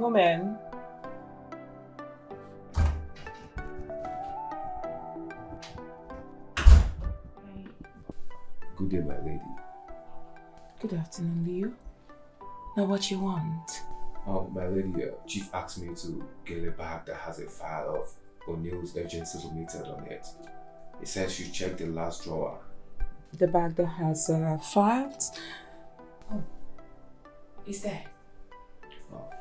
Come in. Good day, my lady. Good afternoon, Leo. Now what you want? My lady, Chief asked me to get a bag that has a file of O'Neill's urgent settlement on it. He says you check the last drawer. The bag that has files? Oh, is there? Oh.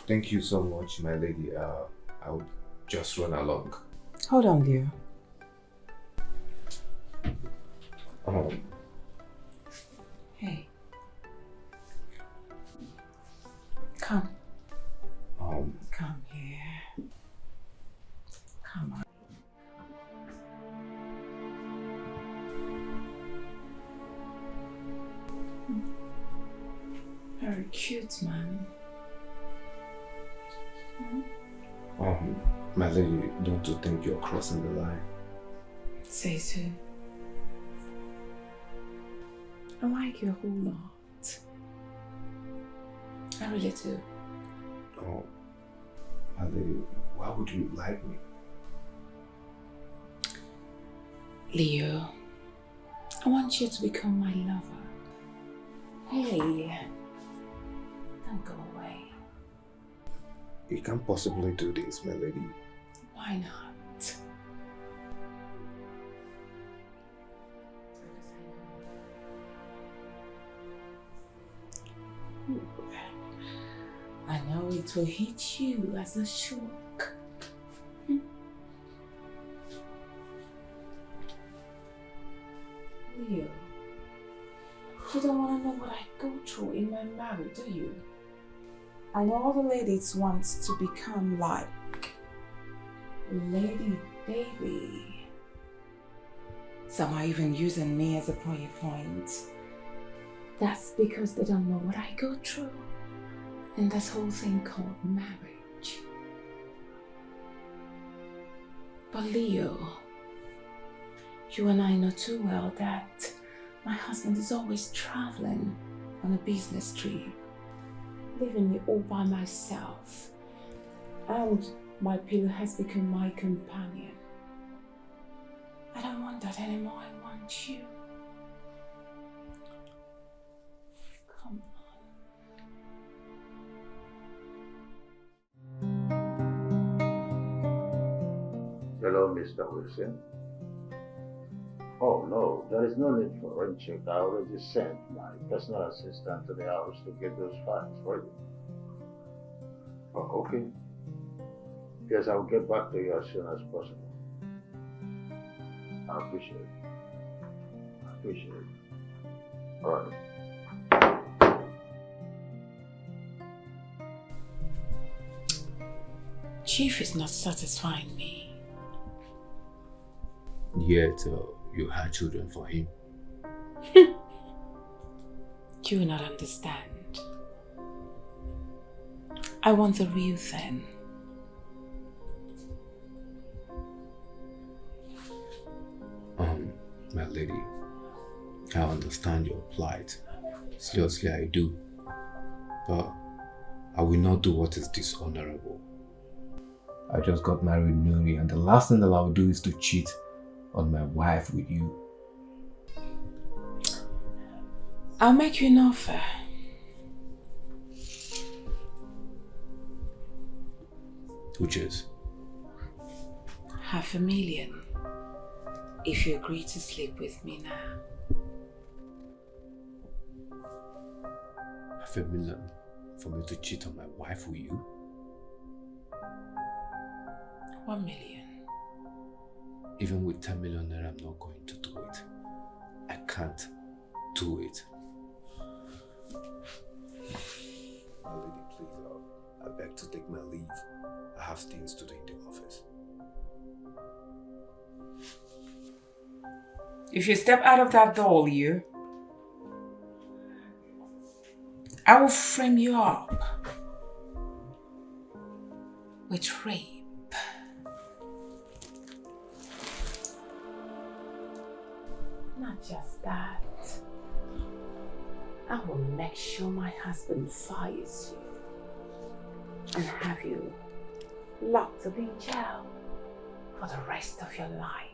Thank you so much, my lady. I will just run along. Hold on, Leo. Hey. Come. Come here. Come on. Very cute, man. My lady, don't you think you're crossing the line? Say so. I like you a whole lot. I really do. Oh, my lady, why would you like me? Leo, I want you to become my lover. Hey, don't go away. You can't possibly do this, my lady. Why not? I know it will hit you as a shock. Leo, you don't want to know what I go through in my marriage, do you? I know all the ladies want to become like Lady Baby. Some are even using me as a prayer point. That's because they don't know what I go through in this whole thing called marriage. But Leo, you and I know too well that my husband is always traveling on a business trip, leaving me all by myself. And my pillow has become my companion. I don't want that anymore, I want you. Come on. Hello, Mr. Wilson. Oh no, there is no need for a check. I already sent my personal assistant to the house to get those files for you. Oh, okay. Yes, I'll get back to you as soon as possible. I appreciate it. All right. Chief is not satisfying me. Yet, you had children for him. You will not understand. I want the real thing. My lady, I understand your plight. Seriously, I do. But I will not do what is dishonorable. I just got married newly, and the last thing that I will do is to cheat on my wife with you. I'll make you an offer. Which is? $500,000. If you agree to sleep with me now. $500,000 for me to cheat on my wife with you? 1 million. Even with 10 million naira, I'm not going to do it. I can't do it. My lady, please, I beg to take my leave. I have things to do in the office. If you step out of that door, Leo, I will frame you up with rape. Not just that. I will make sure my husband fires you and have you locked up in jail for the rest of your life.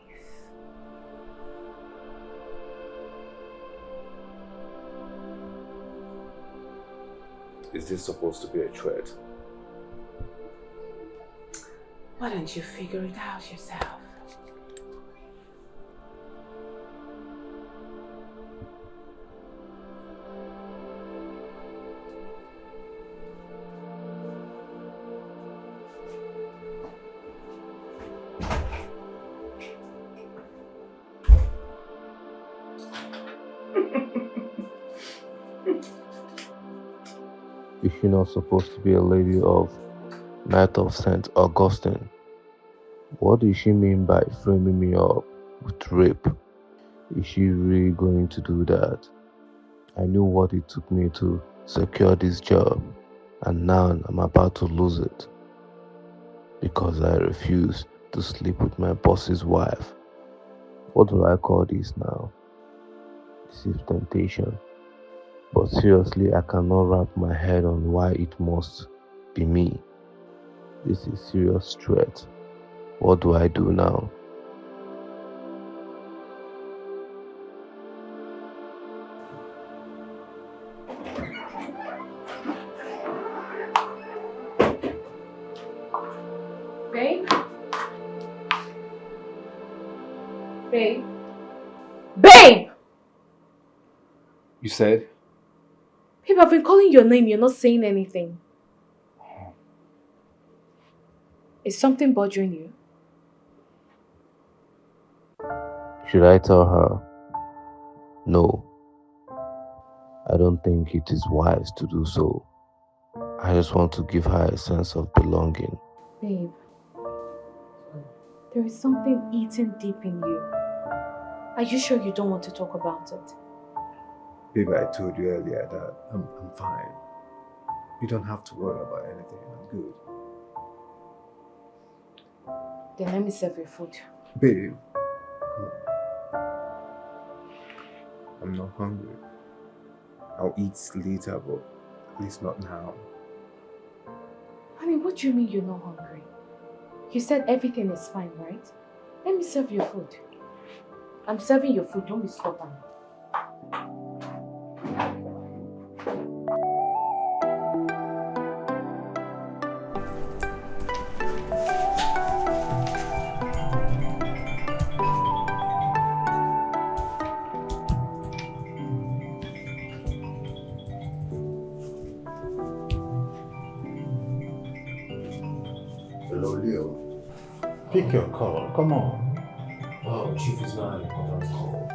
Is this supposed to be a threat? Why don't you figure it out yourself? Is she not supposed to be a lady of Knight of St. Augustine? What does she mean by framing me up with rape? Is she really going to do that? I knew what it took me to secure this job, and now I'm about to lose it because I refuse to sleep with my boss's wife. What do I call this now? This is temptation. But seriously, I cannot wrap my head on why it must be me. This is serious threat. What do I do now? Babe? Babe? Babe! You said? Babe, I've been calling your name, you're not saying anything. Is something bothering you? Should I tell her? No. I don't think it is wise to do so. I just want to give her a sense of belonging. Babe, there is something eating deep in you. Are you sure you don't want to talk about it? Baby, I told you earlier that I'm fine. You don't have to worry about anything. I'm good. Then let me serve your food. Babe, come on. I'm not hungry. I'll eat later, but at least not now. Honey, what do you mean you're not hungry? You said everything is fine, right? Let me serve your food. I'm serving your food, don't be stubborn. Hello, Leo. Pick your call, come on. Oh, Chief is not an important call.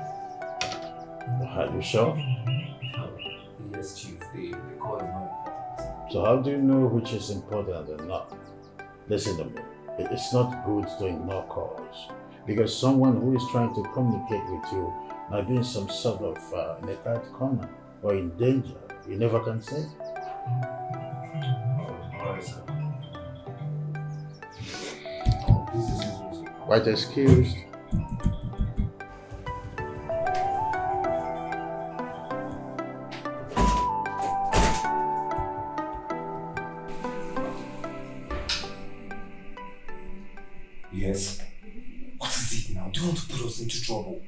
Are you sure? Yes, Chief, the call is not important. So how do you know which is important and not? Listen to me. It's not good to ignore calls because someone who is trying to communicate with you might be in some sort of in a tight corner or in danger. You never can say. Alright, sir. Quite excused. Yes. What is it now? Do you want to put us into trouble?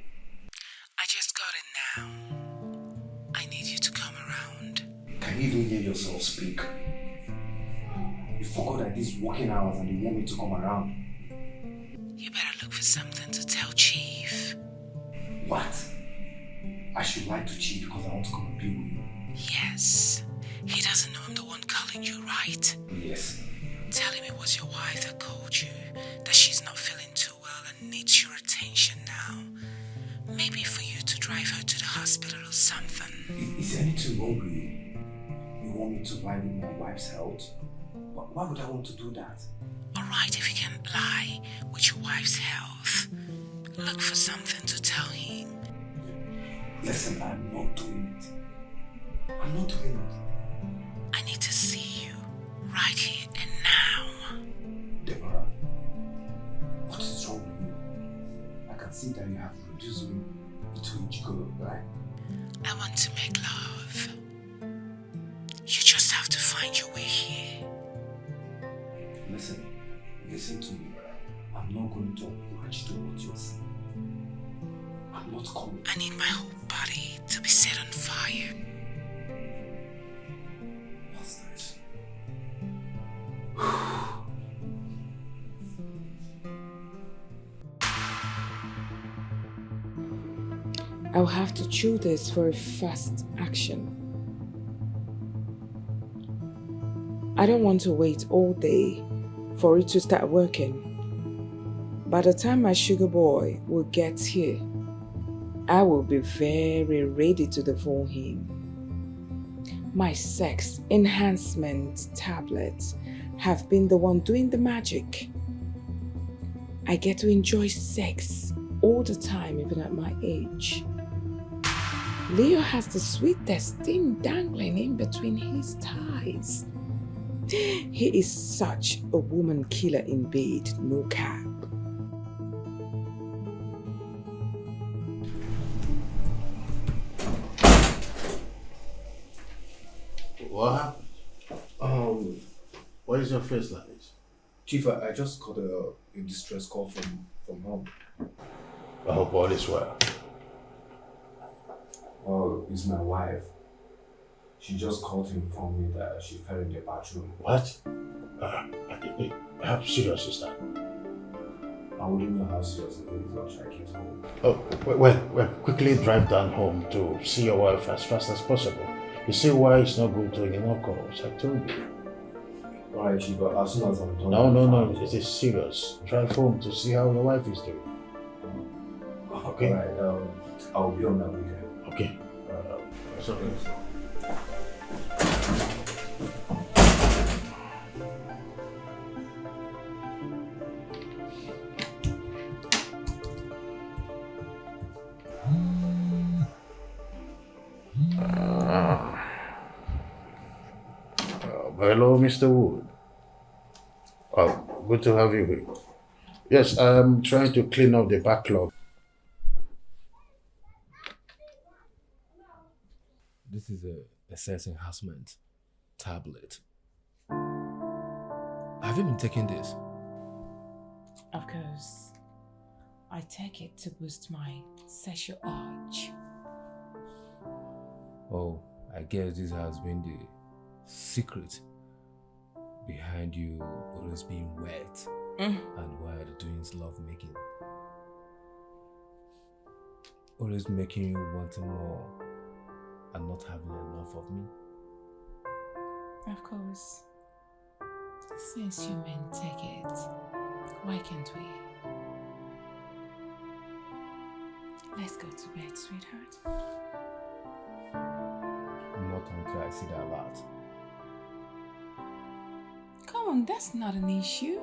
I just got it now. I need you to come around. Can you even hear yourself speak? You forgot that these working hours and they want me to come around. You better look for something to tell Chief. What? I should lie to Chief because I want to come and be with you. Yes. He doesn't know I'm the one calling you, right? Yes. Tell him it was your wife that called you, that she's not feeling too well and needs your attention now. Maybe for you to drive her to the hospital or something. Is there anything wrong with you? You want me to lie with my wife's health? Why would I want to do that? Alright, if you can lie with your wife's health, look for something to tell him. Listen, I'm not doing it. I'm not doing it. I need to see you right here and now. Deborah, what is wrong with you? I can see that you have reduced me to each good, right? I want to make love. You just have to find your way here. Listen to me. I'm not going to oblige to what you're saying. I'm not coming. I need my whole body to be set on fire. What's that? I'll have to chew this for a fast action. I don't want to wait all day for it to start working. By the time my sugar boy will get here, I will be very ready to devour him. My sex enhancement tablets have been the one doing the magic. I get to enjoy sex all the time, even at my age. Leo has the sweetest thing dangling in between his thighs. He is such a woman killer in bed, no cap. What happened? What is your face like this? Chief, I just got a distress call from home. I hope all is well. Oh, it's my wife. She just called to inform me that she fell in the bathroom. What? How serious is that? I wouldn't know how serious it is until I get home. Oh, well, quickly drive down home to see your wife as fast as possible. You see why it's not good to any more calls, I told you. Alright, Chief, as soon as I'm done. No, it is serious. Drive home to see how your wife is doing. Okay? Alright, I'll be on that weekend. Okay. Sorry. Hello, Mr. Wood. Oh, good to have you here. Yes, I'm trying to clean up the backlog. This is a sex enhancement tablet. Have you been taking this? Of course. I take it to boost my sexual urge. Oh, I guess this has been the secret behind you always being wet and while doing love making. Always making you wanting more and not having enough of me. Of course. Since you men take it, why can't we? Let's go to bed, sweetheart. Not until I see that lot. Come on, that's not an issue.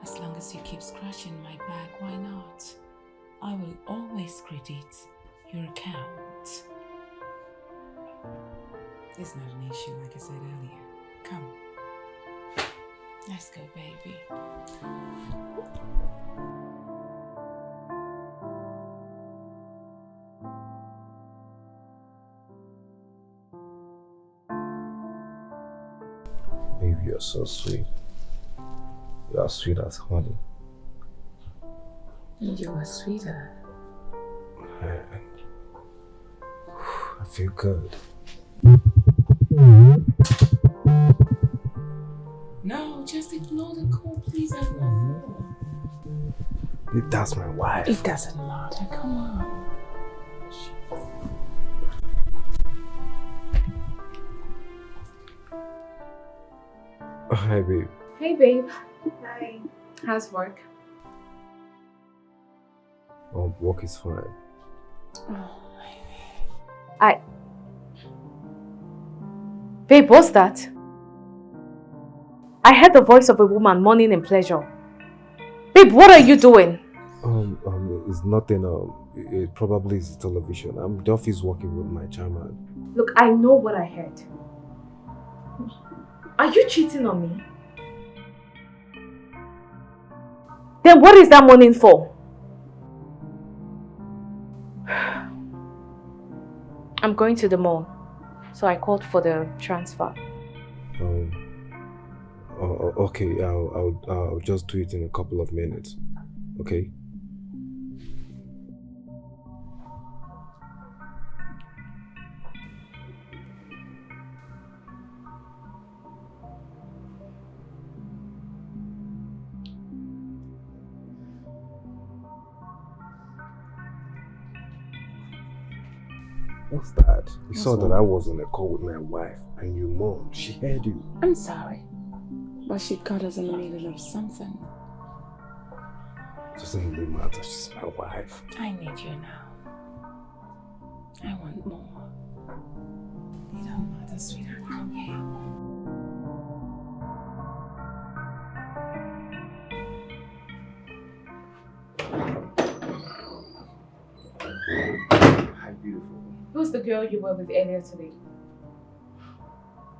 As long as you keep scratching my back, why not? I will always credit your account. It's not an issue, like I said earlier. Come. Let's go, baby. Baby, you're so sweet. You are sweet as honey. And you are sweeter. I feel good. No, just ignore the call, please. I want more. That's my wife. It doesn't matter. Come on. Hi, babe. Hey, babe. Hi. How's work? Work is fine. Babe, what's that? I heard the voice of a woman mourning in pleasure. Babe, what are you doing? It's nothing. It probably is television. I'm the office working with my chairman. Look, I know what I heard. Are you cheating on me? Then what is that mourning for? I'm going to the mall. So I called for the transfer. Okay, I'll just do it in a couple of minutes. Okay? What's that? You saw that I was on a call with my wife and your mom. She heard you. I'm sorry, but she caught us in the middle of something. It doesn't really matter. She's my wife. I need you now. I want more. It don't matter, sweetheart. Come here. Hi, beautiful. Who's the girl you were with earlier today?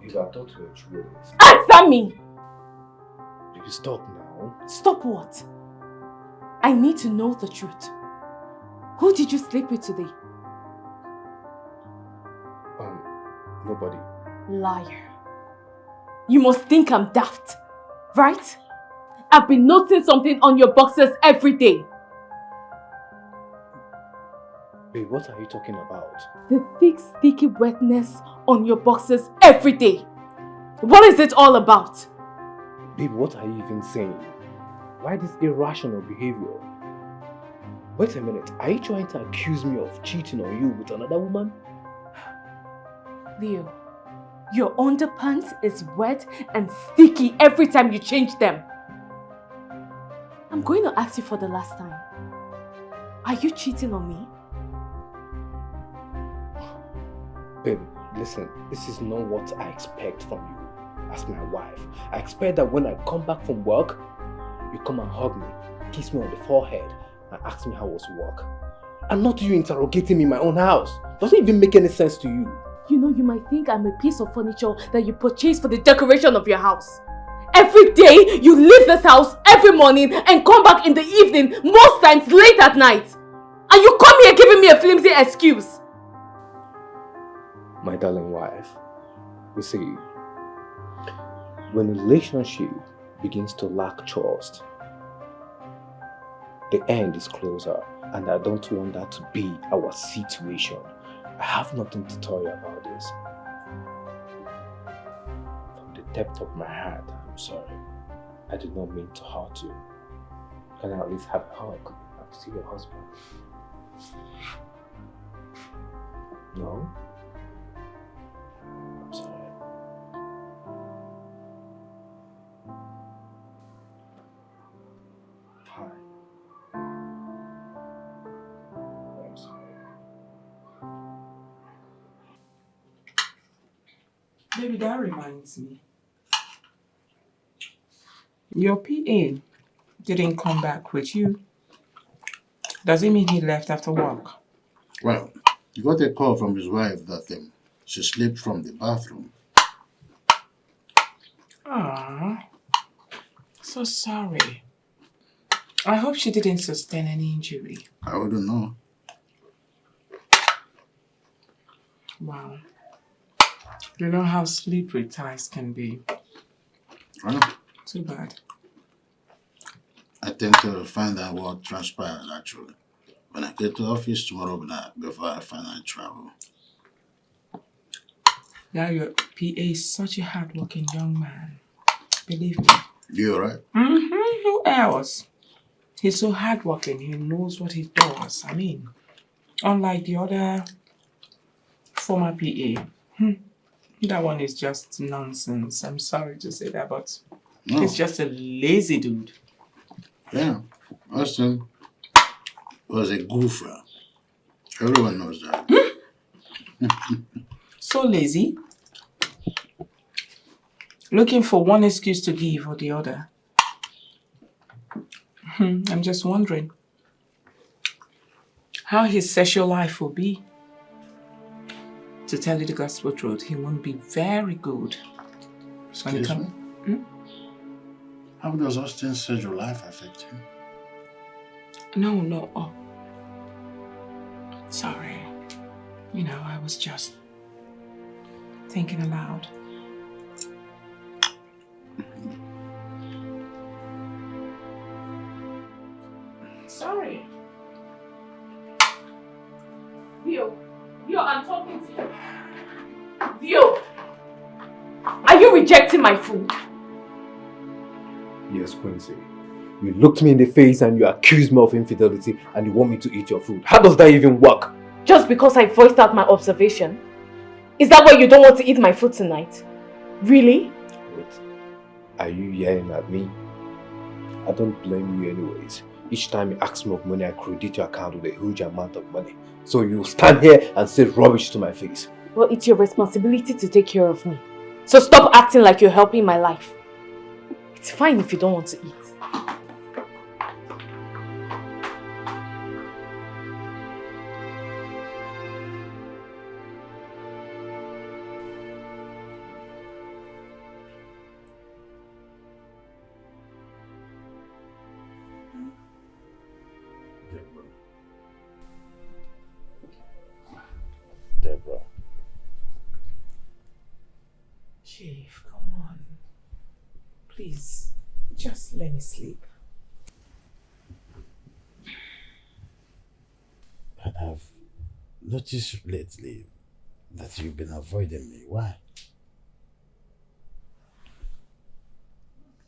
Babe, I thought you were true. Answer me! Baby, stop now. Stop what? I need to know the truth. Who did you sleep with today? Nobody. Liar. You must think I'm daft, right? I've been noticing something on your boxes every day. Babe, what are you talking about? The thick, sticky wetness on your boxes every day. What is it all about? Babe, what are you even saying? Why this irrational behavior? Wait a minute, are you trying to accuse me of cheating on you with another woman? Leo, your underpants is wet and sticky every time you change them. I'm going to ask you for the last time. Are you cheating on me? Babe, listen, this is not what I expect from you as my wife. I expect that when I come back from work, you come and hug me, kiss me on the forehead, and ask me how was work. And not you interrogating me in my own house. Doesn't even make any sense to you. You know, you might think I'm a piece of furniture that you purchased for the decoration of your house. Every day, you leave this house every morning and come back in the evening, most times late at night. And you come here giving me a flimsy excuse. My darling wife, you see, when a relationship begins to lack trust, the end is closer, and I don't want that to be our situation. I have nothing to tell you about this. From the depth of my heart, I'm sorry. I did not mean to hurt you. Can I at least have a hug? I'm still your husband. No? I'm sorry. Hi. I'm sorry. Baby, that reminds me. Your PA didn't come back with you. Does it mean he left after work? Well, he got a call from his wife that she slipped from the bathroom. Ah, so sorry. I hope she didn't sustain any injury. I wouldn't know. Wow. You know how slippery ties can be. Well, Too bad. I tend to find out what transpires actually. When I get to office tomorrow night before I finally travel. Yeah, your PA is such a hardworking young man. Believe me. You alright? Mm-hmm. Who else? He's so hardworking. He knows what he does. I mean, unlike the other former PA. That one is just nonsense. I'm sorry to say that, but No. he's just a lazy dude. Yeah. Austin was a goofer. Everyone knows that. So lazy. Looking for one excuse to give or the other. I'm just wondering how his sexual life will be. To tell you the gospel truth, he won't be very good. Excuse me? How does Austin's sexual life affect him? No. Oh. Sorry. You know, I was just thinking aloud. Sorry. Vio, I'm talking to you. Vio, are you rejecting my food? Yes, Quincy. You looked me in the face and you accused me of infidelity and you want me to eat your food. How does that even work? Just because I voiced out my observation? Is that why you don't want to eat my food tonight? Really? Wait, are you yelling at me? I don't blame you anyways. Each time you ask me of money, I credit your account with a huge amount of money. So you stand here and say rubbish to my face. Well, it's your responsibility to take care of me. So stop acting like you're helping my life. It's fine if you don't want to eat. Deborah. Chief, come on. Please, just let me sleep. I've noticed lately that you've been avoiding me. Why?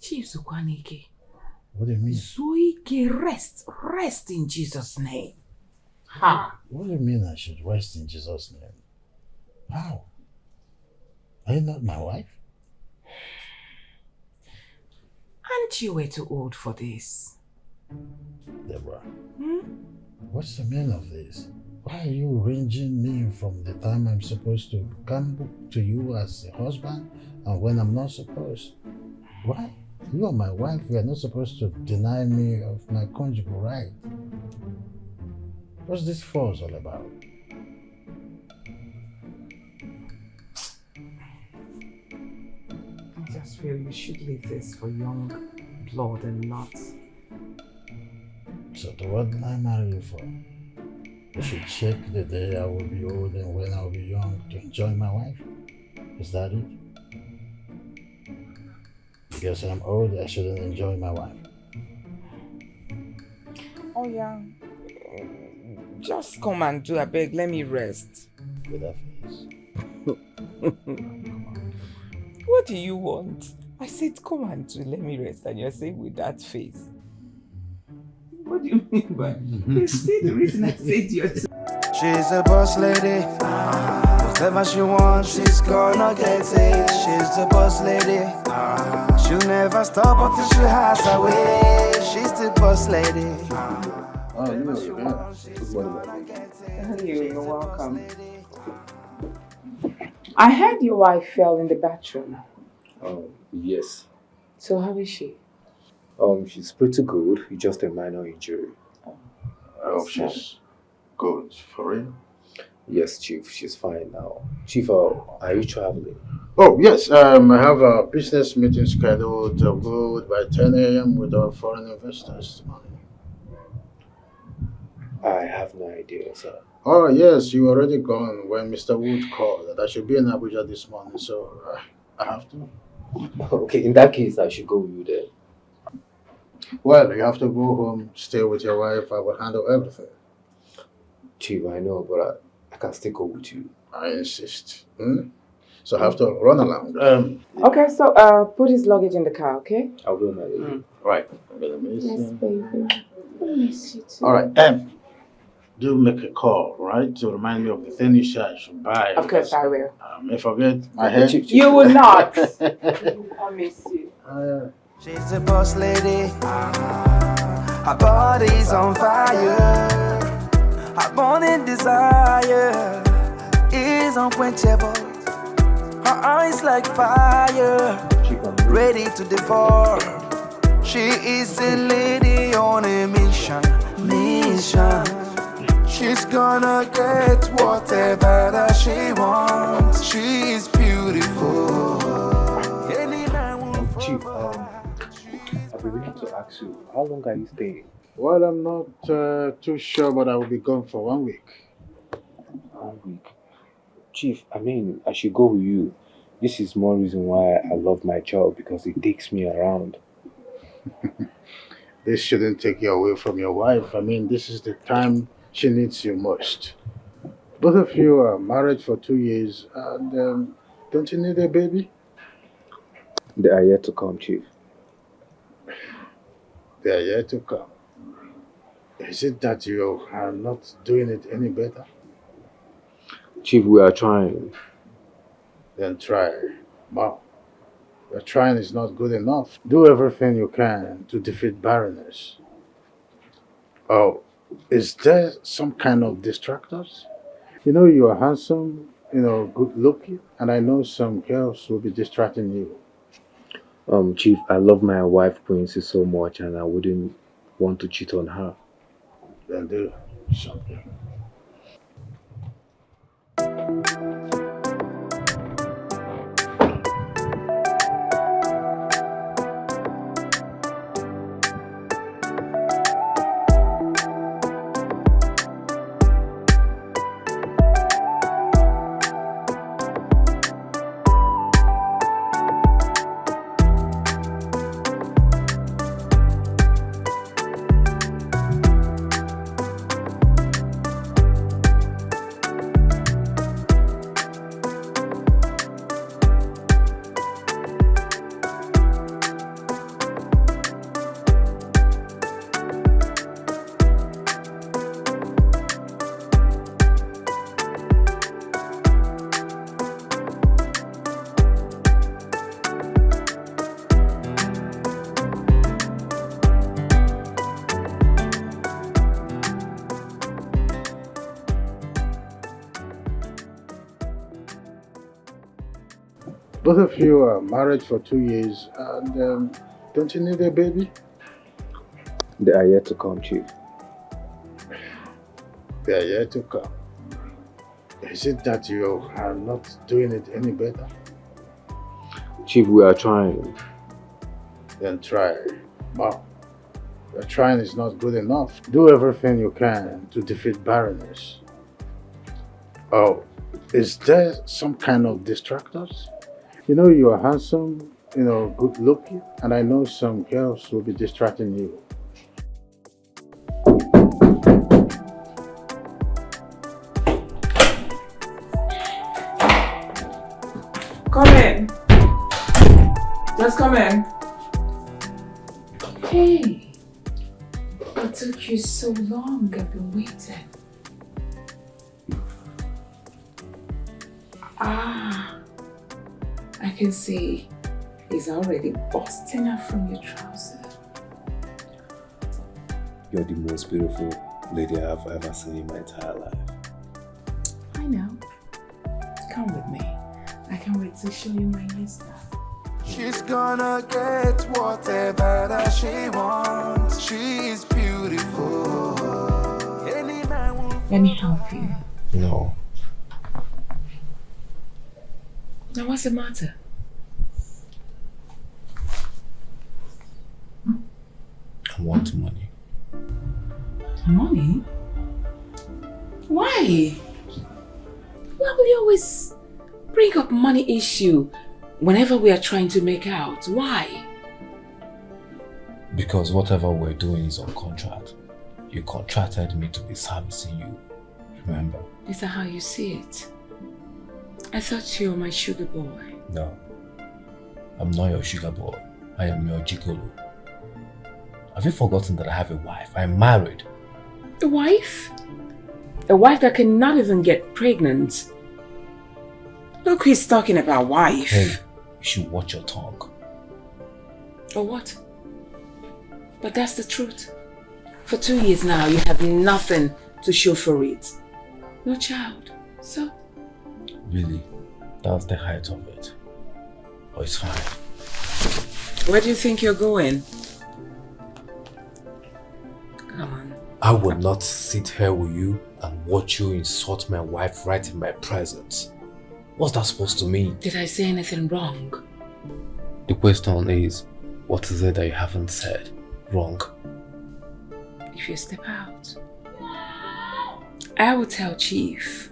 Chief Zukwanike. What do you mean? Zuike, rest in Jesus' name. Ha! What do you mean I should rest in Jesus' name? How? Are you not my wife? Aren't you way too old for this? Deborah, what's the meaning of this? Why are you ranging me from the time I'm supposed to come to you as a husband and when I'm not supposed? Why? You are my wife. You are not supposed to deny me of my conjugal right. What's this force all about? I just feel you should leave this for young blood and not. So what did I marry you for? You should check the day I will be old and when I will be young to enjoy my wife? Is that it? Because I'm old, I shouldn't enjoy my wife. Oh yeah. Just come and do a beg, let me rest. With that face. What do you want? I said come and do, let me rest, and you're saying with that face. What do you mean by you see the reason I said you're She's a boss lady. Whatever she wants, she's gonna get it. She's the boss lady. She'll never stop until she has her way. She's the boss lady. Oh, you know, yeah. Good morning, man. You're welcome. I heard your wife fell in the bathroom. Yes. So how is she? She's pretty good. It's just a minor injury. I hope she's good. For real? Yes, Chief. She's fine now. Chief, are you traveling? Oh, yes. I have a business meeting scheduled to go by 10 a.m. with our foreign investors tomorrow. I have no idea, sir. Oh, yes. You already gone when Mr. Wood called that I should be in Abuja this morning, so I have to. Okay, in that case, I should go with you then. Well, you have to go home, stay with your wife. I will handle everything. Chief, I know, but I can still go with you. I insist. So I have to run along. Okay, so put his luggage in the car, okay? I'll go, my lady. Right. I'm gonna miss you. baby. I miss you too. All right. Do make a call, right, to remind me of the thing you said I should buy. Of course I will. I may forget my head. Chief. You will not. I miss you. She's a boss lady. Her body's on fire. Her burning desire is unquenchable. Her eyes like fire, ready to devour. She is a lady on a mission. She's gonna get whatever that she wants. She is beautiful. Chief, I've been meaning to ask you, how long are you staying? Well, I'm not too sure, but I will be gone for 1 week. 1 week. Chief, I mean, I should go with you. This is more reason why I love my job because it takes me around. This shouldn't take you away from your wife. I mean, this is the time she needs you most. Both of you are married for 2 years, and don't you need a baby? They are yet to come, Chief. They are yet to come. Is it that you are not doing it any better? Chief, we are trying. Then try. Wow. Your trying is not good enough. Do everything you can to defeat barrenness. Oh, is there some kind of distractors? You know you are handsome, good looking, and I know some girls will be distracting you. Chief, I love my wife Quincy so much and I wouldn't want to cheat on her. Then do something. Both of you are married for 2 years, and don't you need a baby? They are yet to come, Chief. They are yet to come. Is it that you are not doing it any better? Chief, we are trying. Then try. Wow. Your trying is not good enough. Do everything you can to defeat barrenness. Oh, is there some kind of distractors? You know you are handsome, good looking, and I know some girls will be distracting you. Come in. Just come in. Hey, what took you so long? I've been waiting. I can see he's already busting out from your trousers. You're the most beautiful lady I've ever seen in my entire life. I know. Come with me. I can't wait to show you my new stuff. She's gonna get whatever that she wants. She's beautiful. Any man will. Let me help you. No. Now what's the matter? I want money. Money? Why? Why will you always bring up money issue whenever we are trying to make out? Why? Because whatever we're doing is on contract. You contracted me to be servicing you. Remember? Is that how you see it? I thought you were my sugar boy. No. I'm not your sugar boy. I am your gigolo. Have you forgotten that I have a wife? I'm married. A wife? A wife that cannot even get pregnant. Look, he's talking about wife. Hey, you should watch your tongue. Or what? But that's the truth. For 2 years now, you have nothing to show for it. No child. So? Really? That's the height of it. Oh, it's fine. Where do you think you're going? Come on. I would not sit here with you and watch you insult my wife right in my presence. What's that supposed to mean? Did I say anything wrong? The question is, what is it that you haven't said wrong? If you step out, I will tell Chief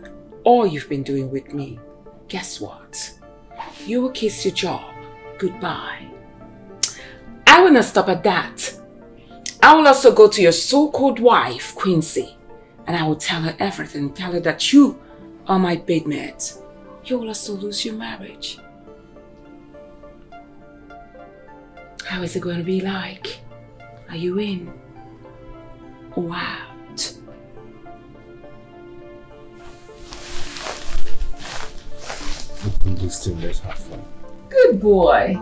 all you've been doing with me, guess what? You will kiss your job goodbye. I will not stop at that. I will also go to your so-called wife, Quincy, and I will tell her everything. Tell her that you are my bedmate. You will also lose your marriage. How is it going to be like? Are you in or out? Open this thing, let's have fun. Good boy.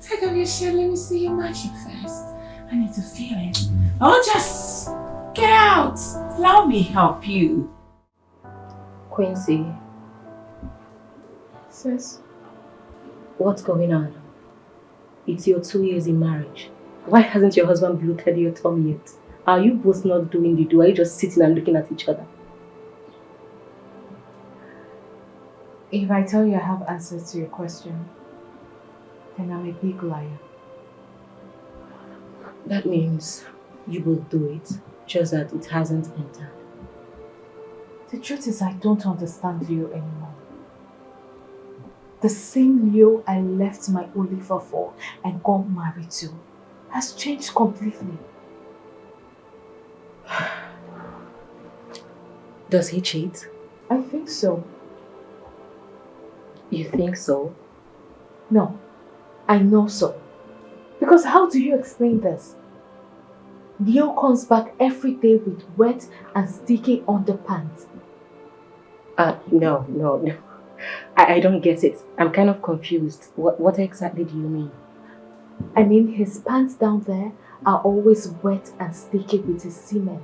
Take off your shirt, let me see your magic first. I need to feel it. Oh, just get out. Allow me help you. Quincy. Sis? What's going on? It's your 2 years in marriage. Why hasn't your husband bloated your tummy yet? Are you both not doing the do? Are you just sitting and looking at each other? If I tell you I have answers to your question, then I'm a big liar. That means you will do it, just that it hasn't entered. The truth is I don't understand Leo anymore. The same Leo I left my Oliver for and got married to has changed completely. Does he cheat? I think so. You think so? No, I know so. Because how do you explain this? Leo comes back every day with wet and sticky underpants. No. I don't get it. I'm kind of confused. What exactly do you mean? I mean, his pants down there are always wet and sticky with his semen.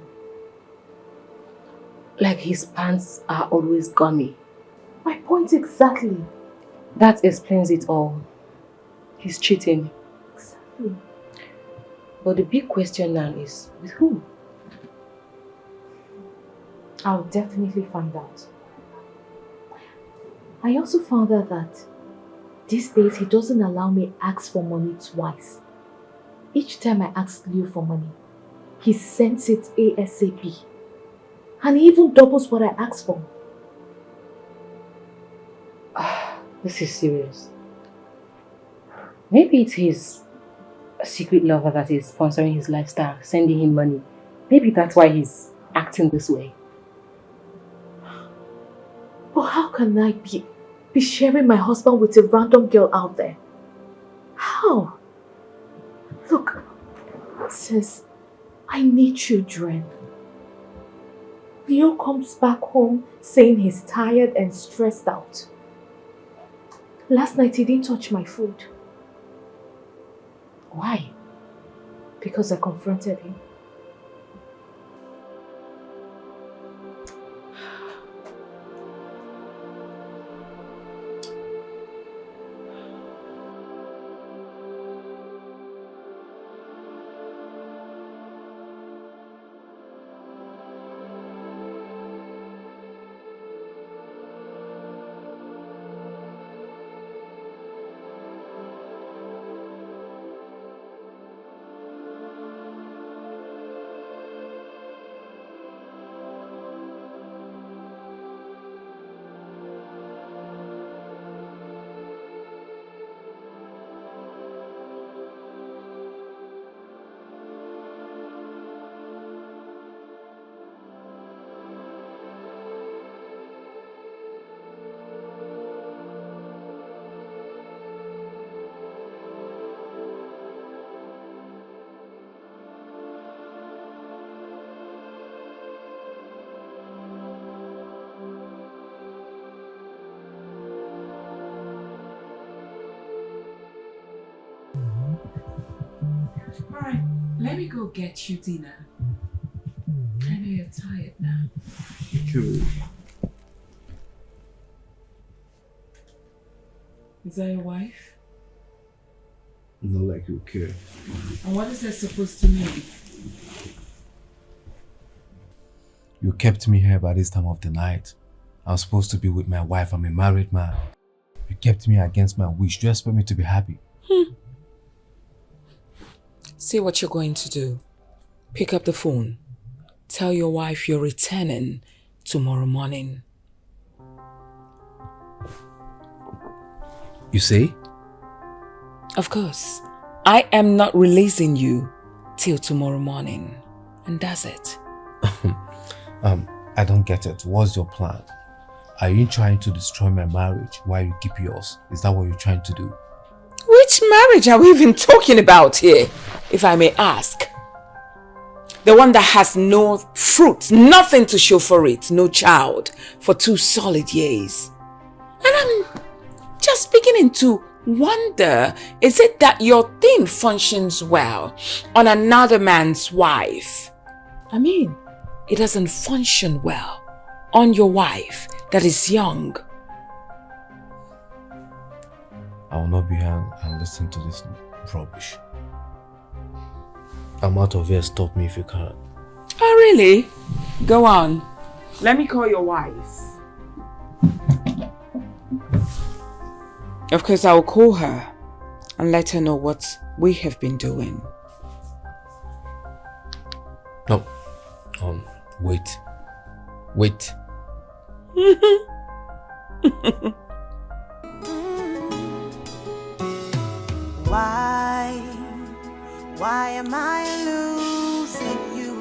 Like his pants are always gummy. My point exactly. That explains it all. He's cheating. Exactly. But the big question now is, with who? I'll definitely find out. I also found out that these days he doesn't allow me ask for money twice. Each time I ask Leo for money, he sends it ASAP. And he even doubles what I ask for. This is serious. Maybe it's his secret lover that is sponsoring his lifestyle, sending him money. Maybe that's why he's acting this way. But how can I be sharing my husband with a random girl out there? How? Look, sis, I need children. Leo comes back home saying he's tired and stressed out. Last night he didn't touch my food. Why? Because I confronted him. Alright, let me go get you dinner. I know you're tired now. True. Is that your wife? Not like you care. And what is that supposed to mean? You kept me here by this time of the night. I'm supposed to be with my wife. I'm a married man. You kept me against my wish. Do you expect me to be happy? See what you're going to do. Pick up the phone. Tell your wife you're returning tomorrow morning. You say? Of course. I am not releasing you till tomorrow morning. And that's it. I don't get it. What's your plan? Are you trying to destroy my marriage while you keep yours? Is that what you're trying to do? Which marriage are we even talking about here, if I may ask? The one that has no fruit, nothing to show for it, no child, for 2 solid years. And I'm just beginning to wonder, is it that your thing functions well on another man's wife? I mean, it doesn't function well on your wife that is young. I will not be here and listen to this rubbish. I'm out of here. Stop me if you can. Oh, really? Go on. Let me call your wife. Of course, I will call her and let her know what we have been doing. No. Wait. Why am I losing you?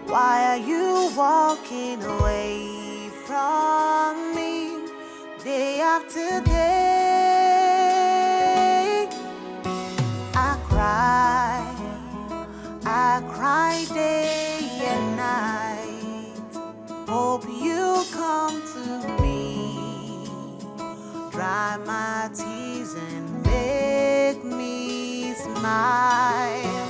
Why are you walking away from me day after day? I cry day and night. Hope you come to me, dry my tears and make me smile.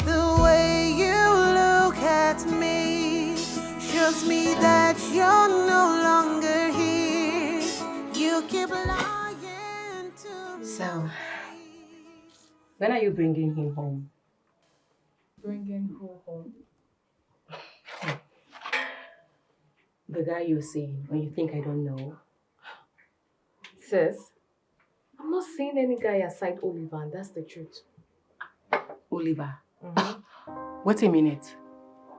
The way you look at me shows me that you're no longer here. You keep lying to me. So, when are you bringing him home? Bringing who home? The guy you're seeing, when you think I don't know. Sis, I'm not seeing any guy aside Oliver, and that's the truth. Oliver? Wait a minute.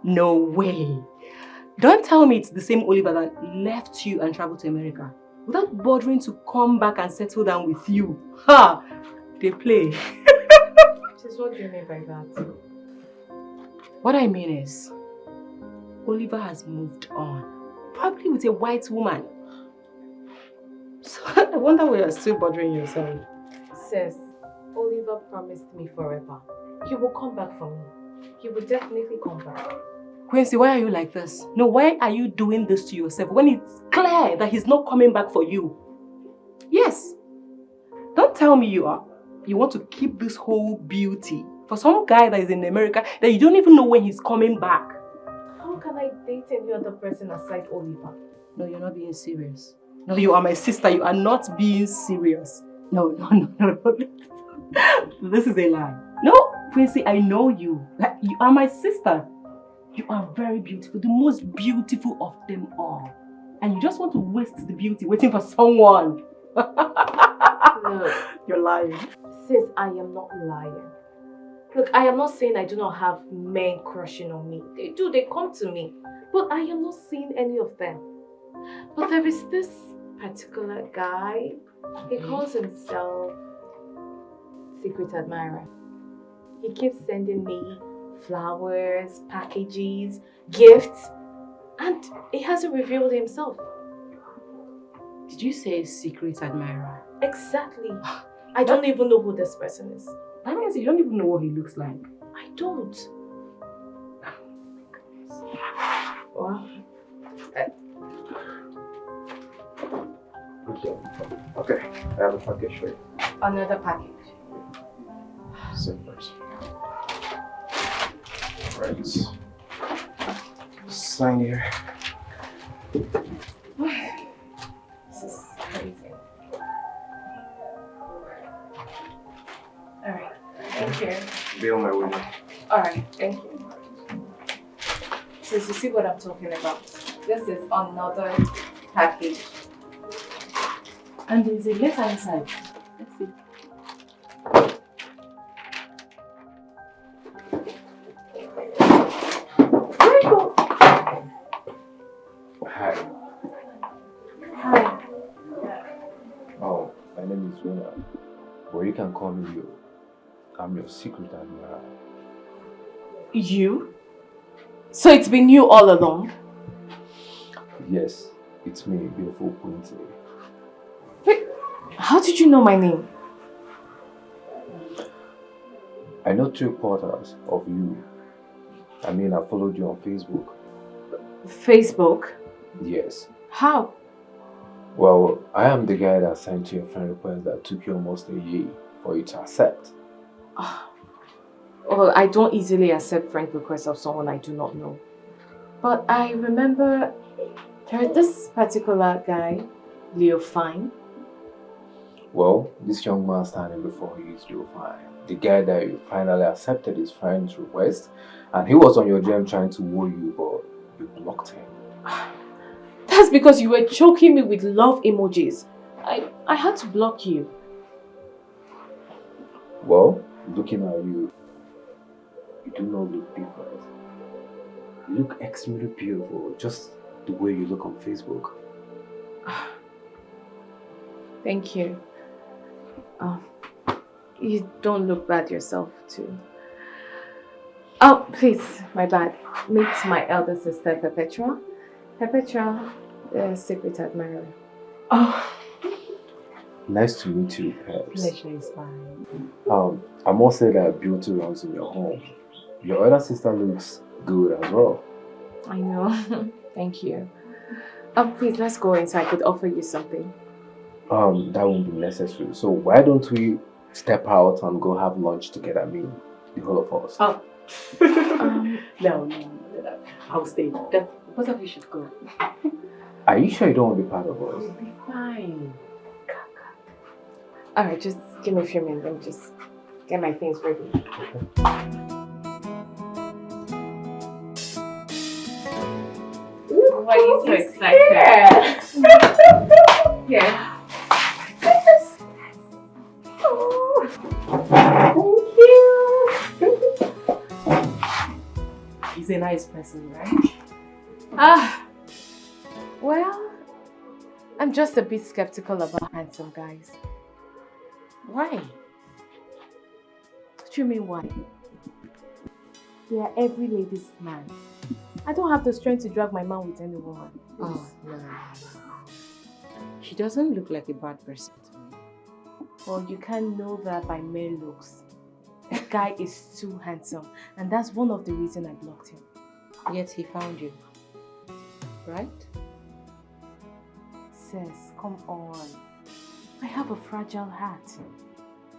No way. Don't tell me it's the same Oliver that left you and traveled to America without bothering to come back and settle down with you. Ha! They play. Sis, what do you mean by that? What I mean is, Oliver has moved on. Probably with a white woman. So I wonder why you're still bothering yourself. Sis, Oliver promised me forever. He will come back for me. He will definitely come back. Quincy, why are you like this? No, why are you doing this to yourself when it's clear that he's not coming back for you? Yes. Don't tell me you want to keep this whole beauty for some guy that is in America that you don't even know when he's coming back. How can I date any other person aside Oliver? No, you're not being serious. No, you are my sister. You are not being serious. No. This is a lie. No, Quincy, I know you. Like, you are my sister. You are very beautiful, the most beautiful of them all. And you just want to waste the beauty waiting for someone. No. You're lying. Sis, I am not lying. Look, I am not saying I do not have men crushing on me. They do, they come to me. But I am not seeing any of them. But there is this particular guy. He calls himself Secret Admirer. He keeps sending me flowers, packages, gifts, and he hasn't revealed himself. Did you say Secret Admirer? Exactly. I don't even know who this person is. That means you don't even know what he looks like. I don't. Well, Okay, I have a package for you. another package. Same person. Right. Sign here. This is crazy. Alright, thank you. Be on my way now. Alright, thank you. So you see what I'm talking about? This is another package. And there's a letter inside. Let's see. Hi. Hi. Oh, my name is Luna. But you can call me Leo. I'm your secret admirer. You? So it's been you all along? Yes, it's me, beautiful Quincy. Wait, how did you know my name? I know 3 quarters of you. I mean, I followed you on Facebook. Facebook? Yes. How? Well, I am the guy that sent you a friend request that took you almost a year for you to accept. Well, I don't easily accept friend requests of someone I do not know. But I remember this particular guy, Leo Fine. Well, this young man standing before you is Leo Fine. The guy that you finally accepted his friend's request, and he was on your DM trying to woo you, but you blocked him. That's because you were choking me with love emojis. I had to block you. Well, looking at you, you do not look different. You look extremely beautiful, just the way you look on Facebook. Thank you. You don't look bad yourself too. Oh, please, my bad. Meet my elder sister, Perpetua. Perpetua, the secret admirer. Oh, Nice to meet you, Peps. pleasure is mine. I must say that beauty runs in your home. Your other sister looks good as well. I know. Thank you. Oh, please, let's go in so I could offer you something. That won't be necessary. So why don't we step out and go have lunch together? I mean, the whole of us. Oh. No. I'll stay. Both of you should go. Are you sure you don't want to be part of us? It'll be fine. Alright, just give me a few minutes. Let me just get my things ready. Why are you so excited? Yeah. He's a nice person, right? Well, I'm just a bit skeptical about handsome guys. Why? What do you mean why? They are every lady's man. I don't have the strength to drag my man with any woman. Oh, no. He doesn't look like a bad person to me. Well, you can't know that by mere looks. That guy is too handsome, and that's one of the reasons I blocked him. Yet he found you. Right? Sis, come on. I have a fragile heart.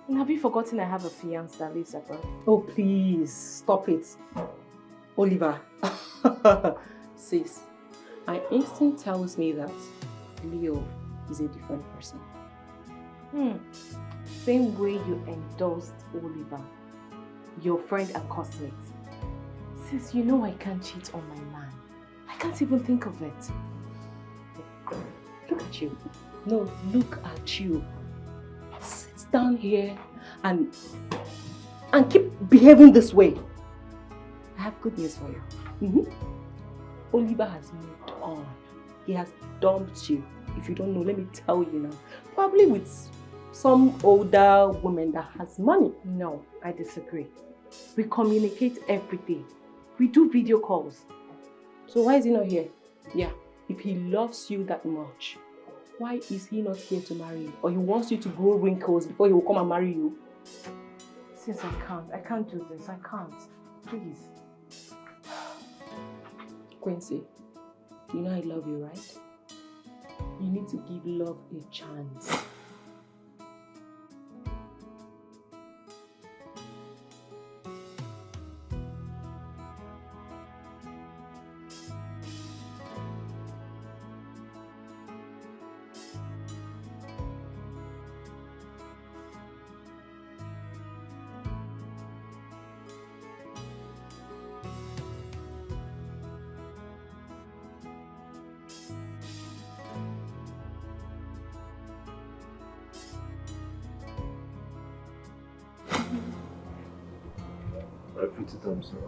And have you forgotten I have a fiancé that lives abroad? Oh, please, stop it. Oliver. Sis, my instinct tells me that Leo is a different person. Same way you endorsed Oliver, your friend and classmate. Sis, you know I can't cheat on my man. I can't even think of it. Look at you. No, look at you. Sit down here and keep behaving this way. I have good news for you. Oliver has moved on. He has dumped you. If you don't know, let me tell you now. Probably with some older woman that has money. No, I disagree. We communicate every day. We do video calls. So why is he not here? Yeah, if he loves you that much, why is he not here to marry you? Or he wants you to grow wrinkles before he will come and marry you? Since I can't do this. I can't. Please. Quincy, you know I love you, right? You need to give love a chance. My pretty Thompson.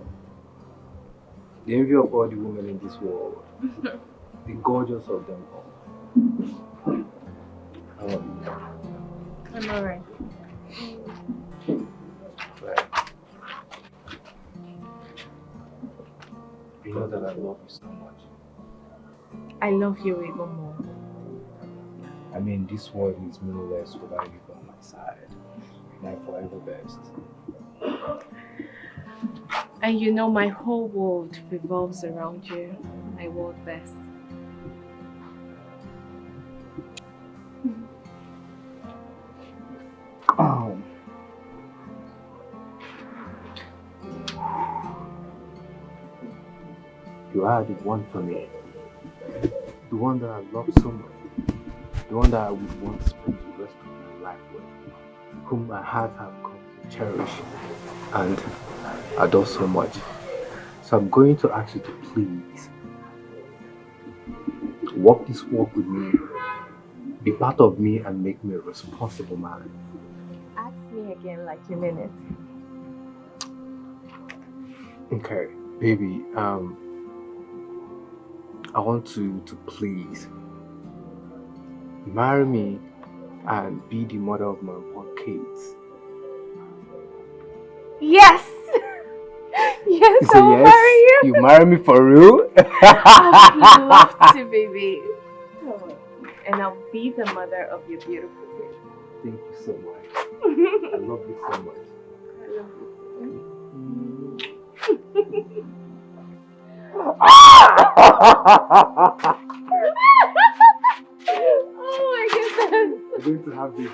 The envy of all the women in this world. The gorgeous of them all. How are you? I'm alright. Right. You know that I love you so much. I love you even more. I mean, this world is meaningless without you by my side. My forever best. And you know my whole world revolves around you. My world best. You are the one for me. The one that I love so much. The one that I would want to spend the rest of my life with. Whom my heart has come to cherish and adore so much. So I'm going to ask you to please walk this walk with me. Be part of me and make me a responsible man. Ask me again like you mean it. Okay, baby, I want you to please marry me and be the mother of my born kids. Yes! Yes, You say I'll yes? marry you. You marry me for real? I'd love to, baby. And I'll be the mother of your beautiful kids. Thank you so much. I love you so much. I love you. Oh my goodness. We're going to have baby.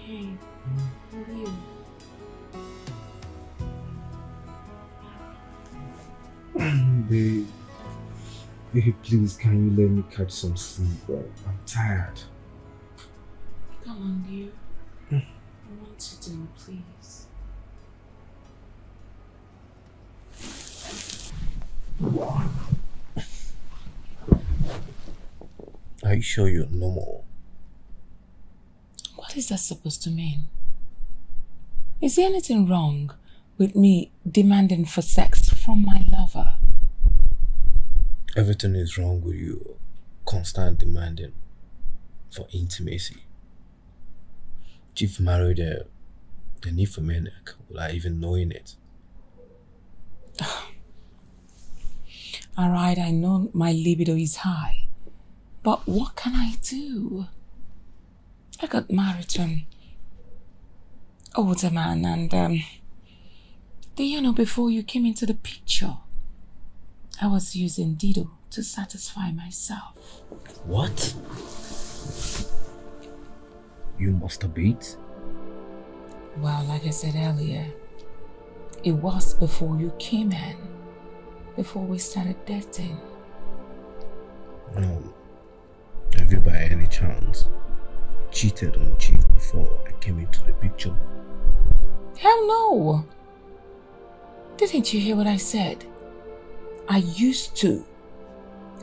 Hey, who are you? Babe, please, can you let me catch some sleep, bro? I'm tired. Come on, dear. I want you to, please. Are you sure you're normal? What is that supposed to mean? Is there anything wrong with me demanding for sex from my lover? Everything is wrong with you. Constant demanding for intimacy. Chief married the nymphomaniac without even knowing it. Alright, I know my libido is high, but what can I do? I got married to an older man and before you came into the picture, I was using Dido to satisfy myself. What? You masturbate? Well, like I said earlier, it was before you came in, before we started dating. Have you by any chance cheated on Chief before I came into the picture? Hell no! Didn't you hear what I said? I used to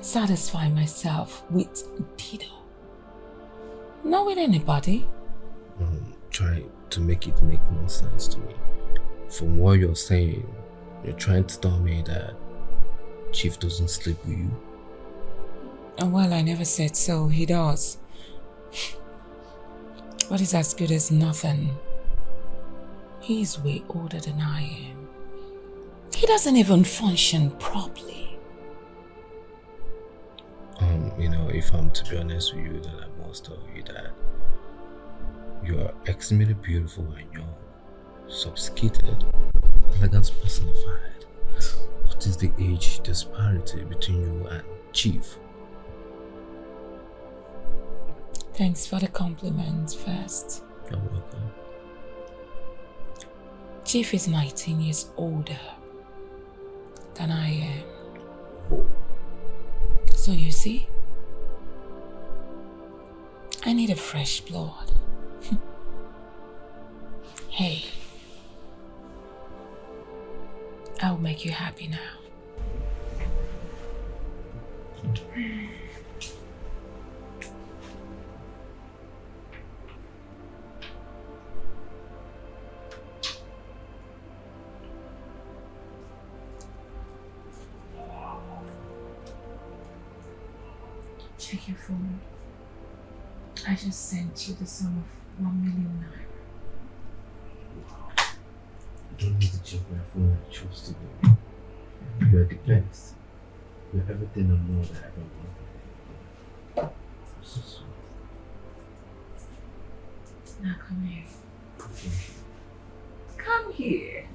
satisfy myself with Dido. Not with anybody. Try to make it make more sense to me. From what you're saying, you're trying to tell me that Chief doesn't sleep with you? Well, I never said so. He does. But it's as good as nothing. He's way older than I am. He doesn't even function properly. If I'm to be honest with you, then I must tell you that you are extremely beautiful and you're sophisticated, elegant personified. What is the age disparity between you and Chief? Thanks for the compliment first. You're welcome. Chief is 19 years older than I am. Oh. So you see, I need a fresh blood. Hey, I'll make you happy now. Check your phone. I just sent you the sum of 1 million naira. You don't need to check my phone, I chose to do. You are the best. You're everything and more that I ever wanted. So sweet. Now come here. Okay. Come here.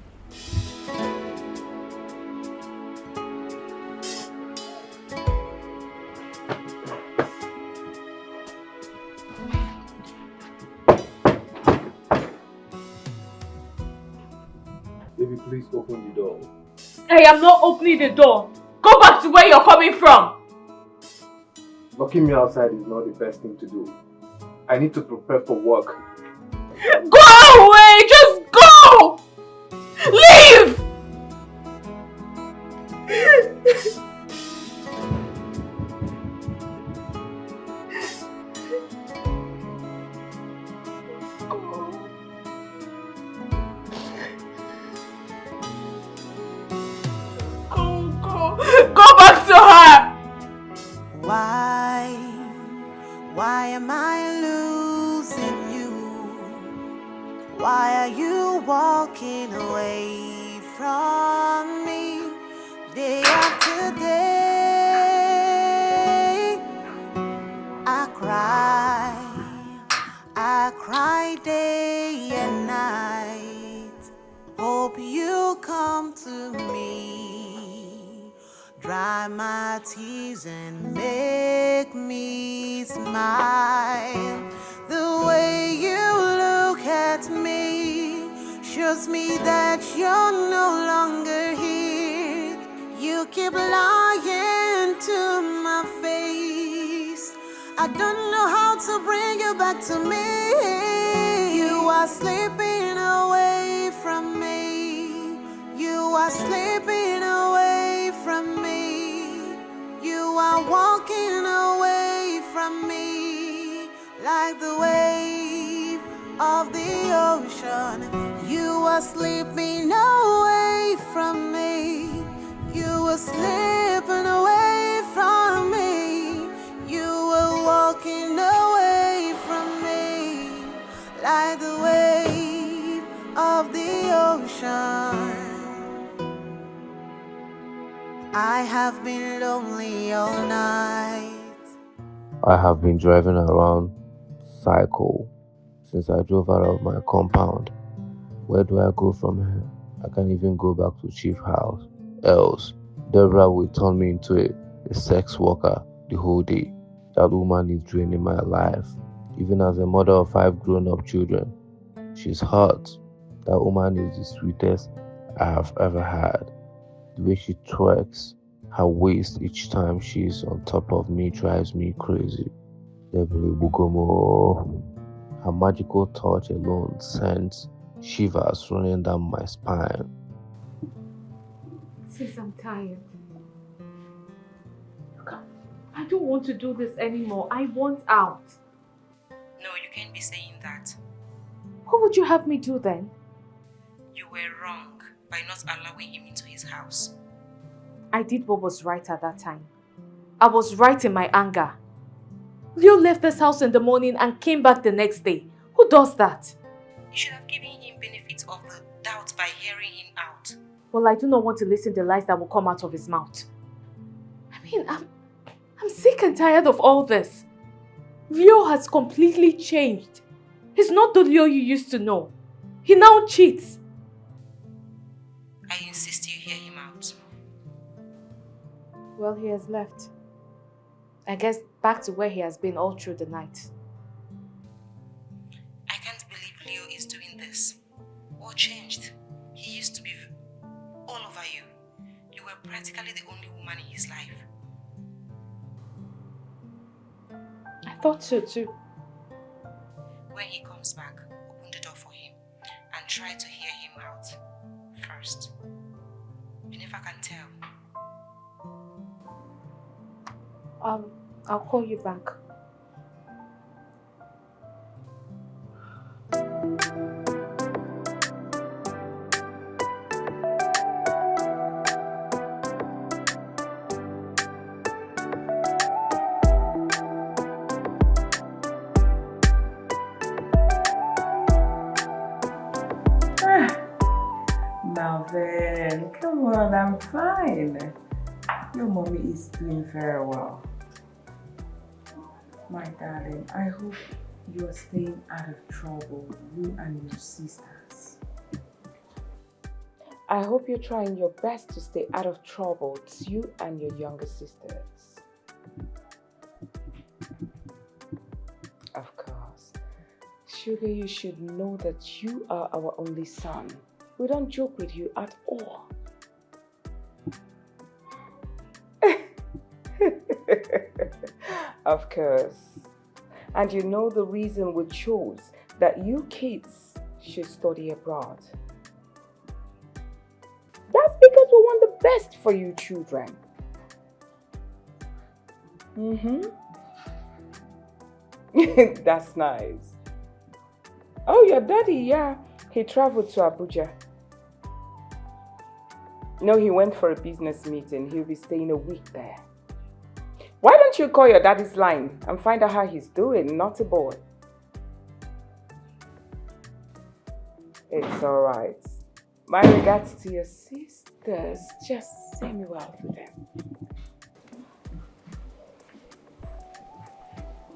Baby, please open the door. I am not opening the door. Go back to where you're coming from. Locking me outside is not the best thing to do. I need to prepare for work. Go away! Just go! Leave! Go back to her! Why am I losing you? Why are you walking away from me day after day? I cry day and night. Hope you come to me, dry my tears and make me smile. The way you look at me shows me that you're no longer here. You keep lying to my face. I don't know how to bring you back to me. You are slipping away from me. You are slipping away from me. You are walking away from me like the wave of the ocean. You are slipping away from me. You are slipping away from me. You are walking away from me like the wave of the ocean. I have been lonely all night. I have been driving around cycle since I drove out of my compound. Where do I go from here? I can't even go back to Chief house. Else, Deborah will turn me into a sex worker the whole day. That woman is draining my life. Even as a mother of 5 grown-up children, she's hot. That woman is the sweetest I have ever had. The way she twerks, her waist each time she's on top of me drives me crazy. Deborah Bugomo. Her magical touch alone sends shivers running down my spine. Sis, I'm tired. I don't want to do this anymore. I want out. No, you can't be saying that. What would you have me do then? You were wrong by not allowing him into his house. I did what was right at that time. I was right in my anger. Leo left this house in the morning and came back the next day. Who does that? You should have given him benefits of the doubt by hearing him out. Well, I do not want to listen to lies that will come out of his mouth. I mean, I'm sick and tired of all this. Leo has completely changed. He's not the Leo you used to know. He now cheats. I insist you hear him out. Well, he has left. I guess back to where he has been all through the night. I can't believe Leo is doing this. Or changed. He used to be all over you. You were practically the only woman in his life. I thought so too. When he comes back, open the door for him and try to hear him out first. You never can tell. I'll call you back. Melvin, come on, I'm fine. Your mommy is doing very well. My darling, I hope you are staying out of trouble, you and your sisters. I hope you're trying your best to stay out of trouble, it's you and your younger sisters. Of course. Sugar, you should know that you are our only son. We don't joke with you at all. Of course. And you know the reason we chose that you kids should study abroad. That's because we want the best for you children. That's nice. Oh, your daddy, yeah. He traveled to Abuja. No, he went for a business meeting. He'll be staying a week there. Why don't you call your daddy's line and find out how he's doing, naughty boy? It's alright. My regards to your sisters. Just say me well to them.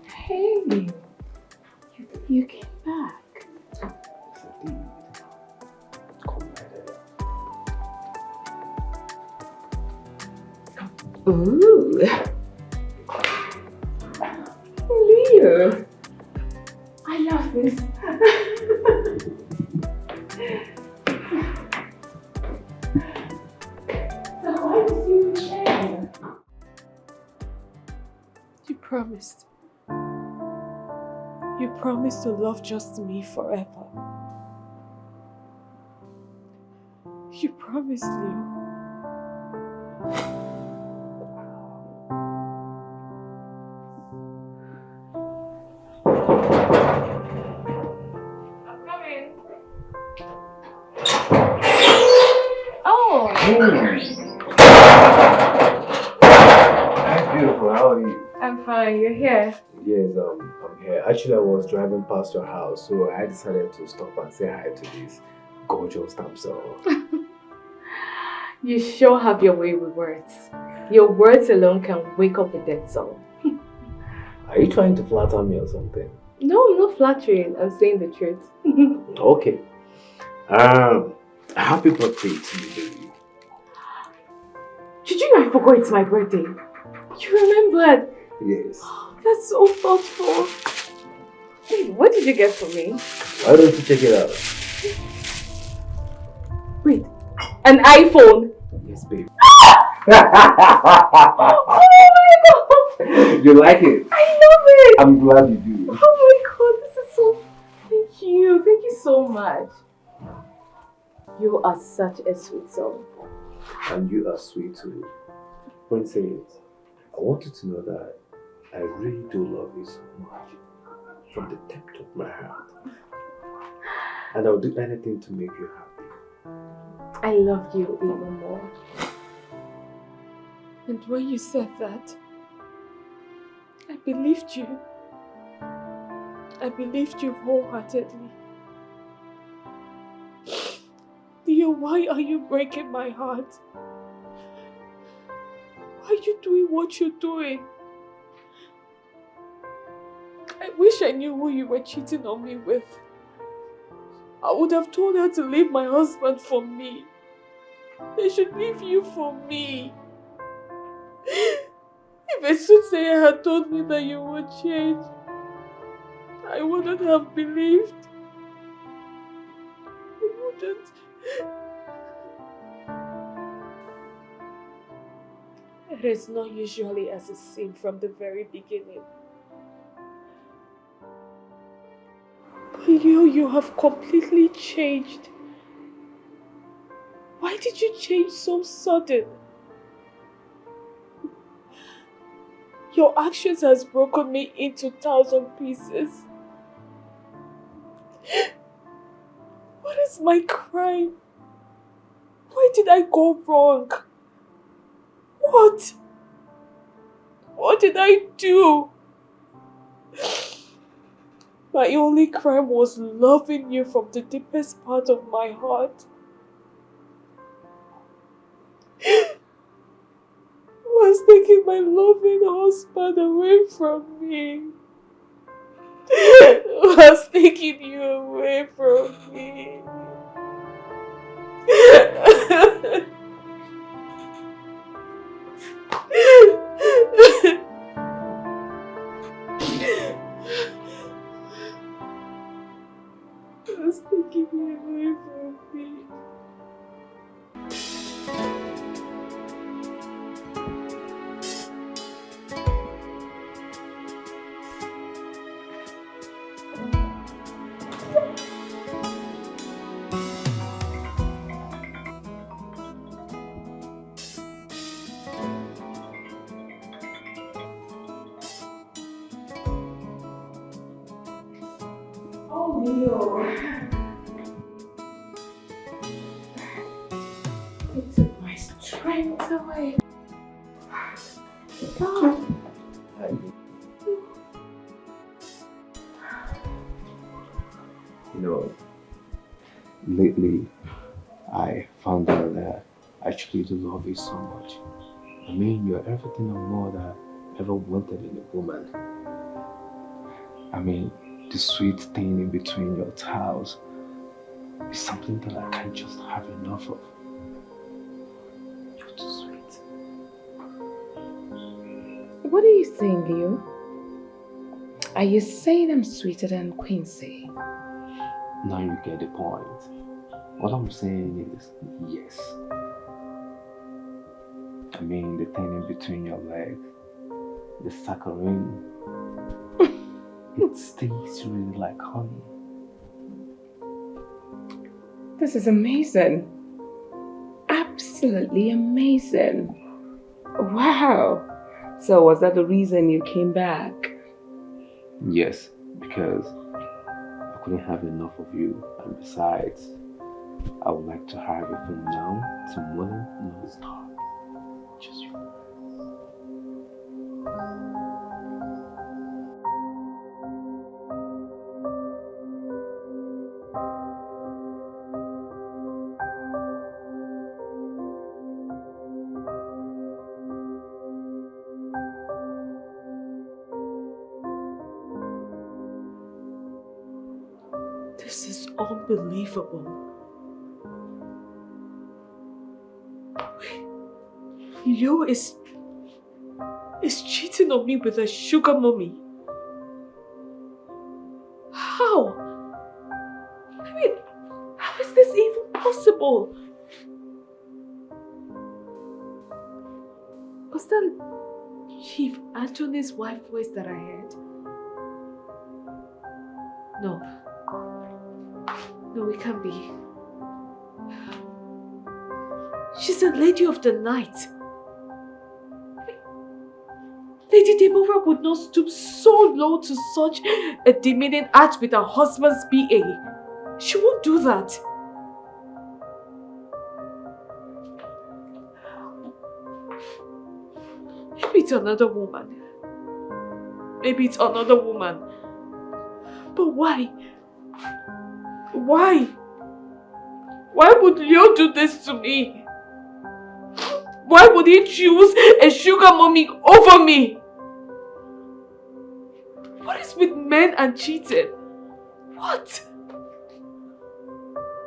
Hey, you came back. Ooh. Leo. I love this. So why did you share? You promised. You promised to love just me forever. You promised, Leo. Hi, beautiful. How are you? I'm fine. You're here. Yes, I'm here. Actually, I was driving past your house, so I decided to stop and say hi to this gorgeous damsel. You sure have your way with words. Your words alone can wake up a dead soul. Are you trying to flatter me or something? No, I'm not flattering. I'm saying the truth. Okay. Happy birthday to you, baby. Did you know I forgot it's my birthday? You remembered? Yes. That's so thoughtful. Hey, what did you get for me? Why don't you check it out? Wait, an iPhone? Yes, baby. Oh my god! You like it? I love it! I'm glad you do. Oh my god, this is so... Thank you. Thank you so much. You are such a sweet soul. And you are sweet too. Quincy, I want you to know that I really do love you so much. From the depth of my heart. And I'll do anything to make you happy. I love you even more. And when you said that, I believed you. I believed you wholeheartedly. Leo, why are you breaking my heart? Why are you doing what you're doing? I wish I knew who you were cheating on me with. I would have told her to leave my husband for me. They should leave you for me. If a soothsayer had told me that you would change, I wouldn't have believed. I wouldn't. It is not usually as it seemed from the very beginning. But Leo, you have completely changed. Why did you change so sudden? Your actions has broken me into 1,000 pieces. What is my crime? Why did I go wrong? What? What did I do? My only crime was loving you from the deepest part of my heart. Was taking my loving husband away from me. Was taking you away from me. Was taking you away from me. Leo. It took my strength away. God. You know, lately I found out that I actually do love you so much. I mean, you're everything and more that I ever wanted in a woman. I mean, the sweet thing in between your tiles is something that I can't just have enough of. You're too sweet. What are you saying, Leo? Are you saying I'm sweeter than Quincy? Now you get the point. What I'm saying is yes. I mean, the thing in between your legs, the saccharine, it tastes really like honey. This is amazing. Absolutely amazing. Wow. So was that the reason you came back? Yes, because I couldn't have enough of you, and besides, I would like to have you from now to morning non-stop. Just you. This is unbelievable. Leo is cheating on me with a sugar mommy. How? I mean, how is this even possible? Was that Chief Anthony's wife voice that I heard? No. No, it can't be. She's a lady of the night. Lady Deborah would not stoop so low to such a demeaning act with her husband's PA. She won't do that. Maybe it's another woman. Maybe it's another woman. But why? Why? Why would Leo do this to me? Why would he choose a sugar mommy over me? What is with men and cheating? What?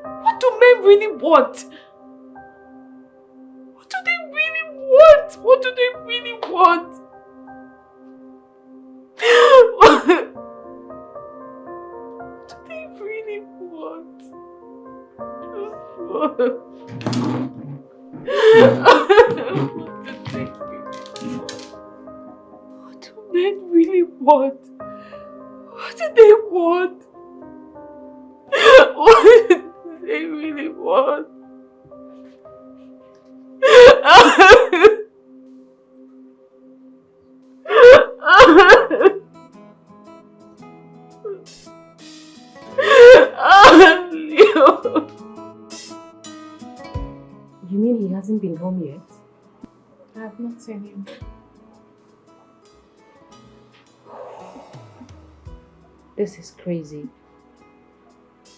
What do men really want? What do they really want? What do they really want? What do they really want? What do men really want? What do they want? What do they really want? You mean he hasn't been home yet? I have not seen him. This is crazy.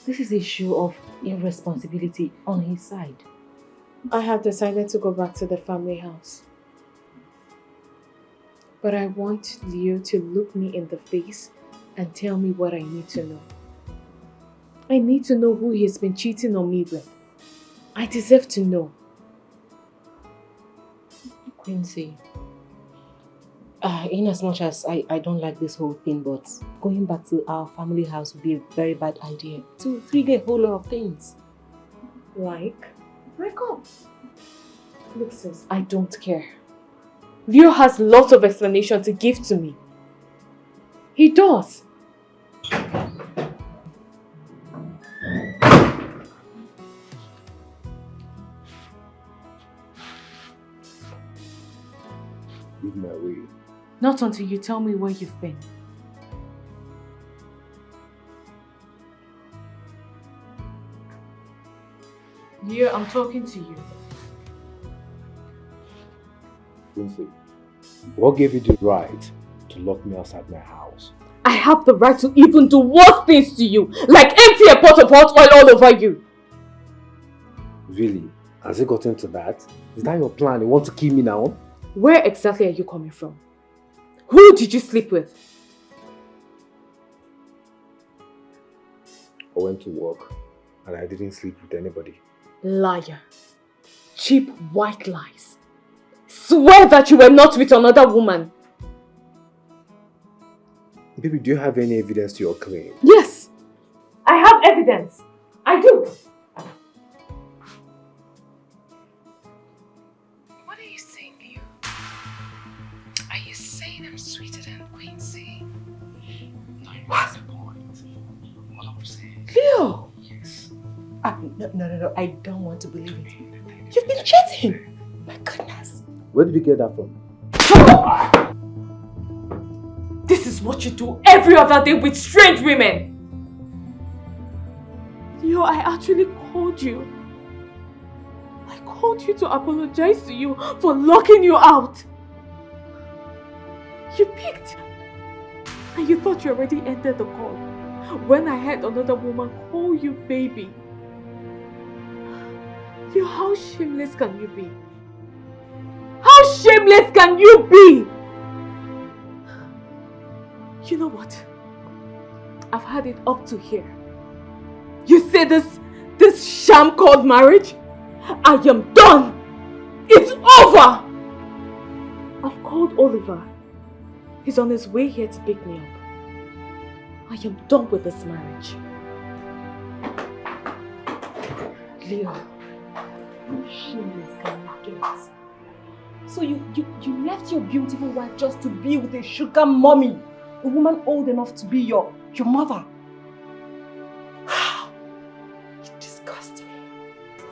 This is a show of irresponsibility on his side. I have decided to go back to the family house. But I want Leo to look me in the face and tell me what I need to know. I need to know who he's been cheating on me with. I deserve to know. Quincy, in as much as I don't like this whole thing, but going back to our family house would be a very bad idea. To trigger a whole lot of things. Like? Break up. Look sis, I don't care. Leo has lots of explanation to give to me. He does. Leave me away. Not until you tell me where you've been. Leo, I'm talking to you. Quincy, what gave you the right to lock me outside my house? I have the right to even do worse things to you, like empty a pot of hot oil all over you. Really? Has it gotten to that? Is that your plan? You want to kill me now? Where exactly are you coming from? Who did you sleep with? I went to work and I didn't sleep with anybody. Liar. Cheap white lies. Swear that you were not with another woman. Baby, do you have any evidence to your claim? Yes. I have evidence. I do. What are you saying, Leo? Are you saying I'm sweeter than Quincy? No, what's the point? What I'm saying? Leo! Yes. No, I don't want to believe it. You've been cheating! My goodness. Where did you get that from? This is what you do every other day with strange women. Leo, I actually called you. I called you to apologize to you for locking you out. You picked. And you thought you already ended the call. When I heard another woman call you baby. Leo, how shameless can you be? How shameless can you be? You know what? I've had it up to here. You say this sham called marriage? I am done! It's over! I've called Oliver. He's on his way here to pick me up. I am done with this marriage. Leo, how shameless can you get? So you left your beautiful wife just to be with a sugar mommy, a woman old enough to be your mother. You disgust me.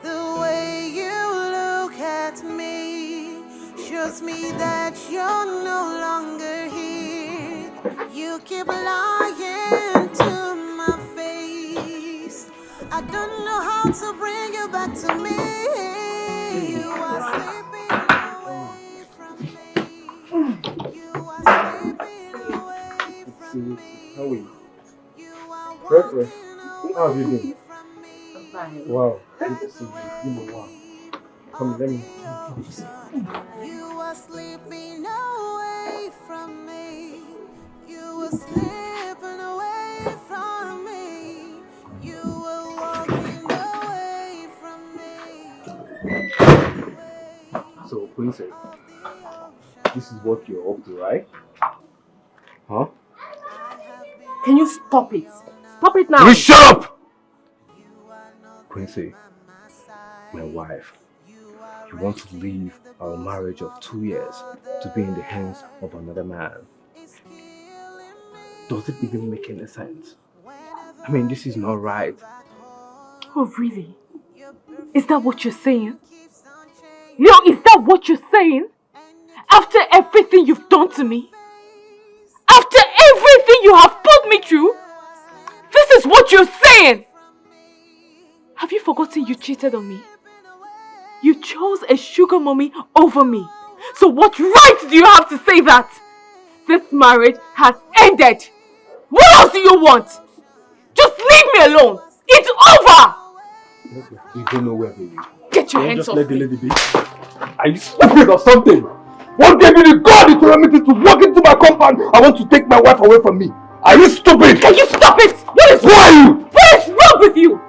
The way you look at me shows me that you're no longer here. You keep lying to my face. I don't know how to bring you back to me. You are slipping away from me. You are slipping away from me. How are you? You are How have you been? I'm fine. Wow, good to see you. You know what? Come, let me please. You are sleeping away from me. You were slipping away from me. You were walking away from me. So, Quincy, this is what you're up to, right? Huh? Can you stop it? Stop it now! Will you shut up! Quincy, my wife, you want to leave our marriage of 2 years to be in the hands of another man. Does it even make any sense? I mean, this is not right. Oh, really? Is that what you're saying? Leo, is that what you're saying? After everything you've done to me? After everything you have put me through? This is what you're saying! Have you forgotten you cheated on me? You chose a sugar mommy over me. So what right do you have to say that? This marriage has ended. What else do you want? Just leave me alone. It's over! You don't know where baby. Get your hands just off let me. the lady be. Are you stupid or something? What gave you the God permission to walk into my compound? I want to take my wife away from me. Are you stupid? Can you stop it? Who are you? What is wrong with you?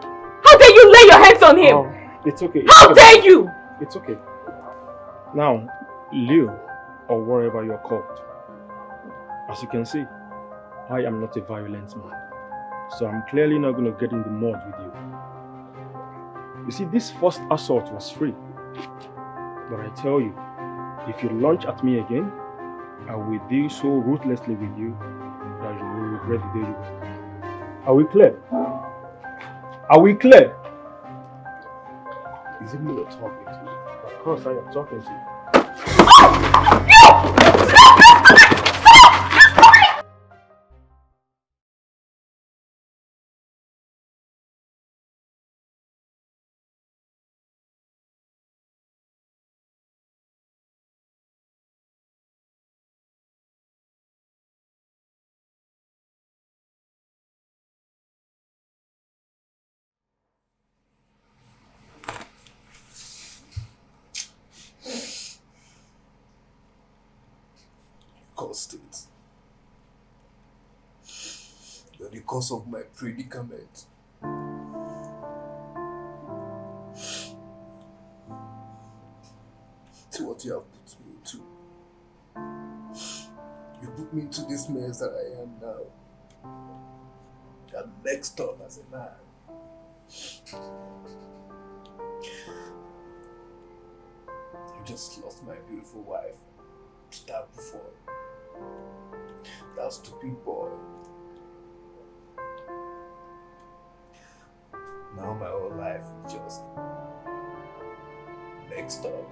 How dare you lay your hands on him? Oh, it's okay. How dare you? It's okay. Now, Leo, or whatever you're called, as you can see, I am not a violent man. So I'm clearly not going to get in the mud with you. You see, this first assault was free. But I tell you, if you launch at me again, I will deal so ruthlessly with you that you will regret the day you were. Are we clear? Are we clear? Is it me you're talking to? Of course I am talking to you. Caused it. You're the cause of my predicament. To what you have put me into. You put me into this mess that I am now. I'm mixed up as a man. I just lost my beautiful wife. That before. That stupid boy. Now my whole life is just mixed up.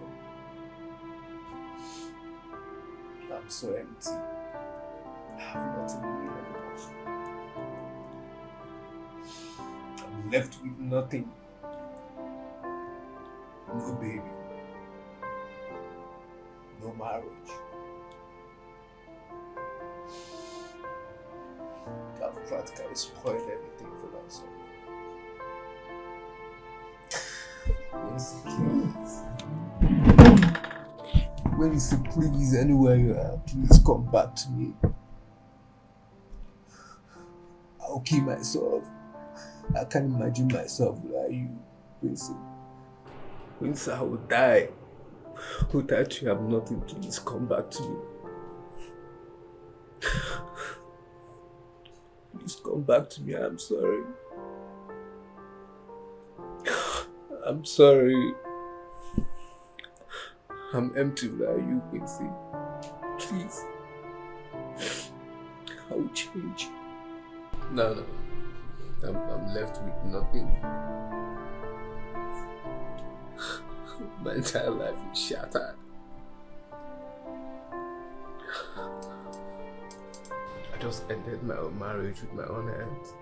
I'm so empty. I have nothing new anymore. I'm left with nothing. No baby. No marriage. I've practically spoiled everything for myself. Quincy, please. Quincy, please, anywhere you are, please come back to me. I'll kill myself. I can't imagine myself without you, Quincy. Quincy, I will die. Without you, I'm nothing. Please come back to me. Please come back to me. I'm sorry. I'm sorry. I'm empty without you, Quincy. Please. I will change. No. I'm left with nothing. My entire life is shattered. I just ended my own marriage with my own hands.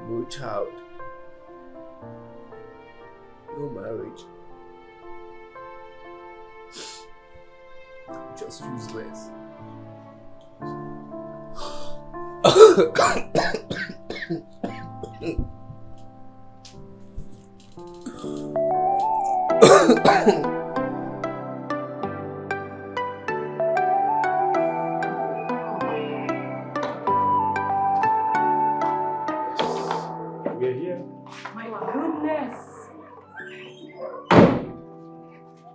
No child. No marriage. I'm just useless. We're here. My goodness.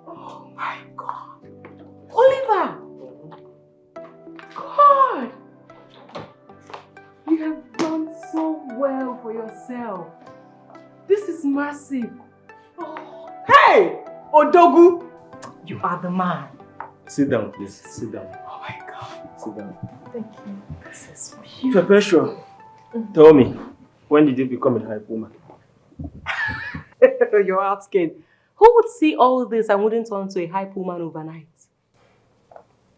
Oh my God. Oliver! God! You have done so well for yourself. This is massive. Oh. Hey! Odogu! You are the man. Sit down, please. Sit down. Oh my God. Sit down. Thank you. This is beautiful. Perpetua, tell me, when did you become a hype woman? You're asking. Who would see all this and wouldn't turn to a hype woman overnight?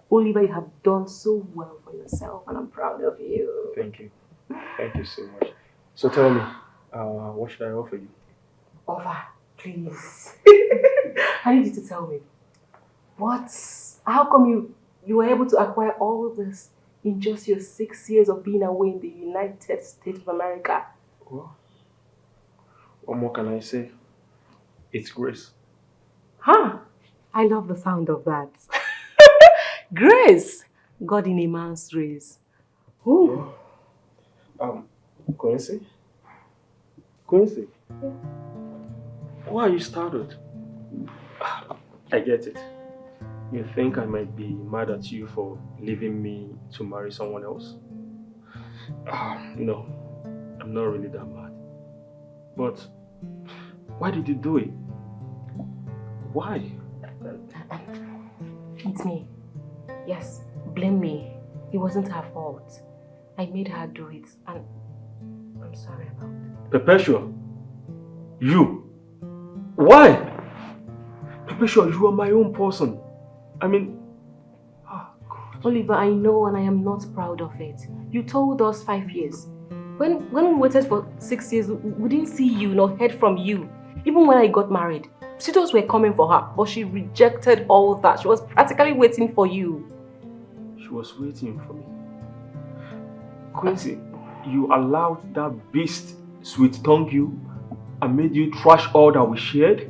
Oliver, you have done so well for yourself and I'm proud of you. Thank you. Thank you so much. So tell me, what should I offer you? Offer, please. I need you to tell me. How come you were able to acquire all this in just your 6 years of being away in the United States of America? Well, what more can I say? It's grace. Huh? I love the sound of that. Grace! God in a man's race. Ooh. Yeah. Quincy? Quincy? Yeah. Why are you startled? I get it. You think I might be mad at you for leaving me to marry someone else? No, I'm not really that mad. But why did you do it? Why? It's me. Yes, blame me. It wasn't her fault. I made her do it and I'm sorry about it. Perpetua? You? Why? Perpetua, you are my own person. I mean... Oliver, I know and I am not proud of it. You told us 5 years. When we waited for 6 years, we didn't see you nor heard from you. Even when I got married, suitors were coming for her, but she rejected all that. She was practically waiting for you. She was waiting for me. Quincy, you allowed that beast sweet-tongue you and made you trash all that we shared?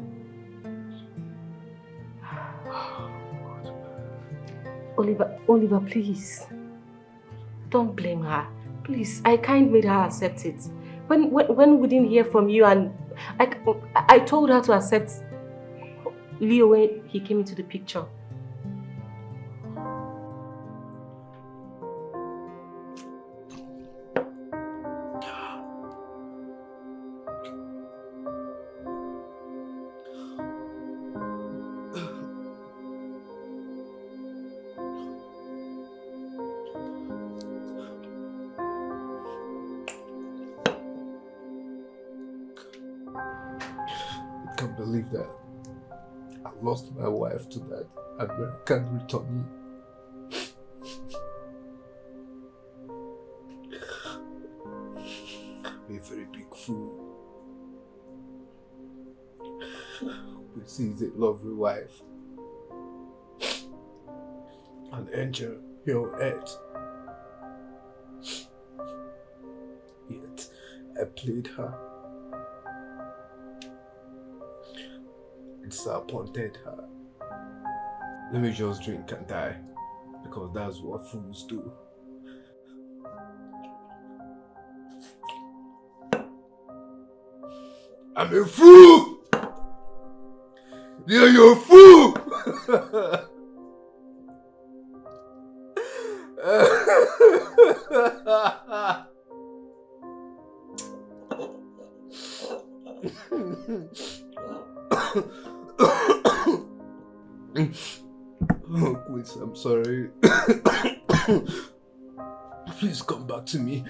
Oliver, please. Don't blame her. Please, I can't make her accept it. When we didn't hear from you and I told her to accept Leo when he came into the picture. I can't believe that I lost my wife to that American returnee. I'm a very big fool. Quincy is a lovely wife. An angel here on earth. Yet I played her. Disappointed her. Let me just drink and die, because that's what fools do. I'm a fool! Yeah, you're a fool! Oh, Quincy, I'm sorry. Please come back to me.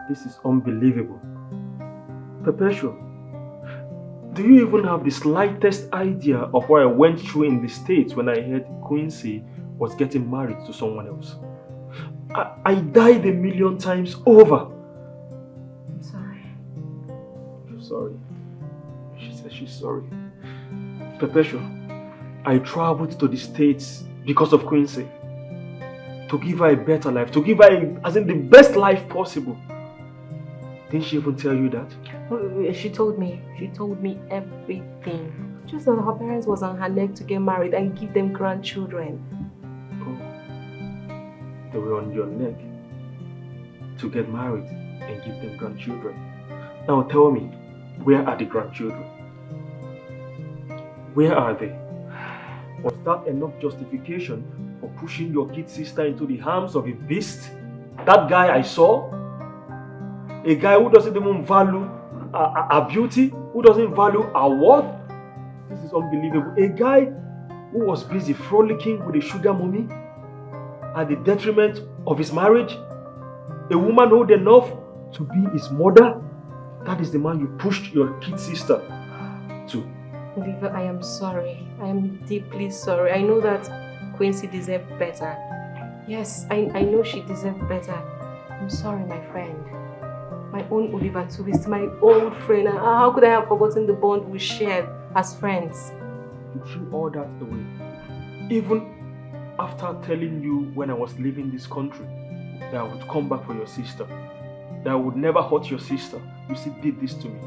This is unbelievable. Perpetua, do you even have the slightest idea of what I went through in the States when I heard Quincy was getting married to someone else? I died 1,000,000 times over. I'm sorry. I'm sorry. She said she's sorry. Perpetua, I traveled to the States because of Quincy. To give her a better life, to give her the best life possible. Didn't she even tell you that? She told me. She told me everything. Just that her parents was on her neck to get married and give them grandchildren. Oh. They were on your neck to get married and give them grandchildren. Now tell me, where are the grandchildren? Where are they? Was that enough justification for pushing your kid sister into the arms of a beast? That guy I saw? A guy who doesn't even value our beauty, who doesn't value our worth? This is unbelievable. A guy who was busy frolicking with a sugar mommy at the detriment of his marriage? A woman old enough to be his mother? That is the man you pushed your kid sister to. Oliver, I am sorry. I am deeply sorry. I know that Quincy deserved better. Yes, I know she deserved better. I'm sorry, my friend. My own Oliver too is my old friend. How could I have forgotten the bond we shared as friends? You threw all that away. Even after telling you when I was leaving this country that I would come back for your sister, that I would never hurt your sister, you still did this to me.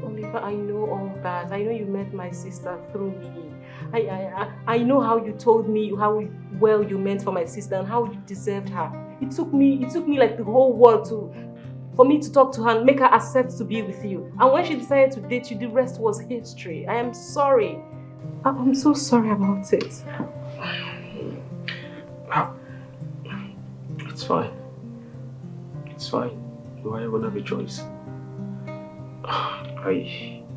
Oliver, I know all that. I know you met my sister through me. I know how you told me how well you meant for my sister and how you deserved her. It took me like the whole world for me to talk to her and make her accept to be with you. And when she decided to date you, the rest was history. I am sorry. I'm so sorry about it. It's fine. It's fine. Do I even have a choice? I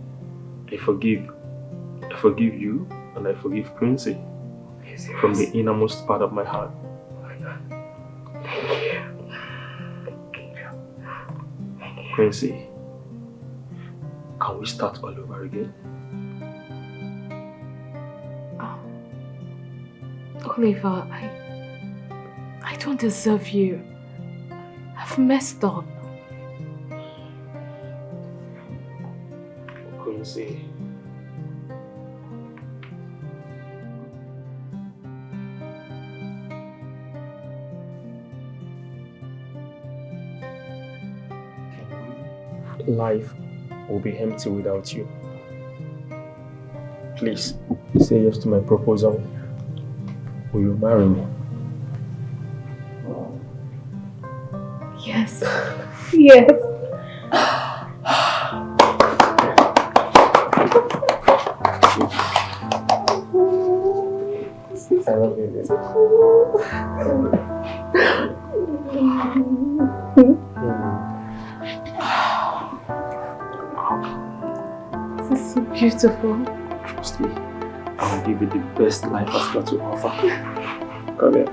forgive you and I forgive Quincy from the innermost part of my heart. Quincy, can we start all over again? Oliver, I don't deserve you. I've messed up. Quincy. Life will be empty without you. Please, say yes to my proposal. Will you marry me? Yes. Yes. I love you, baby. This is so beautiful. Trust me, I will give you the best life I've got to offer. Come here.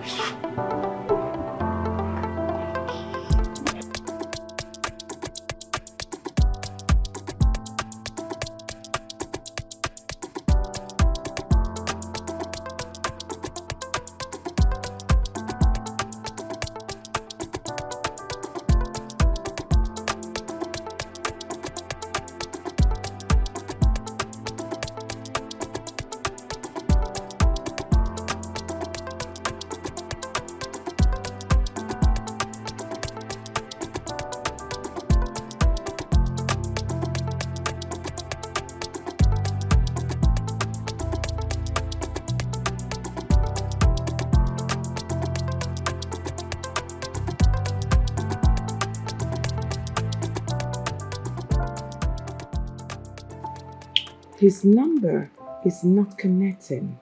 His number is not connecting.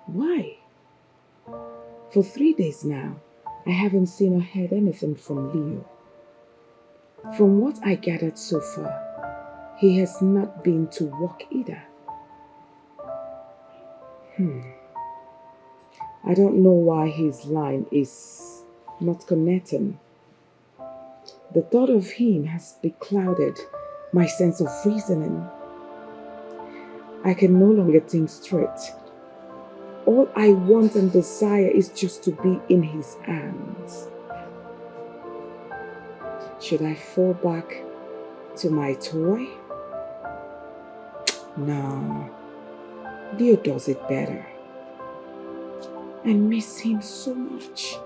Why? For 3 days now, I haven't seen or heard anything from Leo. From what I gathered so far, he has not been to work either. I don't know why his line is not connecting. The thought of him has beclouded my sense of reasoning. I can no longer think straight. All I want and desire is just to be in his arms. Should I fall back to my toy? No, Leo does it better. I miss him so much.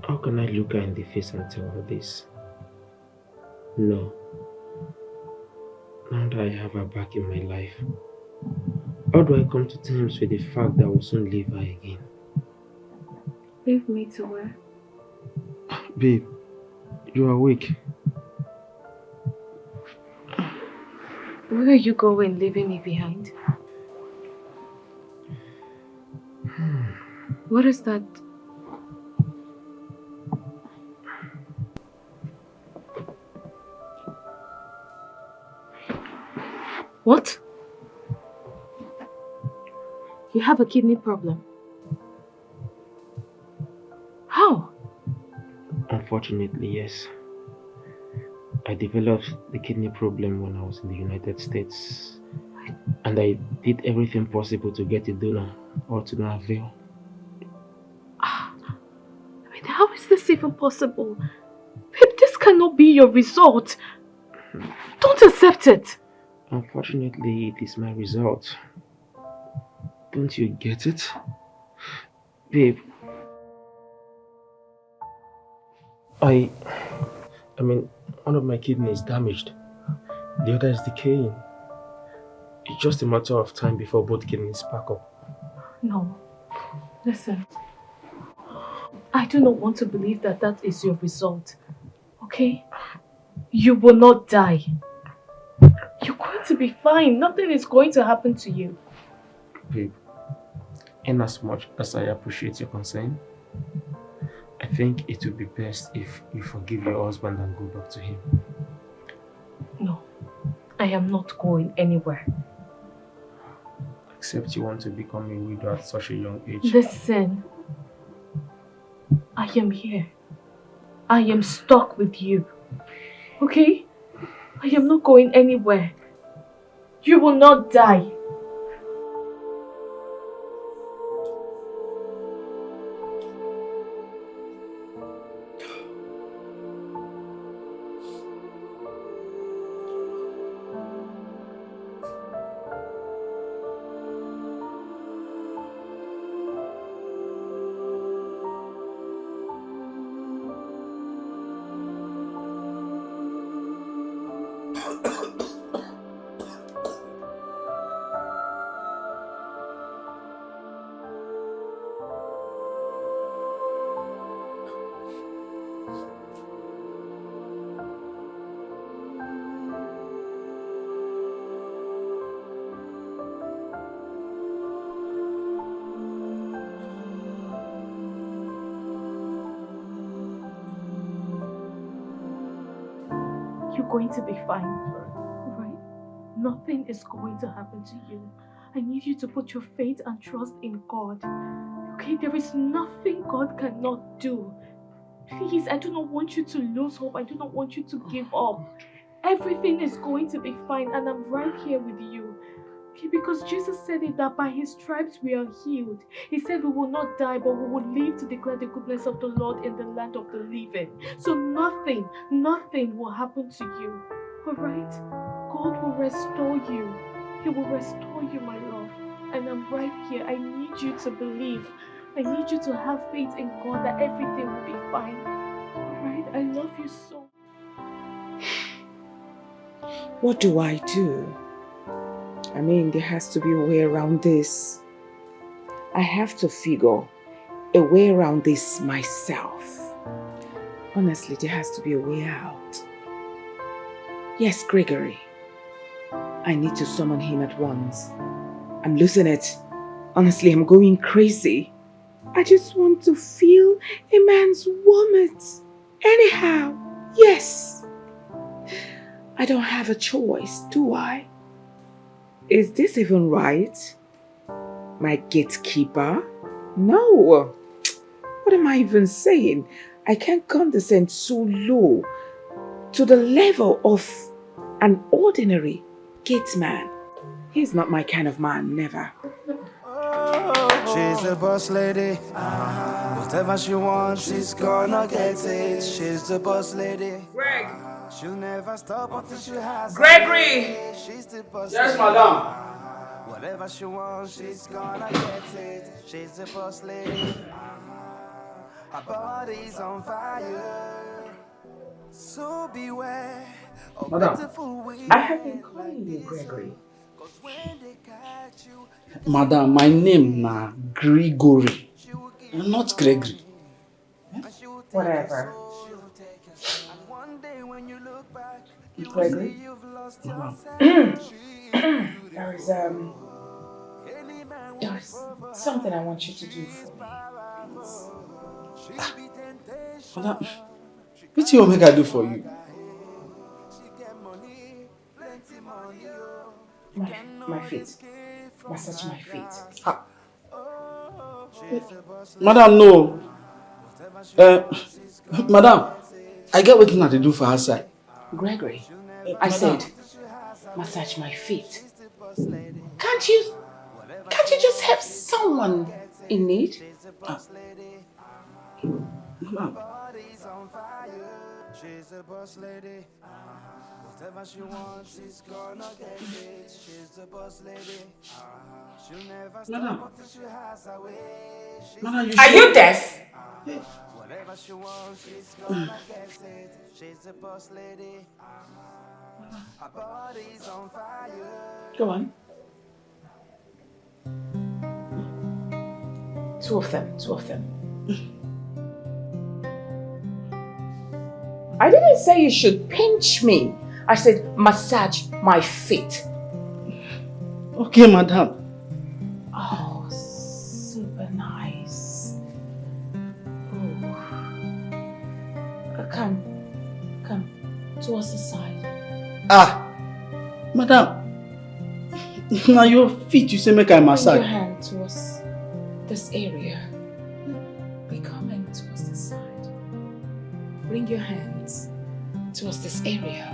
How can I look her in the face and tell her this? No. Now that I have her back in my life, how do I come to terms with the fact that I will soon leave her again? Leave me to where? Babe, you are awake. Where are you going, leaving me behind? What is that? What? You have a kidney problem. How? Unfortunately, yes. I developed the kidney problem when I was in the United States. And I did everything possible to get a donor, or to no avail. I mean, how is this even possible? Babe, this cannot be your result. Don't accept it. Unfortunately, it is my result. Don't you get it? Babe, I mean, one of my kidneys is damaged. The other is decaying. It's just a matter of time before both kidneys pack up. No. Listen. I do not want to believe that that is your result. Okay? You will not die. You're going to be fine. Nothing is going to happen to you. Babe, in as much as I appreciate your concern, I think it would be best if you forgive your husband and go back to him. No, I am not going anywhere. Except you want to become a widow at such a young age. Listen, I am here. I am stuck with you. Okay? I am not going anywhere. You will not die. You're going to be fine, right? Nothing is going to happen to you. I need you to put your faith and trust in God. Okay, there is nothing God cannot do. Please, I do not want you to lose hope. I do not want you to give up. Everything is going to be fine, and I'm right here with you. Okay, because Jesus said it that by His stripes we are healed. He said we will not die, but we will live to declare the goodness of the Lord in the land of the living. So nothing will happen to you. Alright? God will restore you. He will restore you, my love. And I'm right here. I need you to believe. I need you to have faith in God that everything will be fine. Alright? I love you so. What do I do? I mean, there has to be a way around this. I have to figure a way around this myself. Honestly, there has to be a way out. Yes, Gregory. I need to summon him at once. I'm losing it. Honestly, I'm going crazy. I just want to feel a man's warmth. Anyhow, yes. I don't have a choice, do I? Is this even right? My gatekeeper? No. What am I even saying? I can't condescend so low to the level of an ordinary gateman. He's not my kind of man, never. She's the boss lady. Whatever she wants, she's gonna get it. She's the boss lady. Greg! She'll never stop until she has Gregory! She's the boss Yes, lady. madam. Whatever she wants, she's gonna get it. She's the boss lady. Our body's on fire. So beware of Madam, beautiful women I have been calling like you this. Gregory. 'Cause when they catch you, Madam, my name na Grigory, not Gregory. Whatever. and one day when you look back, Gregory? you've lost Madam. yourself. There's something I want you to do for me. Madam, what you make I do for you? My feet. Massage my feet. Ah. Madam, no. Madam, I get what I do for her side. Gregory, I said, massage my feet. Can't you just help someone in need? Madam. She's a boss lady. Whatever she wants, she's gonna get it. She's the boss lady. She'll never stop until she has her way. Madam, Are you deaf? Whatever she wants, she's gonna get it. She's the boss lady. Her body's on fire. Go on. Two of them. I didn't say you should pinch me. I said massage my feet. Okay, madam. Oh, super nice. Oh. Come. Towards the side. Madam. Now your feet, you say make I Bring massage. your hand towards this area. Be coming towards the side. Bring your hands towards this area.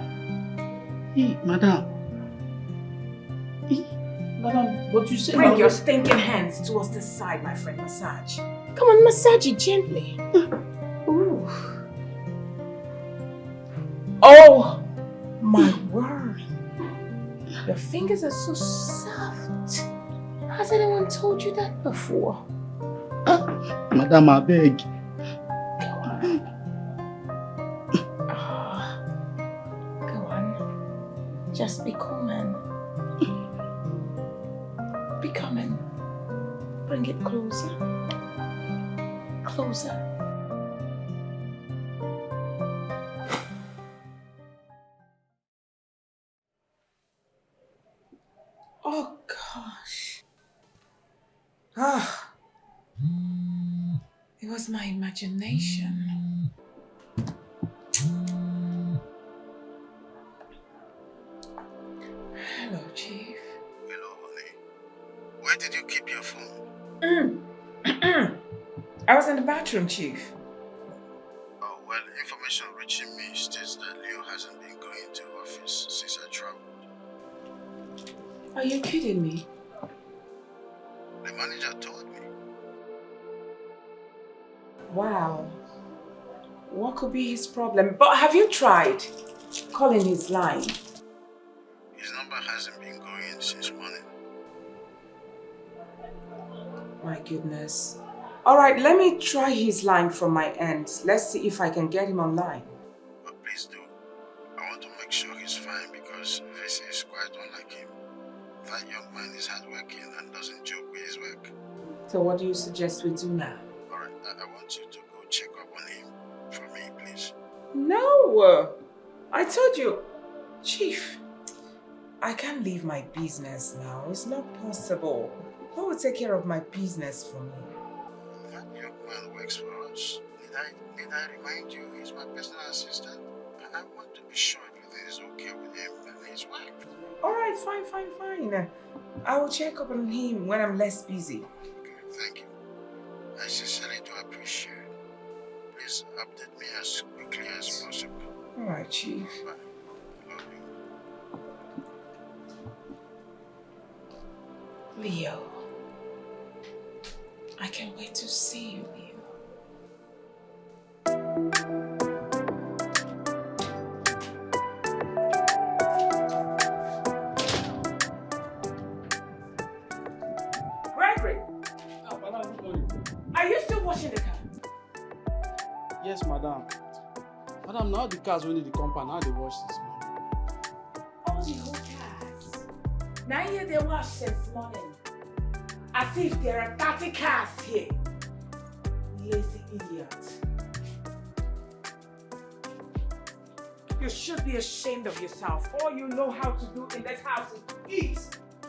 Hey, madam. Hey, madam, but you say... Bring your stinking hands towards this side, my friend. Massage. Come on, massage it gently. Ooh. Oh, my word. Your fingers are so soft. Has anyone told you that before? Madam, I beg. Go on. Just be coming. Be coming. Bring it closer. Closer. Oh gosh. Ah. It was my imagination. Hello, Chief. Hello, honey. Where did you keep your phone? I was in the bathroom, Chief. Oh, well, information reaching me states that Leo hasn't been going to office since I traveled. Are you kidding me? The manager told me. Wow. What could be his problem? But have you tried calling his line? His number hasn't been going since morning. My goodness. All right, let me try his line from my end. Let's see if I can get him online. But please do. I want to make sure he's fine because this is quite unlike him. That young man is hardworking and doesn't joke with his work. So what do you suggest we do now? Alright, I want you to go check up on him for me, please. No! I told you. Chief, I can't leave my business now. It's not possible. Who will take care of my business for me? That young man works for us. Did I remind you he's my personal assistant? I want to be sure everything is okay with him and his wife. Alright, fine. I will check up on him when I'm less busy. Okay, thank you. I sincerely do appreciate it. Please update me as quickly as possible. Alright, Chief. Bye. Love you. Leo, I can't wait to see you, Leo. Gregory! Are you still washing the car? Yes, madam. Madam, now the cars wey dey the compound, now they wash this morning. All the whole cars. Now here they wash this morning. As if there are 30 cars here. Lazy idiot. You should be ashamed of yourself. All you know how to do in this house is eat,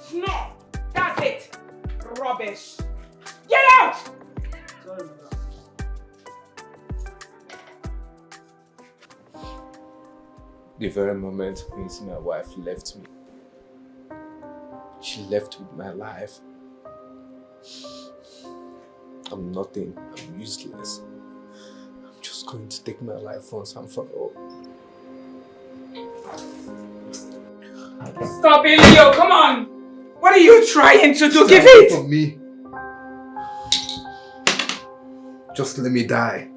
snore. That's it. Rubbish. Get out! Sorry, madam. The very moment Quincy, my wife, left me, she left with my life. I'm nothing. I'm useless. I'm just going to take my life once and for all. Stop it, Leo. Come on. What are you trying to do? Give it. For me. Just let me die.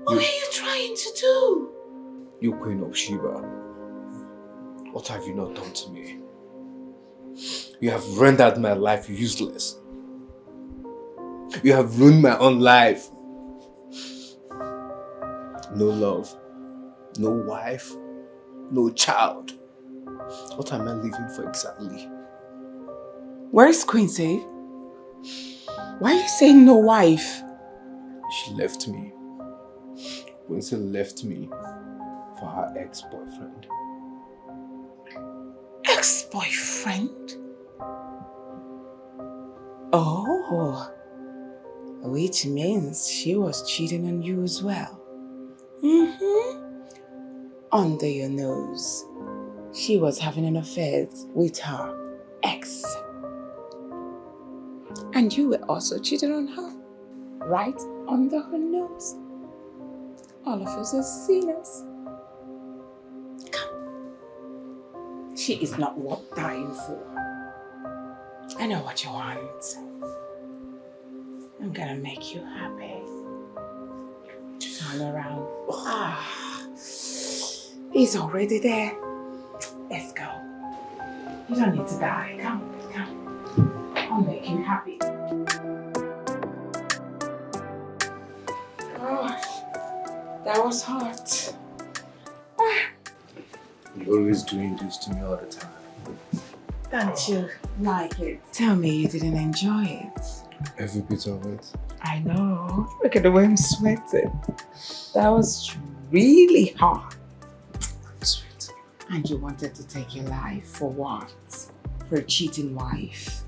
What are you trying to do? You Queen of Sheba. What have you not done to me? You have rendered my life useless. You have ruined my own life. No love, no wife, no child. What am I living for exactly? Where's Quincy? Why are you saying no wife? She left me. Quincy left me for her ex-boyfriend. Ex-boyfriend? Oh, which means she was cheating on you as well. Under your nose, she was having an affair with her ex. And you were also cheating on her, right under her nose. All of us are sinners. Come. She is not worth dying for. I know what you want. I'm gonna make you happy. Turn around. He's already there. Let's go. You don't need to die. Come. I'll make you happy. Gosh, that was hot. You're always doing this to me all the time. Don't you like it? Tell me you didn't enjoy it. Every bit of it. I know. Look at the way I'm sweating. That was really hot. Sweet. And you wanted to take your life for what? For a cheating wife.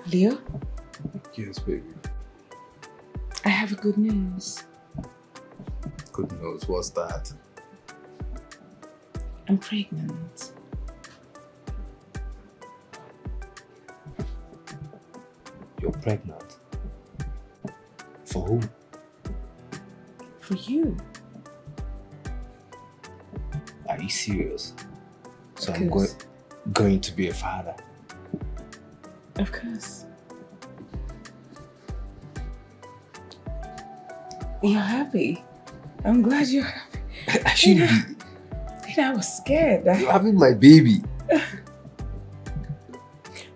Leo? Yes, baby. I have good news. Good news. What's that? I'm pregnant. You're pregnant? For who? For you. Are you serious? So I'm Because- going to be a father. Of course. You're happy. I'm glad you're happy. I should be. I was scared. You're having my baby.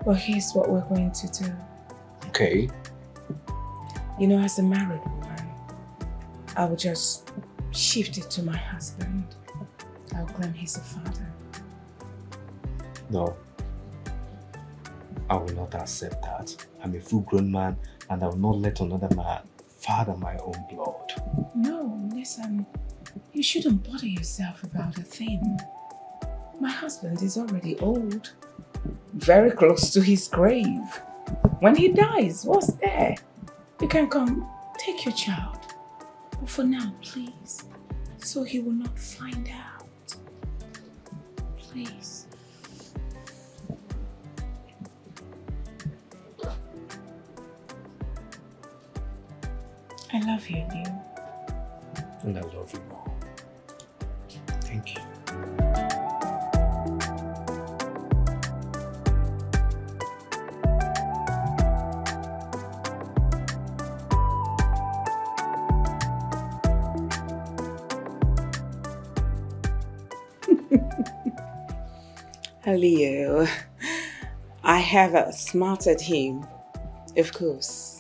Well, here's what we're going to do. Okay. You know, as a married woman, I will just shift it to my husband. I'll claim he's a father. No. I will not accept that. I'm a full-grown man and I will not let another man father my own blood. No, listen. You shouldn't bother yourself about a thing. My husband is already old. Very close to his grave. When he dies, what's there? You can come take your child. But for now, please. So he will not find out. Please. I love you, Leo. And I love you more. Thank you. Leo, I have outsmarted him, of course.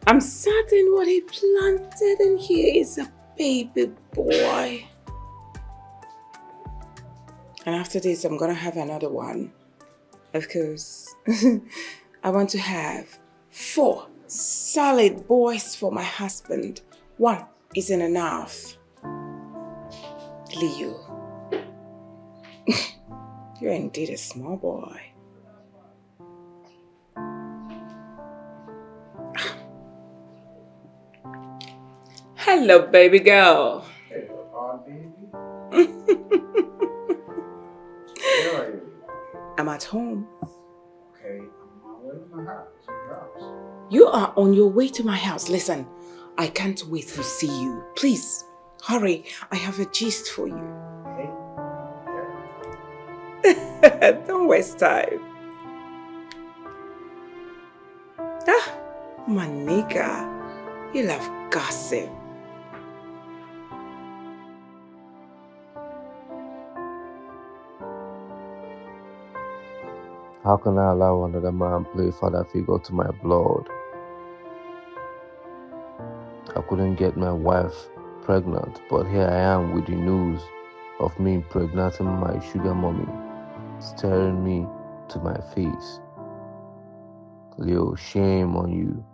I'm certain what he planted in here is a baby boy. And after this, I'm gonna have another one. Of course. I want to have 4 solid boys for my husband. 1 isn't enough. Leo, you're indeed a small boy. Hello, baby girl. Hello, baby. Where are you? I'm at home. Okay, I'm on my way to my house. Your house. You are on your way to my house. Listen, I can't wait to see you. Please, hurry. I have a gist for you. Okay. Don't waste time. Ah, my nigga, you love gossip. How can I allow another man play father figure to my blood? I couldn't get my wife pregnant, but here I am with the news of me impregnating my sugar mommy, staring me to my face. Leo, shame on you.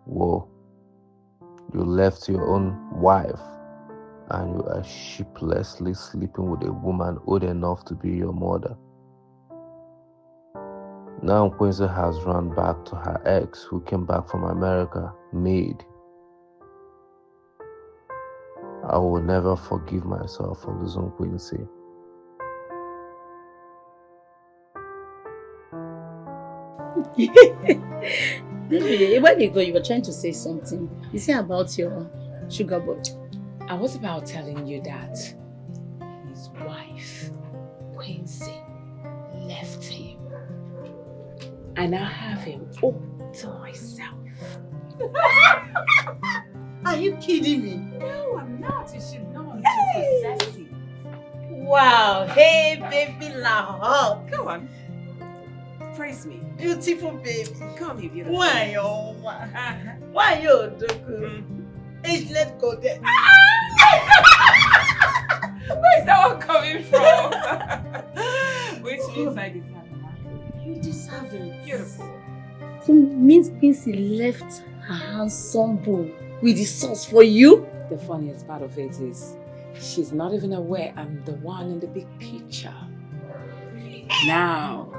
Whoa. You left your own wife and you are sheeplessly sleeping with a woman old enough to be your mother. Now Quincy has run back to her ex who came back from America, maid. I will never forgive myself for losing Quincy. Baby, where you go? You were trying to say something. You say about your sugar boy. I was about telling you that his wife, Quincy, left him. And I have him all to myself. Are you kidding me? No, I'm not. You should know I'm too possessive. Wow. Hey, baby, la Come on. Praise me. beautiful baby. Come here, beautiful. Why, oh, why you do? Ageless go there. Where's that one coming from? Which means I deserve it. You deserve it. Beautiful. So Miss Quincy left her handsome boo with the sauce for you? The funniest part of it is she's not even aware I'm the one in the big picture. Now,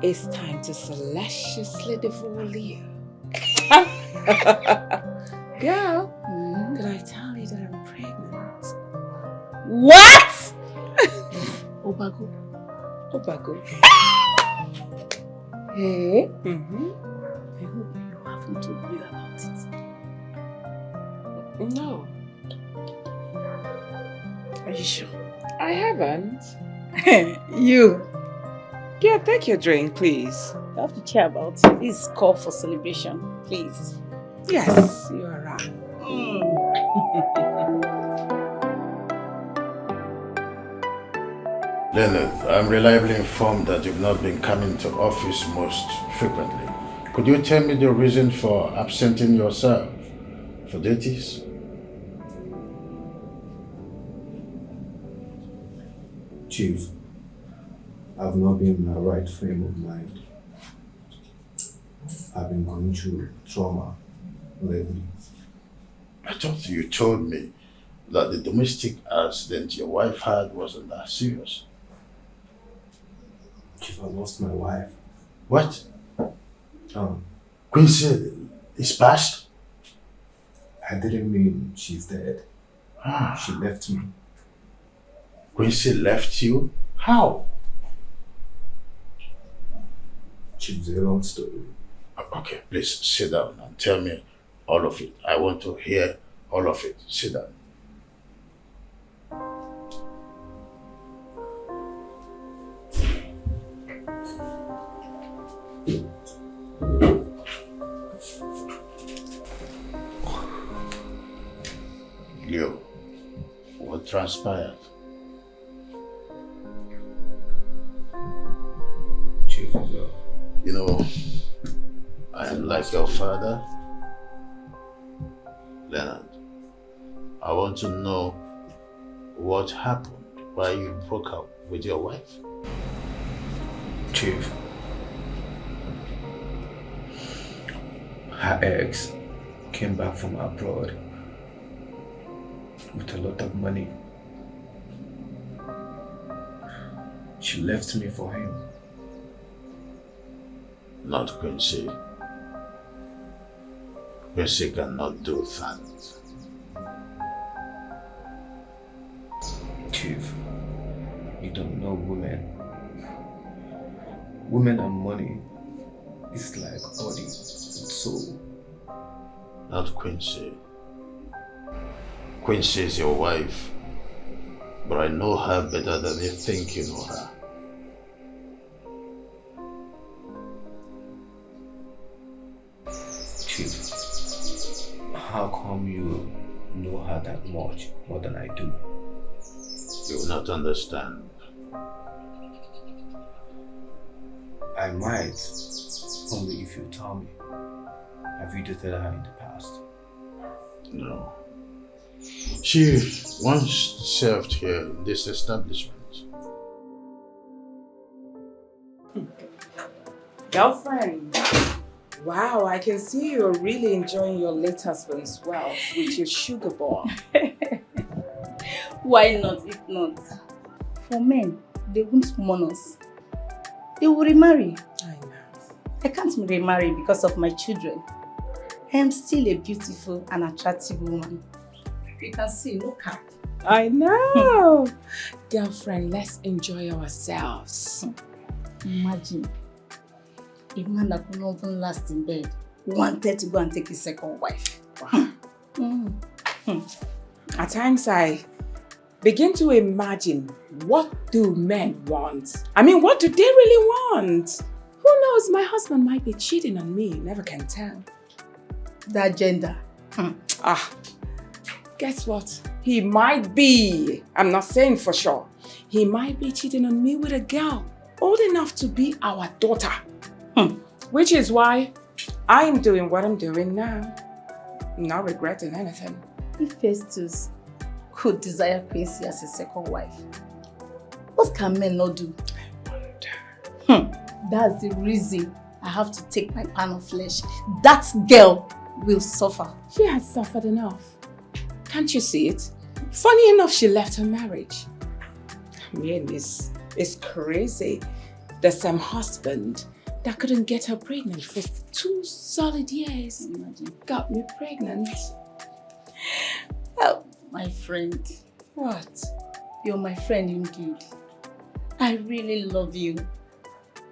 it's time to celestiously devour Leo. Girl, did I tell you that I'm pregnant? What? Obago. Obago. Hey? I hope you haven't told me about it. No. Are you sure? I haven't. You. Yeah, take your drink, please. You have to care about it. This is call for celebration. Please. Yes, you are right. Leonard, I'm reliably informed that you've not been coming to office most frequently. Could you tell me the reason for absenting yourself for duties? Chief, I've not been in my right frame of mind. I've been going through trauma lately. I thought you told me that the domestic accident your wife had wasn't that serious. Chief, I lost my wife. What? Quincy is passed? I didn't mean she's dead. She left me. Quincy left you? How? Chief, it's a long story. Okay, please sit down and tell me all of it. I want to hear all of it. Sit down. Leo, what transpired? Chief, You know, I am like your father, Leonard. I want to know what happened, why you broke up with your wife. Chief, her ex came back from abroad with a lot of money. She left me for him. Not Quincy. Quincy cannot do that. Chief, you don't know women. Women and money is like body and soul. Not Quincy. Quincy is your wife, but I know her better than you think you know her. Chief, how come you know her that much more than I do? You will not understand. I might, only if you tell me. Have you dated her in the past? No. She once served here in this establishment. Girlfriend. Wow, I can see you're really enjoying your late husband's wealth with your sugar bar. Why not, if not? For men, they won't mourn us. They will remarry. I know. I can't remarry because of my children. I am still a beautiful and attractive woman. You can see, look up. I know. Girlfriend, let's enjoy ourselves. Imagine a man that could not even last in bed wanted to go and take his second wife. Wow. At times I begin to imagine, what do men want? I mean, what do they really want? Who knows, my husband might be cheating on me, never can tell. That gender. Guess what? He might be, I'm not saying for sure, he might be cheating on me with a girl old enough to be our daughter. Which is why I'm doing what I'm doing now. Not regretting anything. If Festus could desire Quincy as a second wife, what can men not do? That's the reason I have to take my pound of flesh. That girl will suffer. She has suffered enough. Can't you see it? Funny enough, she left her marriage. I mean, it's crazy. The same husband that couldn't get her pregnant for 2 solid years. Imagine. Got me pregnant. Oh, my friend. What? You're my friend indeed. I really love you.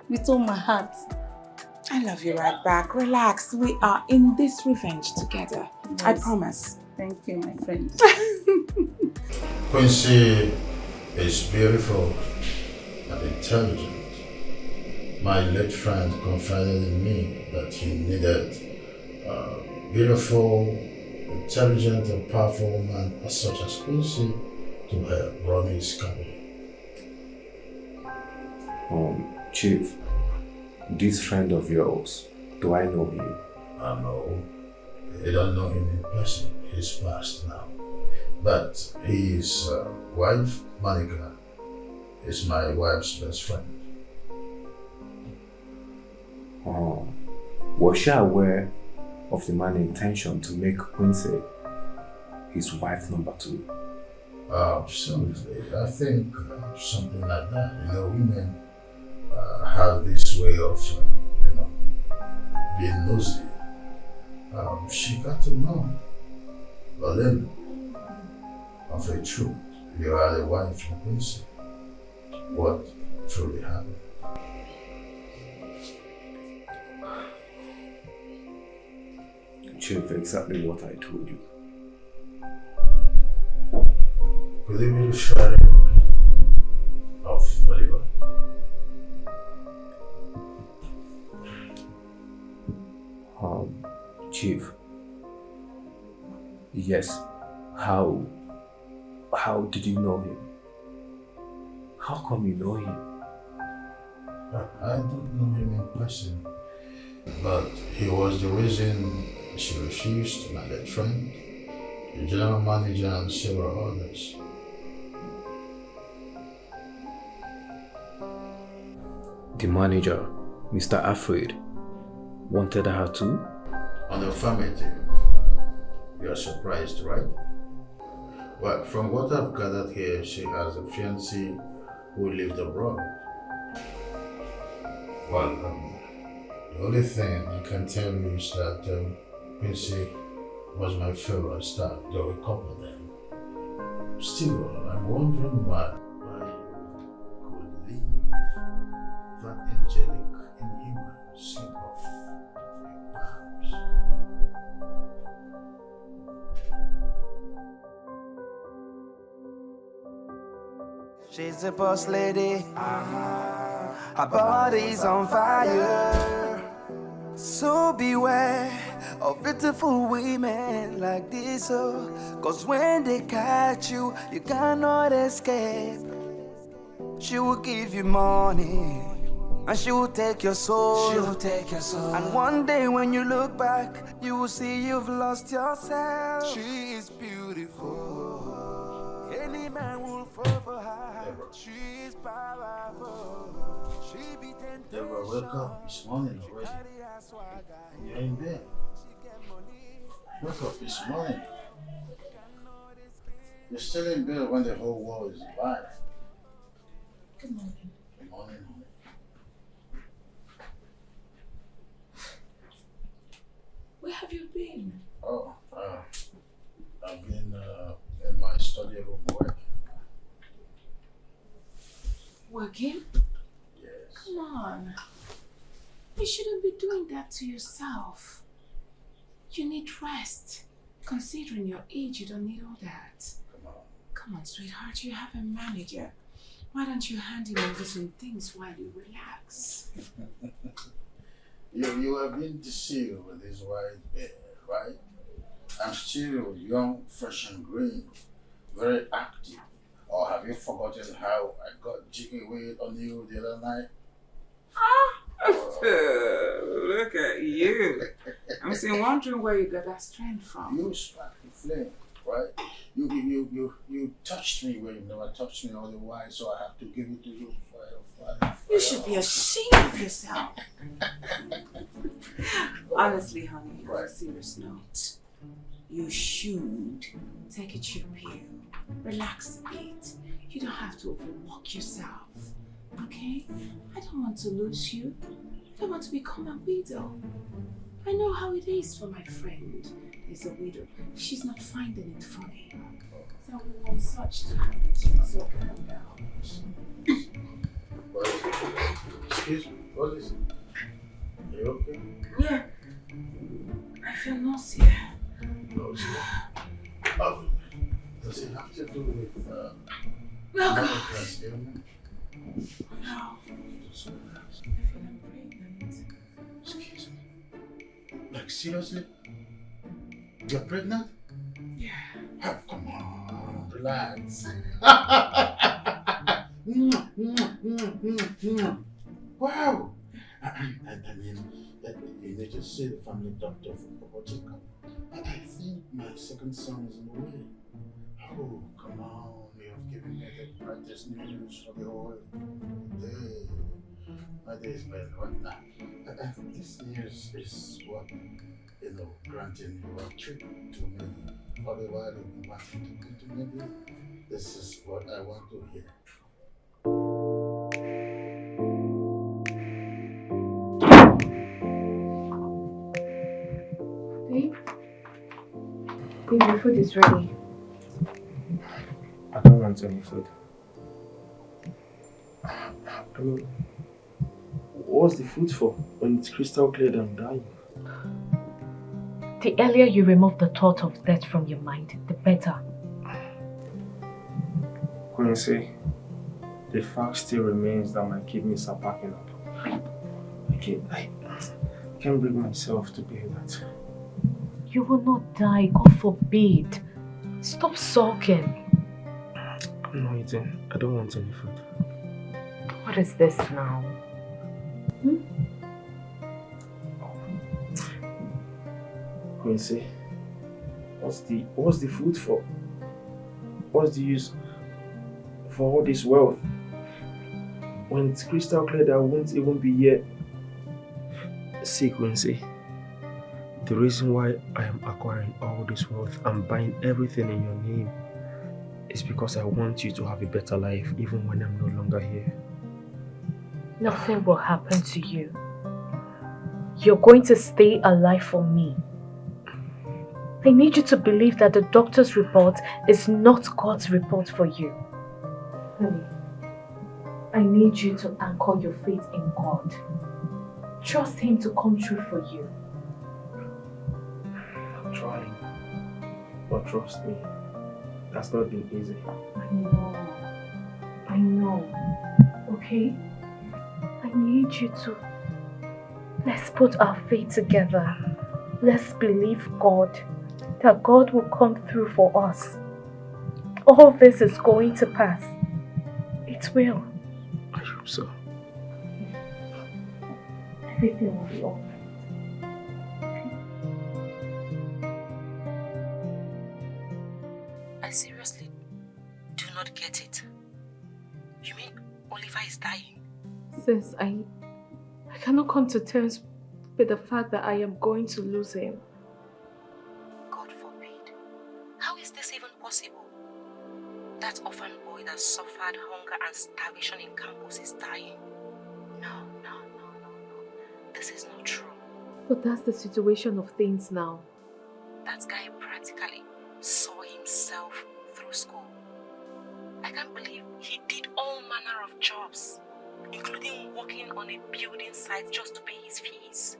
With all my heart. I love you right back. Relax. We are in this revenge together. Yes. I promise. Thank you, my friend. Quincy is beautiful and intelligent. My late friend confided in me that he needed a beautiful, intelligent and powerful woman such as Quincy to help run his company. Chief, this friend of yours, do I know him? I know. You don't know him in person. He's passed now. But his wife, Monica, is my wife's best friend. Was she aware of the man's intention to make Quincy his wife number 2? Absolutely. I think something like that. You know, women have this way of, being nosy. She got to know a little of a truth. You are the wife of Quincy. What truly happened? Chief, exactly what I told you. Could you be the shadow of Oliver? Chief. Yes. How did you know him? How come you know him? I don't know him in person, but he was the reason she refused my late friend, the general manager, and several others. The manager, Mr. Alfred, wanted her too? On the affirmative. You're surprised, right? Well, from what I've gathered here, she has a fiancé who lived abroad. Well, the only thing I can tell you is that Quincy was my favorite star, though a couple of them. Still, I'm wondering why you could leave that angelic, inhuman slip of your palms. She's a boss lady. Her body's on fire. So beware of beautiful women like this, oh. Cause when they catch you, you cannot escape. She will give you money, and she will take your soul. She will take your soul. And one day when you look back, you will see you've lost yourself. She is beautiful. Any man will fall for her. She is powerful. She be tempted. Deborah, wake up. It's morning already. You're in bed. Wake up, it's morning. You're still in bed when the whole world is alive. Good morning. Good morning, honey. Where have you been? Oh, I've been in my study room working. Working? Yes. Come on. You shouldn't be doing that to yourself. You need rest. Considering your age, you don't need all that. Come on. Come on, sweetheart, you have a manager. Why don't you hand him over some things while you relax? You have been deceived with this white beard, right? I'm still young, fresh and green, very active. Or have you forgotten how I got jiggy with on you the other night? Look at you. I'm still wondering where you got that strength from. You sparked the flame, right? You touched me where you never touched me otherwise, so I have to give it to you for You should be ashamed of yourself. Honestly, honey, on a serious note, you should take a chill pill, relax a bit. You don't have to overwork yourself, okay? I don't want to lose you. I don't want to become a widow. I know how it is for my friend. Is a widow. She's not finding it funny. So we want such to happen to you, so calm down. Excuse me, what is it? Are you okay? Yeah. I feel nausea. Nausea? Oh, does it have to do with Welcome. Monica's ailment? No. Just relax. I feel I'm pregnant. Excuse me. Like seriously? You're pregnant? Yeah. Oh, come on, relax. Wow! I mean, you need to see the family doctor for proper checkup. I think my second son is in the way. Oh, come on, you have given me the brightest news for the whole day. My day is better right now. This news is what, granting you a trip to me. Otherwise, you want to go to maybe. This is what I want to hear. Babe, your food is ready. I don't want any food. I mean, what's the food for when it's crystal clear that I'm dying? The earlier you remove the thought of death from your mind, the better. Quincy, the fact still remains that my kidneys are backing up. I can't bring myself to bear that. You will not die, God forbid. Stop sulking. I'm not eating. I don't want any food. What is this now? Quincy, what's the food for? What's the use for all this wealth when it's crystal clear that I won't even be here? See, Quincy, the reason why I am acquiring all this wealth and buying everything in your name is because I want you to have a better life even when I'm no longer here. Nothing will happen to you. You're going to stay alive for me. I need you to believe that the doctor's report is not God's report for you. Honey, I need you to anchor your faith in God. Trust Him to come true for you. I'm trying, but trust me, that's not been easy. I know, okay? I need you to, let's put our faith together. Let's believe God, that God will come through for us. All this is going to pass. It will. I hope so. Everything will be alright. I seriously do not get it. You mean Oliver is dying? Sis, I cannot come to terms with the fact that I am going to lose him. God forbid. How is this even possible? That orphan boy that suffered hunger and starvation in campus is dying. No. This is not true. But that's the situation of things now. That guy practically saw himself through school. I can't believe he did all manner of jobs, including working on a building site just to pay his fees.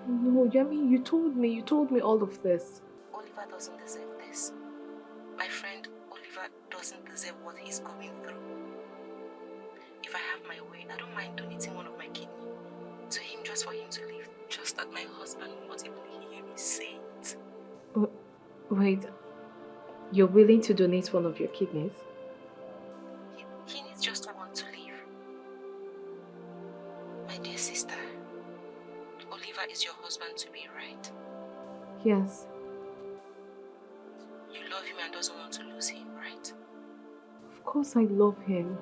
No, I mean, you told me all of this. Oliver doesn't deserve this. My friend Oliver doesn't deserve what he's going through. If I have my way, I don't mind donating one of my kidney to him just for him to live. Just that my husband will not even hear me say it. Wait, you're willing to donate one of your kidneys? He needs just one to live. My dear sister, Oliver is your husband to be, right? Yes. You love him and doesn't want to lose him, right? Of course I love him.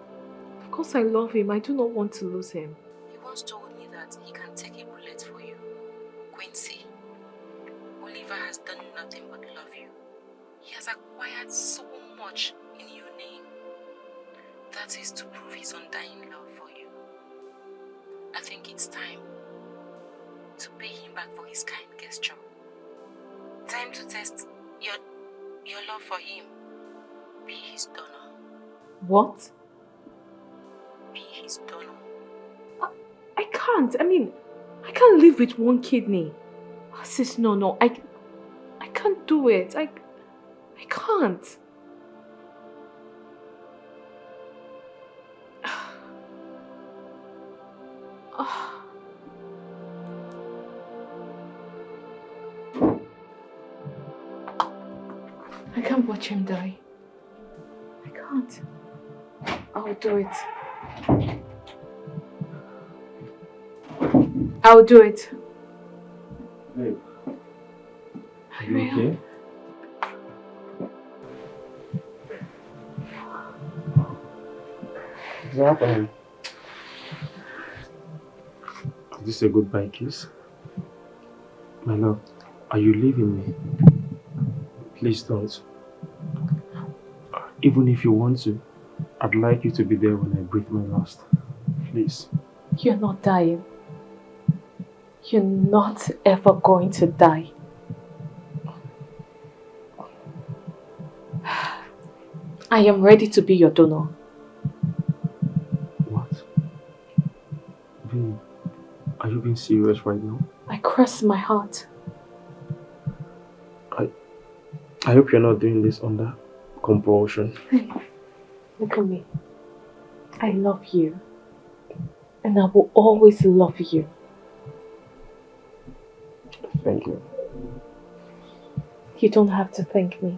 Of course I love him. I do not want to lose him. He once told me that he can take a bullet for you. Quincy, Oliver has done nothing but love you. He has acquired so much in your name. That is to prove his undying love for you. I think it's time to pay him back for his kind gesture. Time to test your love for him. Be his donor. What? Be his donor. I can't. I mean, I can't live with one kidney. Sis, no. I can't do it. I can't. I can't watch him die. I can't. I'll do it. I'll do it. Babe, I you will. okay? What's happening? Is this a goodbye kiss? My love, are you leaving me? Please don't. Even if you want to, I'd like you to be there when I breathe my last. Please. You're not dying. You're not ever going to die. I am ready to be your donor. What? Babe, are you being serious right now? I cross my heart. I hope you're not doing this under compulsion. Hey, look at me. I love you. And I will always love you. Thank you. You don't have to thank me.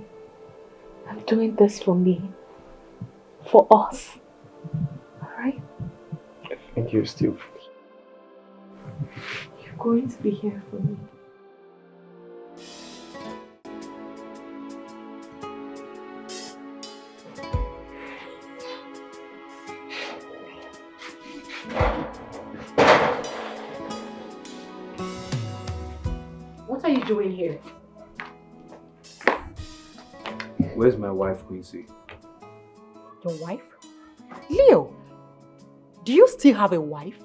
I'm doing this for me. For us. Alright? Thank you, Steve. going to be here for me. What are you doing here? Where's my wife, Quincy? Your wife? Leo, do you still have a wife?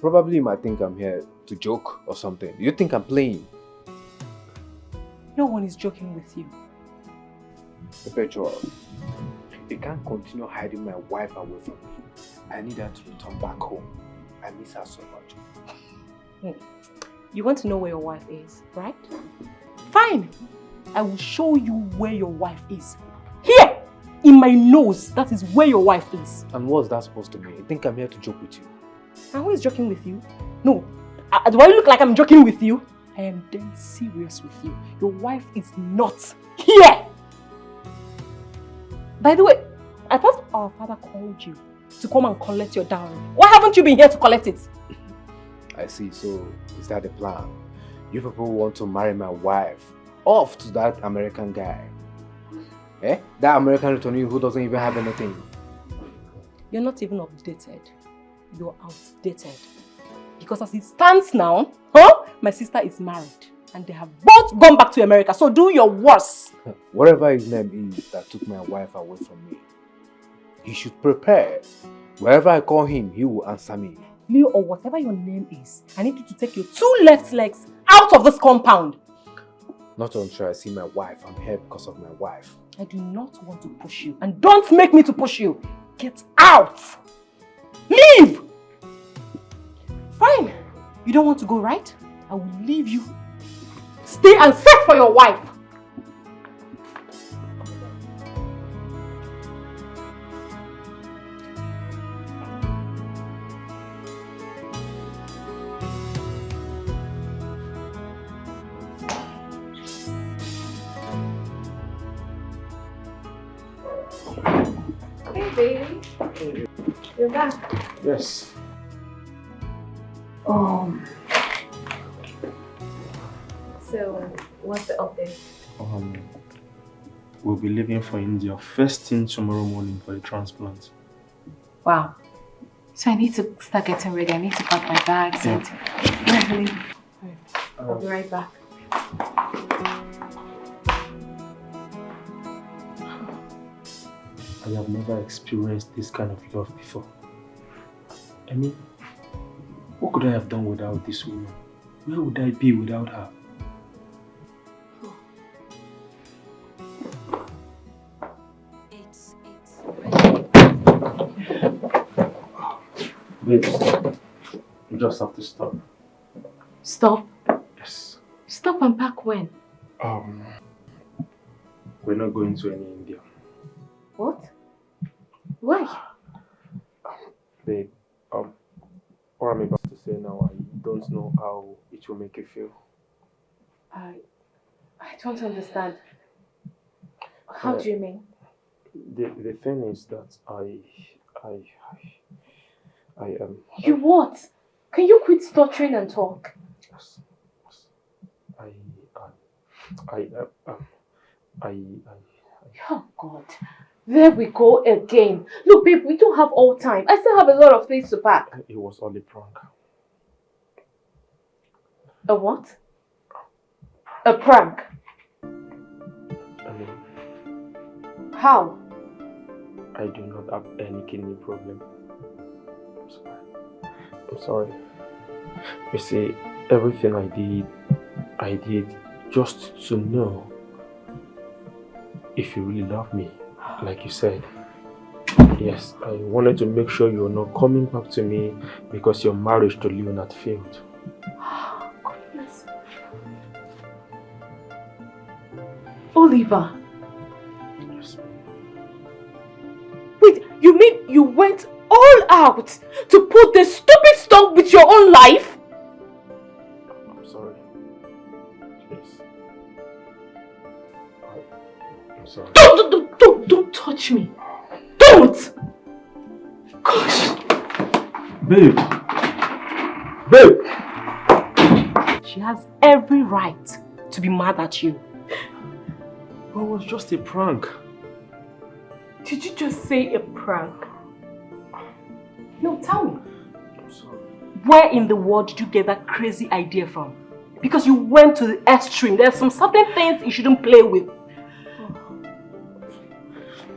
Probably you might think I'm here to joke or something. You think I'm playing? No one is joking with you. Perpetual, you can't continue hiding my wife away from me. I need her to return back home. I miss her so much. You want to know where your wife is, right? Fine. I will show you where your wife is. Here! In my nose, that is where your wife is. And what's that supposed to mean? You think I'm here to joke with you? And who is joking with you? No. Do I look like I'm joking with you? I am dead serious with you. Your wife is not here! By the way, I thought our father called you to come and collect your dowry. Why haven't you been here to collect it? I see. So, is that the plan? You people want to marry my wife off to that American guy? Eh? That American returnee who doesn't even have anything. You're not even updated. You're outdated. Because as it stands now, my sister is married. And they have both gone back to America. So do your worst. Whatever his name is that took my wife away from me, he should prepare. Wherever I call him, he will answer me. Leo, or whatever your name is, I need you to take your 2 left legs out of this compound. Not until I see my wife. I'm here because of my wife. I do not want to push you. And don't make me to push you. Get out. Leave. Fine. You don't want to go, right? I will leave you. Stay and search for your wife. Hey, baby. You're back. Yes. So, what's the update? We'll be leaving for India first thing tomorrow morning for a transplant. Wow. So I need to start getting ready. I need to pack my bags and... I'll be right back. I have never experienced this kind of love before. I mean, what could I have done without this woman? Where would I be without her? Babes, you just have to stop. Stop? Yes. Stop and pack when? We're not going to any India. What? Why? Babe, what I'm about to say now, I don't know how it will make you feel. I don't understand. How do you mean? The thing is that You what? Can you quit stuttering and talk? Yes. Oh God. There we go again. Look, babe, we don't have all time. I still have a lot of things to pack. It was all a prank. A what? A prank? I mean, how? I do not have any kidney problem. I'm sorry. You see, everything I did just to know if you really love me, like you said. Yes, I wanted to make sure you're not coming back to me because your marriage to Leonard failed. Goodness. Oliver. Yes. Wait, you mean you went all out to put this stupid stunt with your own life? I'm sorry. Please. I'm sorry. Don't touch me. Don't! Gosh. Babe! She has every right to be mad at you. But it was just a prank. Did you just say a prank? No, tell me. I'm sorry. Where in the world did you get that crazy idea from? Because you went to the extreme. There's some certain things you shouldn't play with.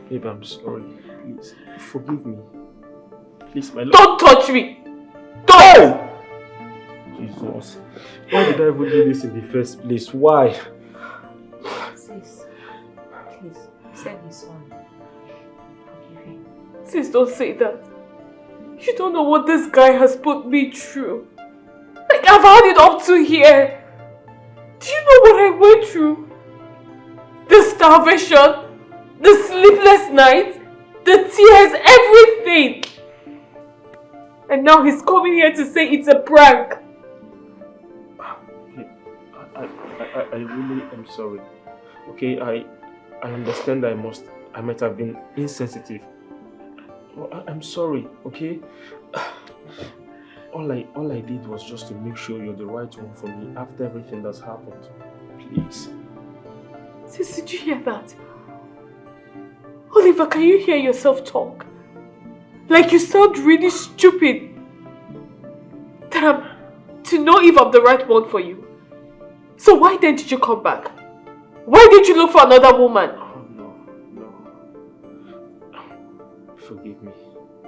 Babe, I'm sorry. Please, forgive me. Please, my love. Don't touch me! Don't! Jesus. Why did I even do this in the first place? Why? Sis, please, say he's sorry. Forgive him. Sis, don't say that. You don't know what this guy has put me through. Like, I've had it up to here. Do you know what I went through? The starvation, the sleepless nights, the tears, everything. And now he's coming here to say it's a prank. I really am sorry. Okay, I understand that I might have been insensitive. Well, I'm sorry, okay? All I did was just to make sure you're the right one for me after everything that's happened. Please. Sis, did you hear that? Oliver, can you hear yourself talk? Like you sound really stupid. That I'm to know if I'm the right one for you. So why then did you come back? Why did you look for another woman? Oh, no. Forgive me,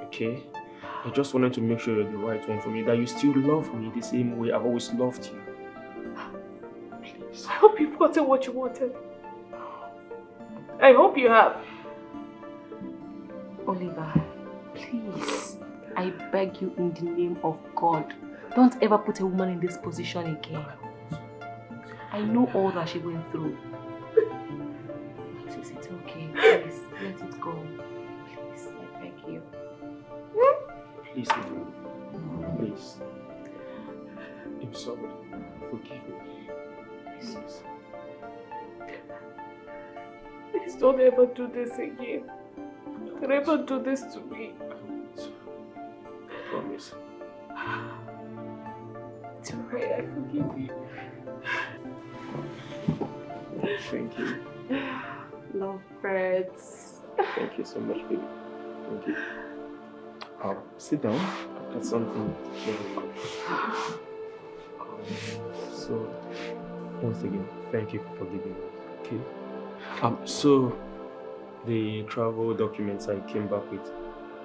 okay? I just wanted to make sure you're the right one for me, that you still love me the same way I've always loved you. Please. I hope you've gotten what you wanted. I hope you have. Oliver, please, I beg you in the name of God, don't ever put a woman in this position again. I know all that she went through. Please, it's okay. Please, let it go. Please, I beg you. Please, please. I'm sorry. Forgive me. Please. Please don't ever do this again. Don't ever do this to me. I promise. It's alright, I forgive you. Thank you. Love birds. Thank you so much, baby. Thank you. Sit down. I've got something here. So, once again, thank you for forgiving me. Okay. So the travel documents I came back with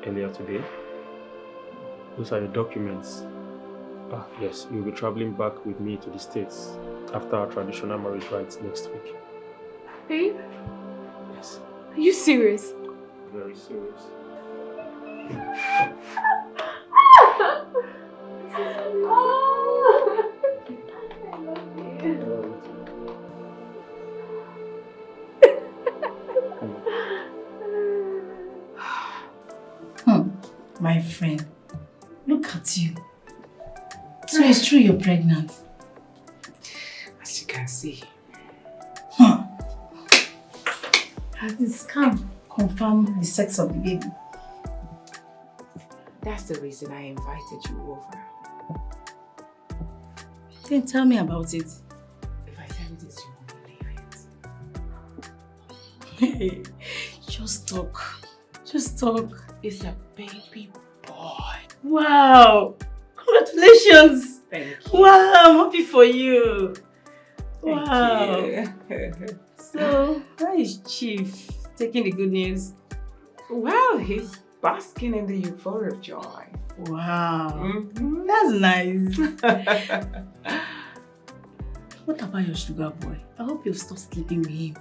earlier today, those are the documents. Yes, you'll be traveling back with me to the States after our traditional marriage rites next week. Babe? Yes. Are you serious? Very serious. My friend, look at you. So it's true you're pregnant? As you can see. Has the scan confirmed the sex of the baby? That's the reason I invited you over. Then tell me about it. If I tell you this, you won't believe it. Just talk. Just talk. It's a baby boy. Wow! Congratulations! Thank you. Wow, I'm happy for you. Thank Wow. you. So, how is Chief taking the good news? Well, he's basking in the euphoria of joy. Wow. That's nice. What about your sugar boy? I hope you'll stop sleeping with him.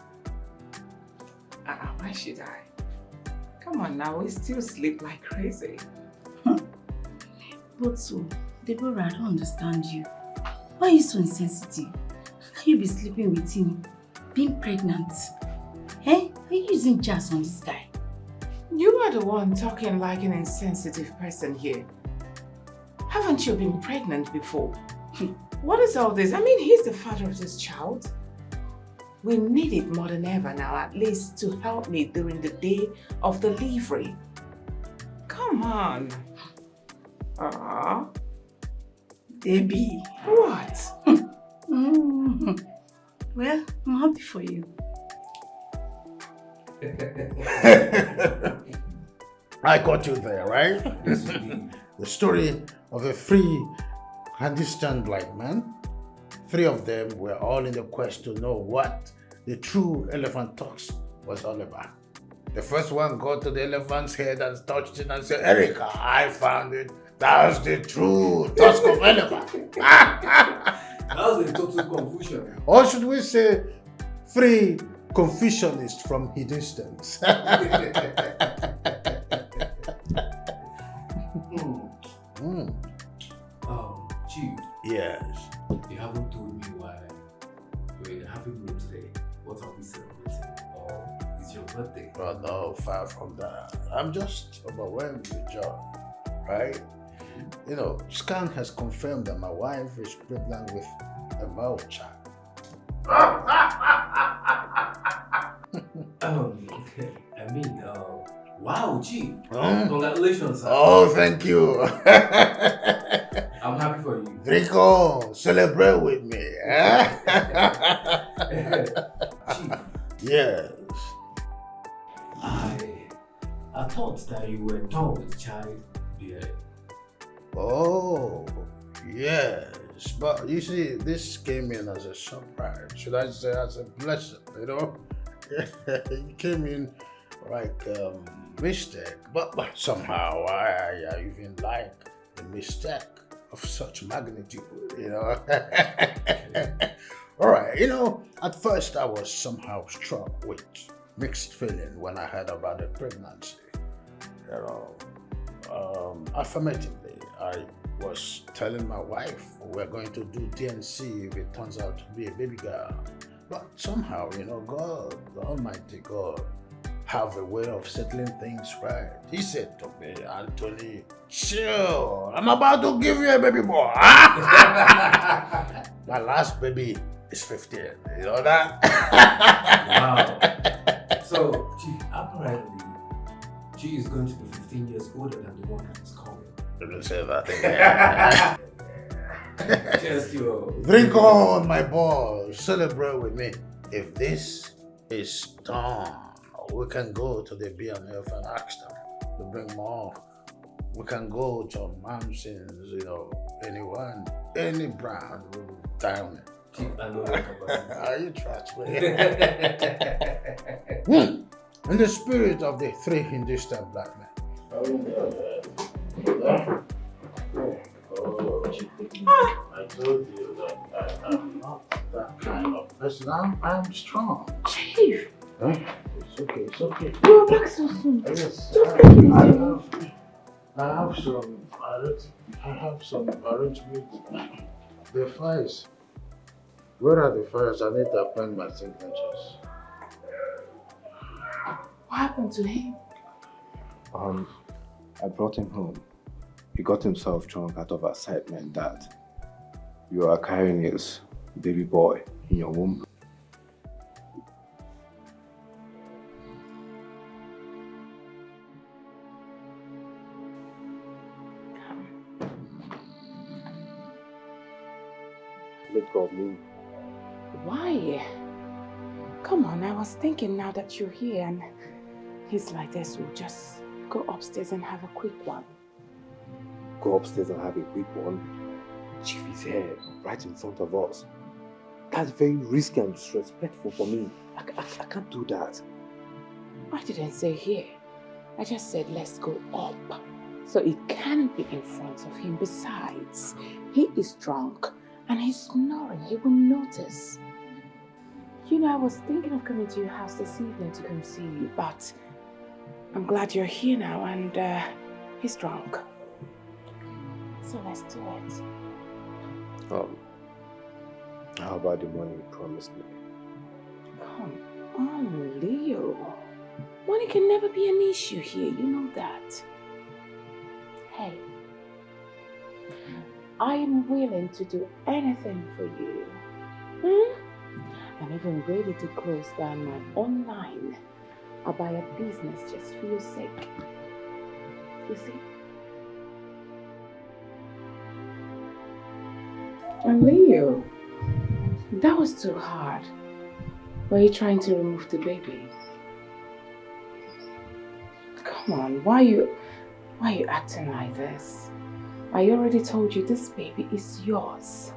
Why should I? Come on now, we still sleep like crazy. But so, Deborah, I don't understand you. Why are you so insensitive? How can you be sleeping with him? Being pregnant? Eh? Are you using jazz on this guy? You are the one talking like an insensitive person here. Haven't you been pregnant before? What is all this? I mean, he's the father of this child. We need it more than ever now, at least to help me during the day of delivery. Come on. Debbie. What? Well, I'm happy for you. I got you there, right? The story of a free and distant black man. 3 of them were all in the quest to know what the true elephant tusk was all about. The first one got to the elephant's head and touched it and said, Erica, I found it. That's the true tusk of elephant. That was a total confusion. Or should we say, free Confucianist from his distance. Chief. Yes. You haven't told me why you're in a happy mood today. What are we celebrating? Or is your birthday? Oh no, far from that. I'm just overwhelmed with joy, right? You know, scan has confirmed that my wife is pregnant with a male child. Wow, Chief. Congratulations. Oh, thank you. I'm happy for you. Rico, celebrate with me. Chief. Yes. I thought that you were done with child bearing. Oh, yes. But you see, this came in as a surprise. Should I say as a blessing, you know? It came in like mistake. But somehow I even like the mistake of such magnitude, you know? All right, you know, at first I was somehow struck with mixed feeling when I heard about the pregnancy. You know, affirmatively, I was telling my wife we're going to do DNC if it turns out to be a baby girl. But somehow, you know, God, the Almighty God, have a way of settling things right. He said to me, Anthony, chill, I'm about to give you a baby boy. My last baby is 15, you know that? Wow. So, Chief, apparently, she is going to be 15 years older than the one that is coming. Don't say that again. Just your... Drink on, my boy. Celebrate with me. If this is done, we can go to the BNF and ask them to bring more. We can go to Mamson's, you know, anyone, any brand, will down it. Chief, I know your capacity. Are you trust me? In the spirit of the 3 Hindustan black men. I told you that I am not that kind of person. I'm strong. Chief! Huh? It's okay, it's okay. You're back so soon. Yes, Just take it I have some arrangements. The files. Where are the files? I need to append my signatures. What happened to him? I brought him home. He got himself drunk out of excitement that you are carrying his baby boy in your womb. Let go of me. Why? Come on, I was thinking now that you're here and he's like this, we'll just go upstairs and have a quick one. Go upstairs and have a quick one. Chief is here, right in front of us. That's very risky and disrespectful for me. I can't do that. I didn't say here. I just said let's go up. So it can't be in front of him. Besides, he is drunk and he's snoring. He will notice. You know, I was thinking of coming to your house this evening to come see you, but I'm glad you're here now and he's drunk. So let's do it. How about the money you promised me? Come on, Leo. Money can never be an issue here, you know that. Hey, I am willing to do anything for you. I'm even ready to close down my own line. I'll buy a business just for your sake. You see? And Leo, that was too hard. Were you trying to remove the baby? Come on, why are you acting like this? I already told you this baby is yours.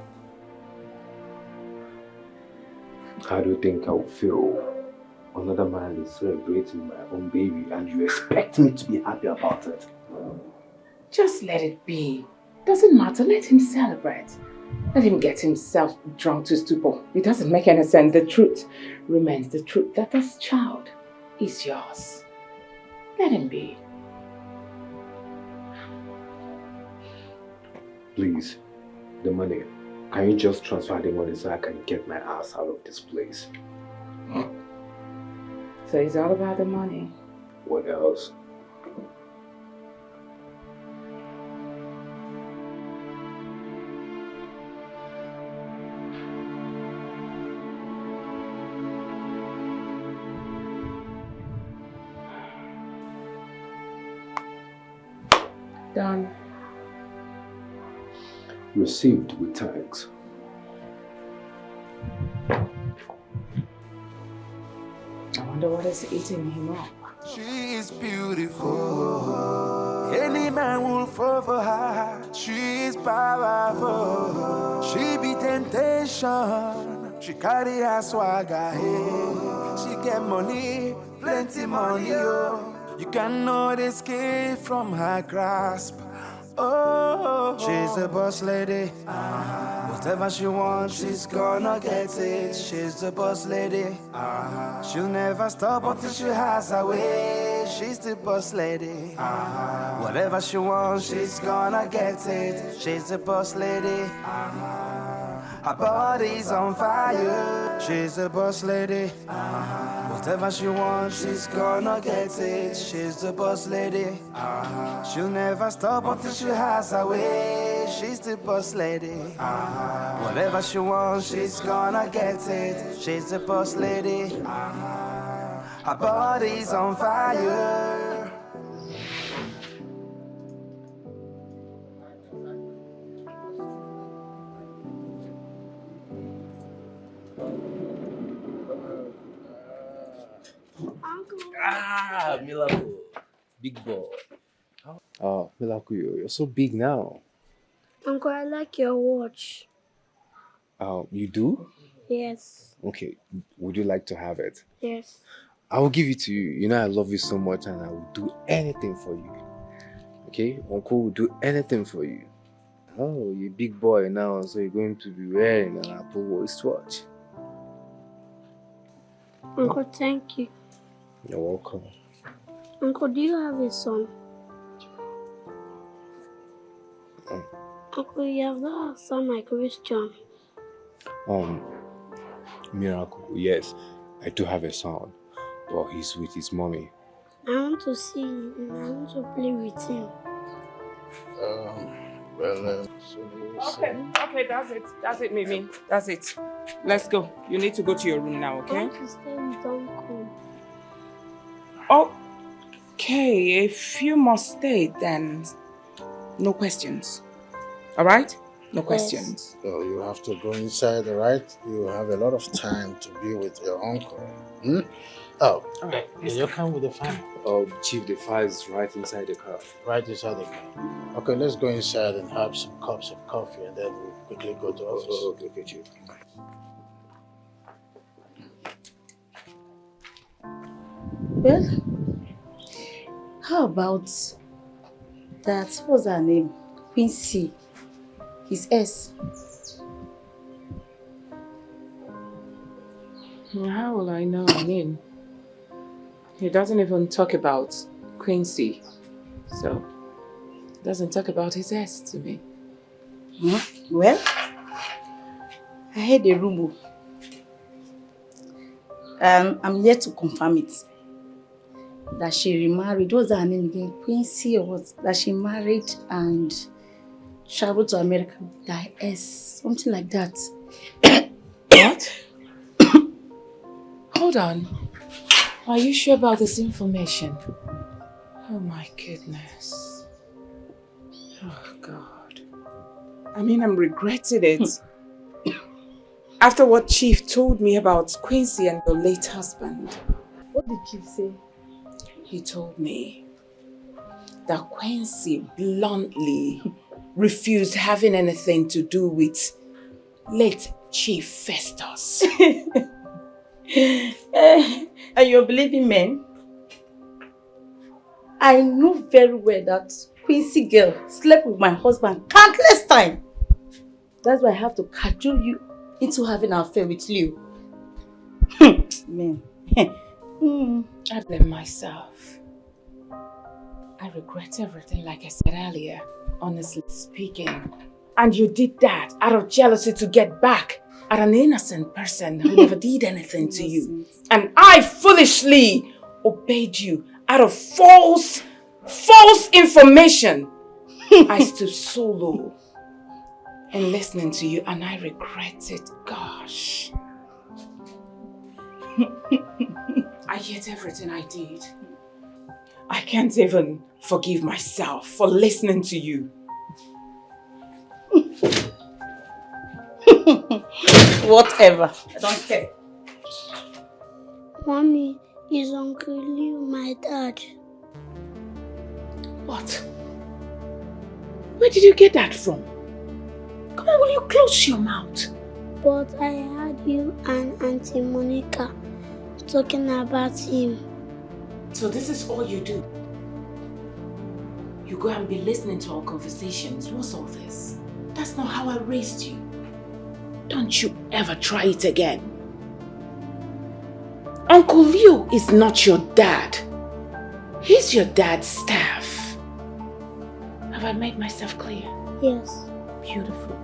How do you think I would feel? Another man is celebrating my own baby and you expect me to be happy about it? Just let it be. Doesn't matter, let him celebrate. Let him get himself drunk to stupor. It doesn't make any sense. The truth remains the truth that this child is yours. Let him be. Please, the money. Can you just transfer the money so I can get my ass out of this place? So it's all about the money. What else? Done. Received with thanks. I wonder what is eating him up. She is beautiful. Any man will fall for her. She is powerful. She be temptation. She carry her swagger. Hey. She get money, plenty money. Oh. You cannot escape from her grasp. Oh, she's a boss lady. Whatever she wants, she's gonna get it. She's the boss lady. She'll never stop until she has her way. She's the boss lady. Whatever she wants, she's gonna get it. She's the boss lady. Her body's on fire. She's the boss lady. Whatever she wants, she's gonna get it. She's the boss lady. She'll never stop until she has her way. She's the boss lady. Whatever she wants, she's gonna get it. She's the boss lady. Her body's on fire. Ah, Milako. Big boy. Oh, Milako, you're so big now. Uncle, I like your watch. You do? Yes. Okay, would you like to have it? Yes. I will give it to you. You know I love you so much and I will do anything for you. Okay? Uncle will do anything for you. Oh, you're a big boy now, so you're going to be wearing an Apple wristwatch. Uncle, thank you. You're welcome. Uncle, do you have a son? Uncle, you have not answered my question. Miracle, yes, I do have a son, but he's with his mommy. I want to see him. I want to play with him. Okay, that's it, Mimi. That's it. Let's go. You need to go to your room now, okay? I want to stay with Uncle. Okay, if you must stay, then no questions. All right? No questions. So you have to go inside, right? You have a lot of time to be with your uncle. Oh, all right. You come with the fan? Chief, the fire is right inside the car. Right inside the car. Okay, let's go inside and have some cups of coffee and then we'll quickly go to office. Okay, Chief. Well, how about that? What's her name? Quincy. His S. How will I know? I mean, he doesn't even talk about Quincy. So, doesn't talk about his ex to me. Well, I heard a rumor. I'm yet to confirm it. That she remarried. What was her name again? Quincy or what? That she married and traveled to America with her ex. Something like that. What? Hold on. Are you sure about this information? Oh my goodness. Oh God. I mean, I'm regretting it. After what Chief told me about Quincy and your late husband. What did Chief say? He told me that Quincy bluntly refused having anything to do with late Chief Festus. And you're believing men? I know very well that Quincy girl slept with my husband countless times. That's why I have to cajole you into having an affair with Leo. Man. I blame myself. I regret everything, like I said earlier, honestly speaking. And you did that out of jealousy to get back at an innocent person who never did anything to you. And I foolishly obeyed you out of false information. I stood so low in listening to you and I regret it, gosh. I hate everything I did. I can't even forgive myself for listening to you. Whatever. I don't care. Mommy, is Uncle Leo my dad? What? Where did you get that from? Come on, will you close your mouth? But I heard you and Auntie Monica talking about him. So this is all you do? You go and be listening to our conversations. What's all this? That's not how I raised you. Don't you ever try it again. Uncle Leo is not your dad. He's your dad's staff. Have I made myself clear? Yes. Beautiful.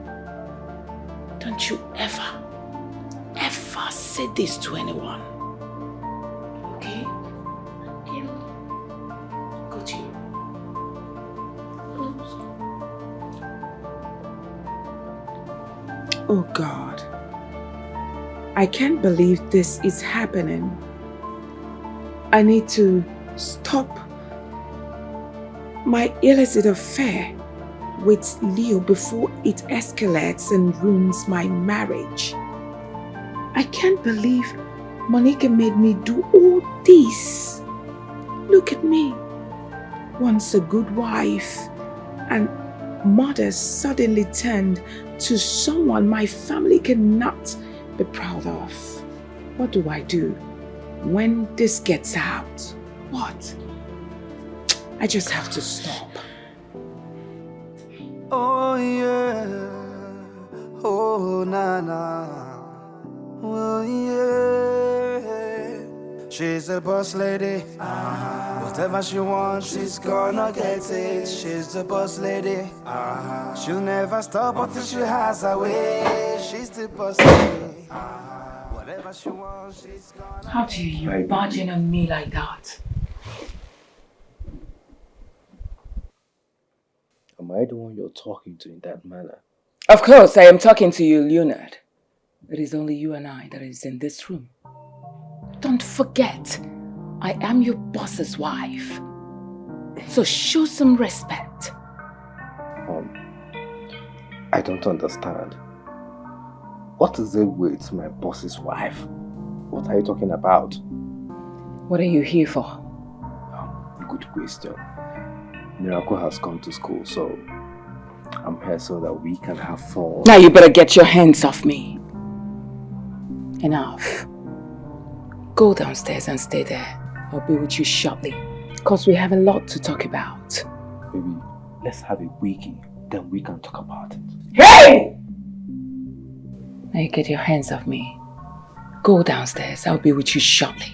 Don't you ever say this to anyone. Okay? Okay. Go to you. Oh God. I can't believe this is happening. I need to stop my illicit affair with Leo before it escalates and ruins my marriage. I can't believe Monica made me do all this. Look at me. Once a good wife and mother suddenly turned to someone my family cannot be proud of. What do I do when this gets out? What? I just have to stop. Oh yeah, oh na na, oh yeah. She's a boss lady. Whatever she wants, she's gonna get it. She's the boss lady. She'll never stop until she has her way. She's the boss lady. Whatever she wants, she's gonna. How dare you barging on me like that? Am I the one you're talking to in that manner? Of course, I am talking to you, Leonard. It is only you and I that is in this room. Don't forget, I am your boss's wife. So show some respect. I don't understand. What is it with my boss's wife? What are you talking about? What are you here for? Good question. Miracle has gone to school, so I'm here so that we can have fun. Now you better get your hands off me. Enough. Go downstairs and stay there. I'll be with you shortly. Because we have a lot to talk about. Baby, let's have a wiki, then we can talk about it. Hey! Now you get your hands off me. Go downstairs. I'll be with you shortly.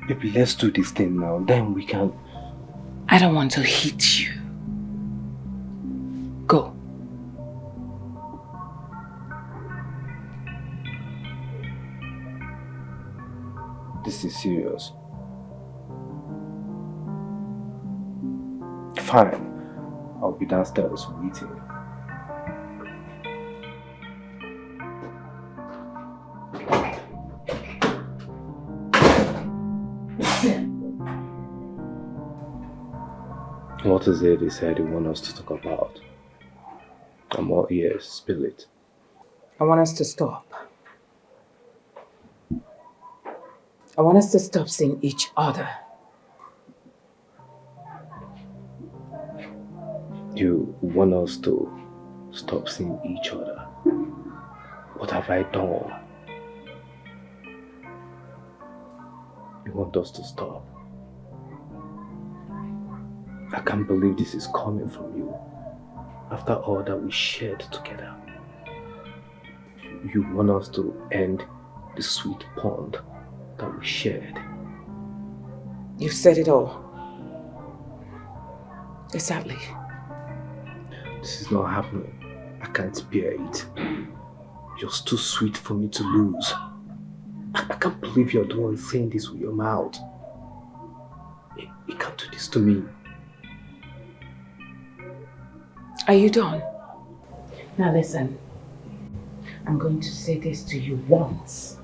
Baby, let's do this thing now, then we can... I don't want to hit you. Go. This is serious. Fine. I'll be downstairs waiting. What is it they said they want us to talk about? I'm all ears, spill it. I want us to stop. I want us to stop seeing each other. You want us to stop seeing each other? What have I done? You want us to stop? I can't believe this is coming from you. After all that we shared together. You want us to end the sweet bond that we shared. You said it all. Exactly. This is not happening. I can't bear it. You're too sweet for me to lose. I can't believe you're the one saying this with your mouth. You can't do this to me. Are you done? Now listen. I'm going to say this to you once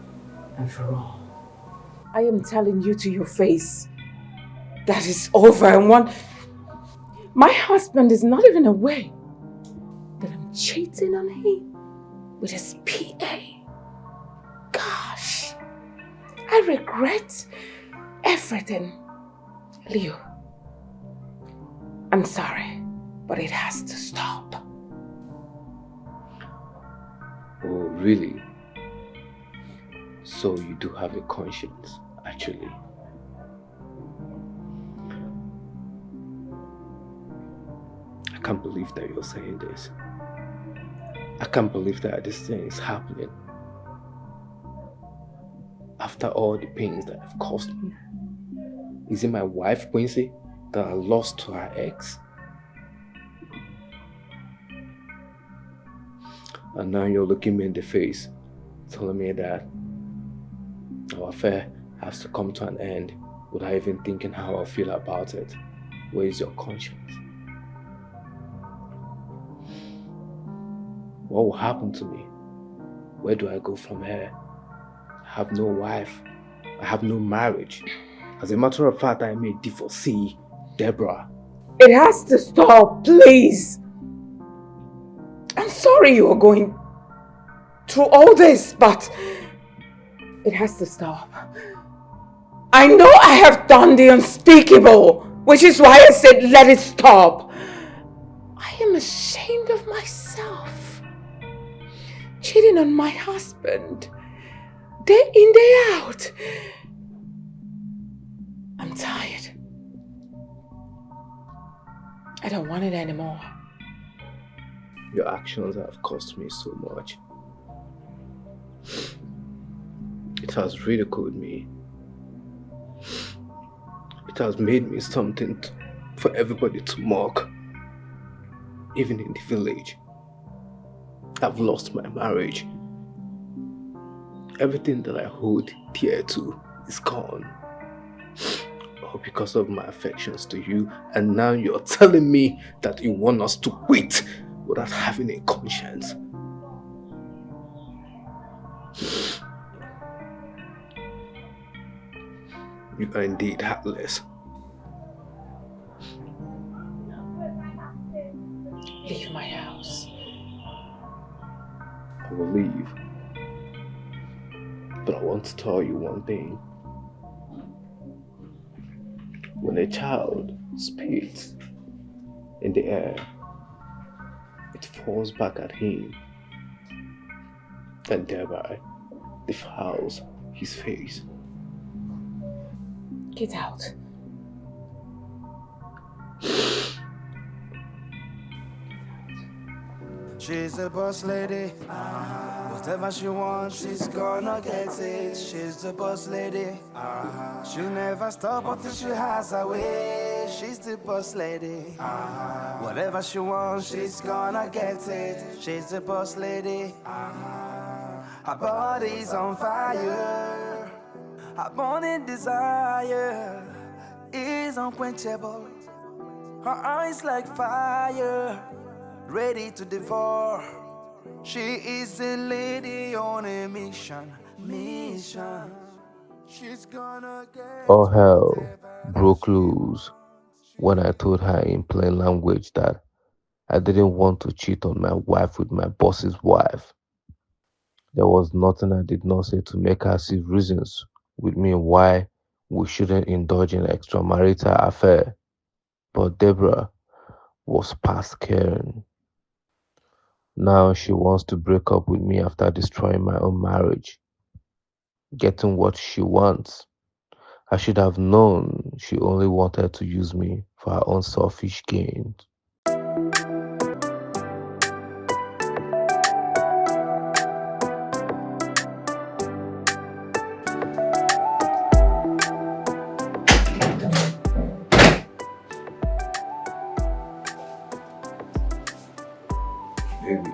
and for all. I am telling you to your face that it's over and my husband is not even aware that I'm cheating on him with his PA. Gosh, I regret everything. Leo, I'm sorry, but it has to stop. Oh, really? So you do have a conscience, actually. I can't believe that you're saying this. I can't believe that this thing is happening. After all the pains that have caused me. Is it my wife, Quincy, that I lost to her ex? And now you're looking me in the face, telling me that our affair has to come to an end without even thinking how I feel about it. Where is your conscience? What will happen to me? Where do I go from here? I have no wife. I have no marriage. As a matter of fact, I may divorcee Deborah. It has to stop, please. I'm sorry you are going through all this, but it has to stop. I know I have done the unspeakable, which is why I said let it stop. I am ashamed of myself. Cheating on my husband. Day in, day out. I'm tired. I don't want it anymore. Your actions have cost me so much. It has ridiculed me. It has made me something for everybody to mock. Even in the village. I've lost my marriage. Everything that I hold dear to is gone. All because of my affections to you, and now you're telling me that you want us to quit without having a conscience. You are indeed heartless. Leave my house. I will leave. But I want to tell you one thing. When a child spits in the air, it falls back at him and thereby defiles his face. Get out. She's a boss lady. Whatever she wants, she's gonna get it. She's the boss lady. She'll never stop until she has her way. She's the boss lady. Whatever she wants, she's gonna get it. She's the boss lady. Her body's on fire. Her burning desire is unquenchable. Her eyes like fire, ready to devour. She is a lady on a mission. She's gonna get All hell broke loose when I told her in plain language that I didn't want to cheat on my wife with my boss's wife. There was nothing I did not say to make her see reasons with me why we shouldn't indulge in extramarital affair. But Deborah was past caring. Now she wants to break up with me after destroying my own marriage, getting what she wants. I should have known she only wanted to use me for her own selfish gain. Baby.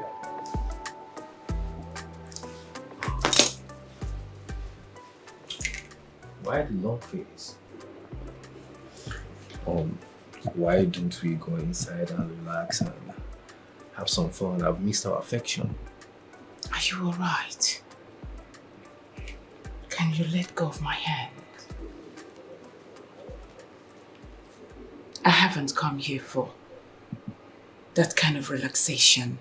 Why the long face? Why don't we go inside and relax and have some fun? I've missed our affection. Are you alright? Can you let go of my hand? I haven't come here for that kind of relaxation.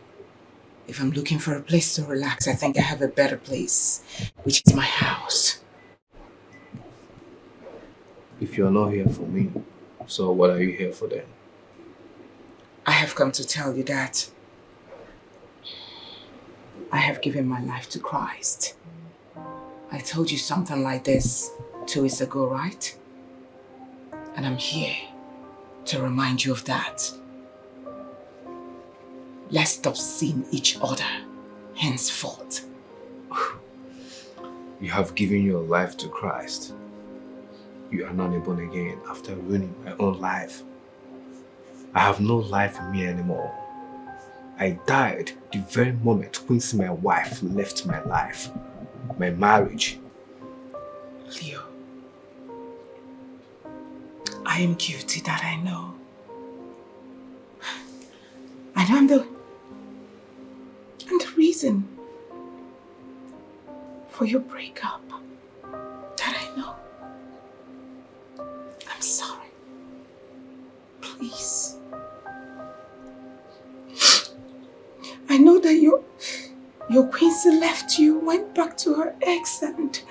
If I'm looking for a place to relax, I think I have a better place, which is my house. If you're not here for me, so what are you here for then? I have come to tell you that I have given my life to Christ. I told you something like this 2 weeks ago, right? And I'm here to remind you of that. Let's stop seeing each other henceforth. You have given your life to Christ. You are not born again after ruining my own life. I have no life in me anymore. I died the very moment Quincy, my wife, left my life, my marriage. Leo, I am guilty, that I know. I know I'm the reason for your breakup. That I know. I'm sorry. Please. I know that your Quincy left you, went back to her ex, and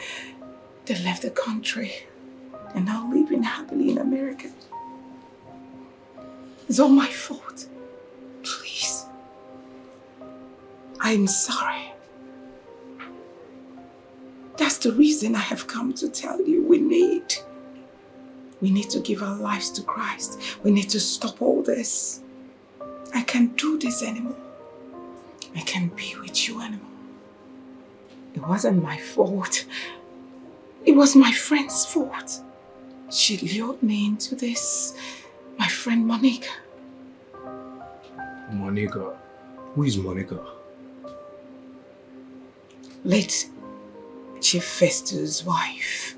they left the country and now living happily in America. It's all my fault. Please. I'm sorry. That's the reason I have come to tell you we need to give our lives to Christ. We need to stop all this. I can't do this anymore. I can't be with you anymore. It wasn't my fault. It was my friend's fault. She lured me into this. My friend Monica. Monica? Who is Monica? Late Chief Festus' wife.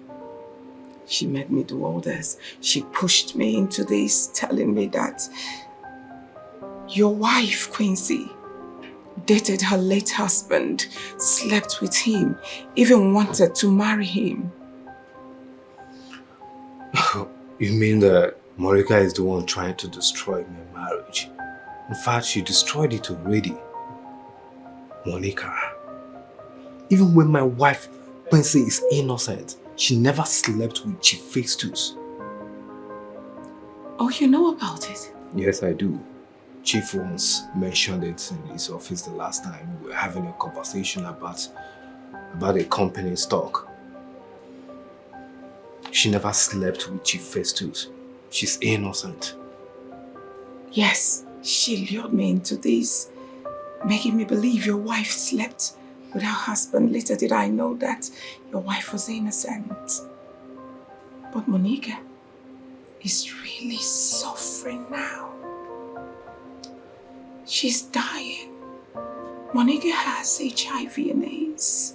She made me do all this. She pushed me into this, telling me that your wife, Quincy, dated her late husband, slept with him, even wanted to marry him. You mean that Monica is the one trying to destroy my marriage? In fact, she destroyed it already. Monica. Even when my wife, Quincy, is innocent, she never slept with Chief Festus. Oh, you know about it? Yes, I do. Chief once mentioned it in his office the last time we were having a conversation about a company stock. She never slept with Chief Festus. She's innocent. Yes, she lured me into this, making me believe your wife slept with her husband. Later did I know that your wife was innocent. But Monica is really suffering now. She's dying. Monica has HIV and AIDS.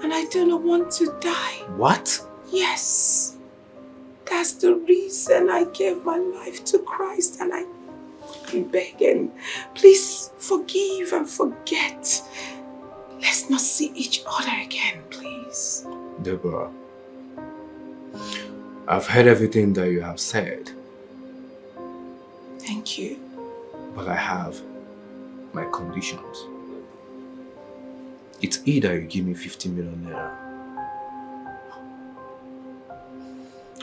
And I do not want to die. What? Yes. That's the reason I gave my life to Christ, and I'm begging, please forgive and forget. Let's not see each other again, please. Deborah, I've heard everything that you have said. Thank you. But I have my conditions. It's either you give me 50 million naira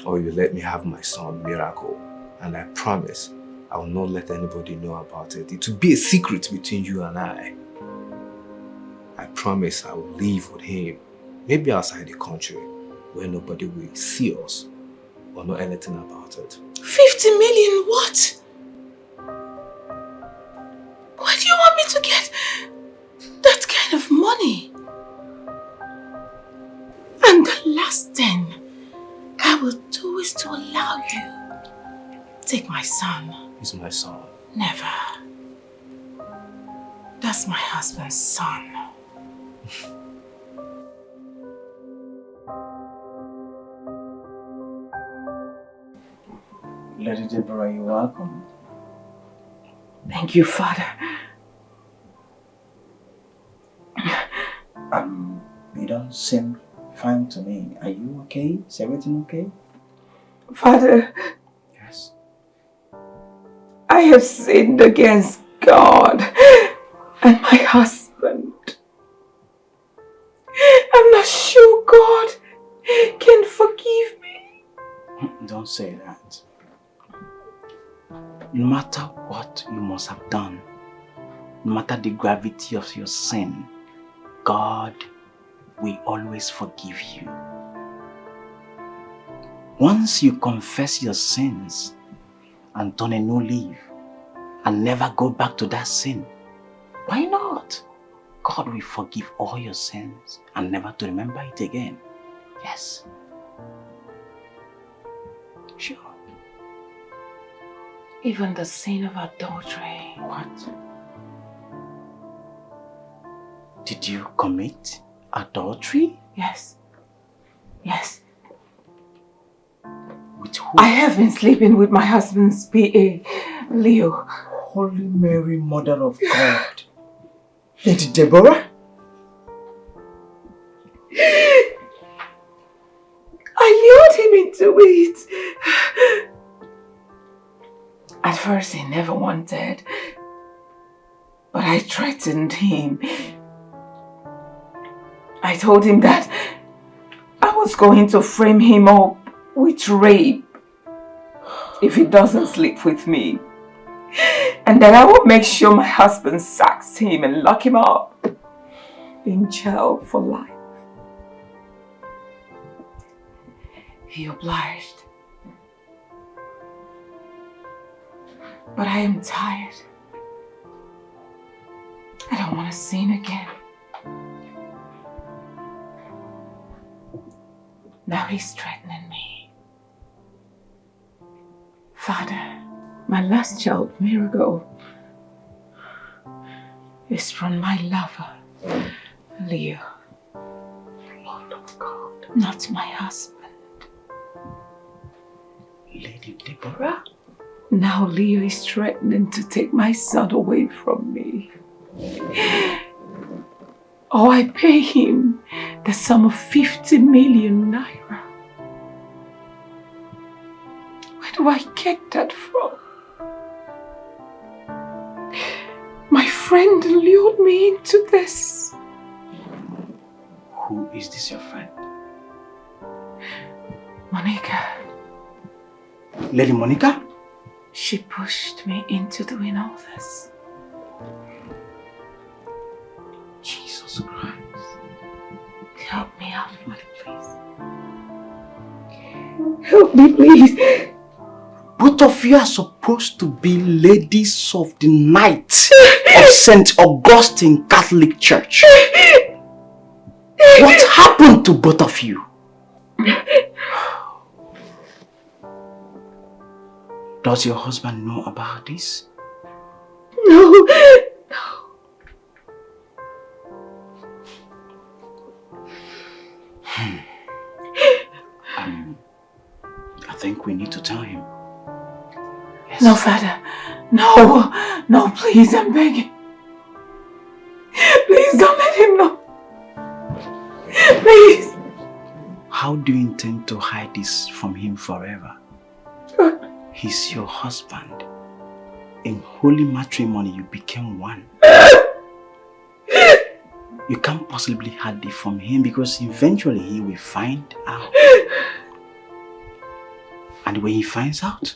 or you let me have my son, Miracle. And I promise I will not let anybody know about it. It will be a secret between you and I. I promise I will live with him, maybe outside the country, where nobody will see us or know anything about it. 50 million what? Why do you want me to get that kind of money? And the last thing I will do is to allow you take my son. He's my son. Never. That's my husband's son. Lady Deborah, you're welcome. Thank you, Father. You don't seem fine to me. Are you okay? Is everything okay? Father. Yes. I have sinned against God and my husband. I'm not sure God can forgive me. Don't say that. No matter what you must have done, no matter the gravity of your sin, God will always forgive you. Once you confess your sins and turn a new leaf and never go back to that sin, why not? God will forgive all your sins and never to remember it again. Yes. Sure. Even the sin of adultery. What? Did you commit adultery? Yes. Yes. With who? I have been sleeping with my husband's PA, Leo. Holy Mary, Mother of God. Lady Deborah? I lured him into it. At first he never wanted, but I threatened him. I told him that I was going to frame him up with rape if he doesn't sleep with me. And that I would make sure my husband sacks him and lock him up in jail for life. He obliged. But I am tired. I don't want to sin again. Now he's threatening me. Father, my last child, Miracle, is from my lover, Leo. Lord of God. Not my husband. Lady Deborah? Now Leo is threatening to take my son away from me. Or I pay him the sum of 50 million naira. Where do I get that from? My friend lured me into this. Who is this, your friend? Monica. Lady Monica? She pushed me into doing all this. Jesus Christ. Help me out, Mother, please. Help me, please. Both of you are supposed to be ladies of the night of St. Augustine Catholic Church. What happened to both of you? Does your husband know about this? No. I think we need to tell him. Yes. No, Father. No. No, please, I'm begging. Please don't let him know. Please. How do you intend to hide this from him forever? He's your husband. In holy matrimony, you became one. You can't possibly hide it from him because eventually he will find out. And when he finds out,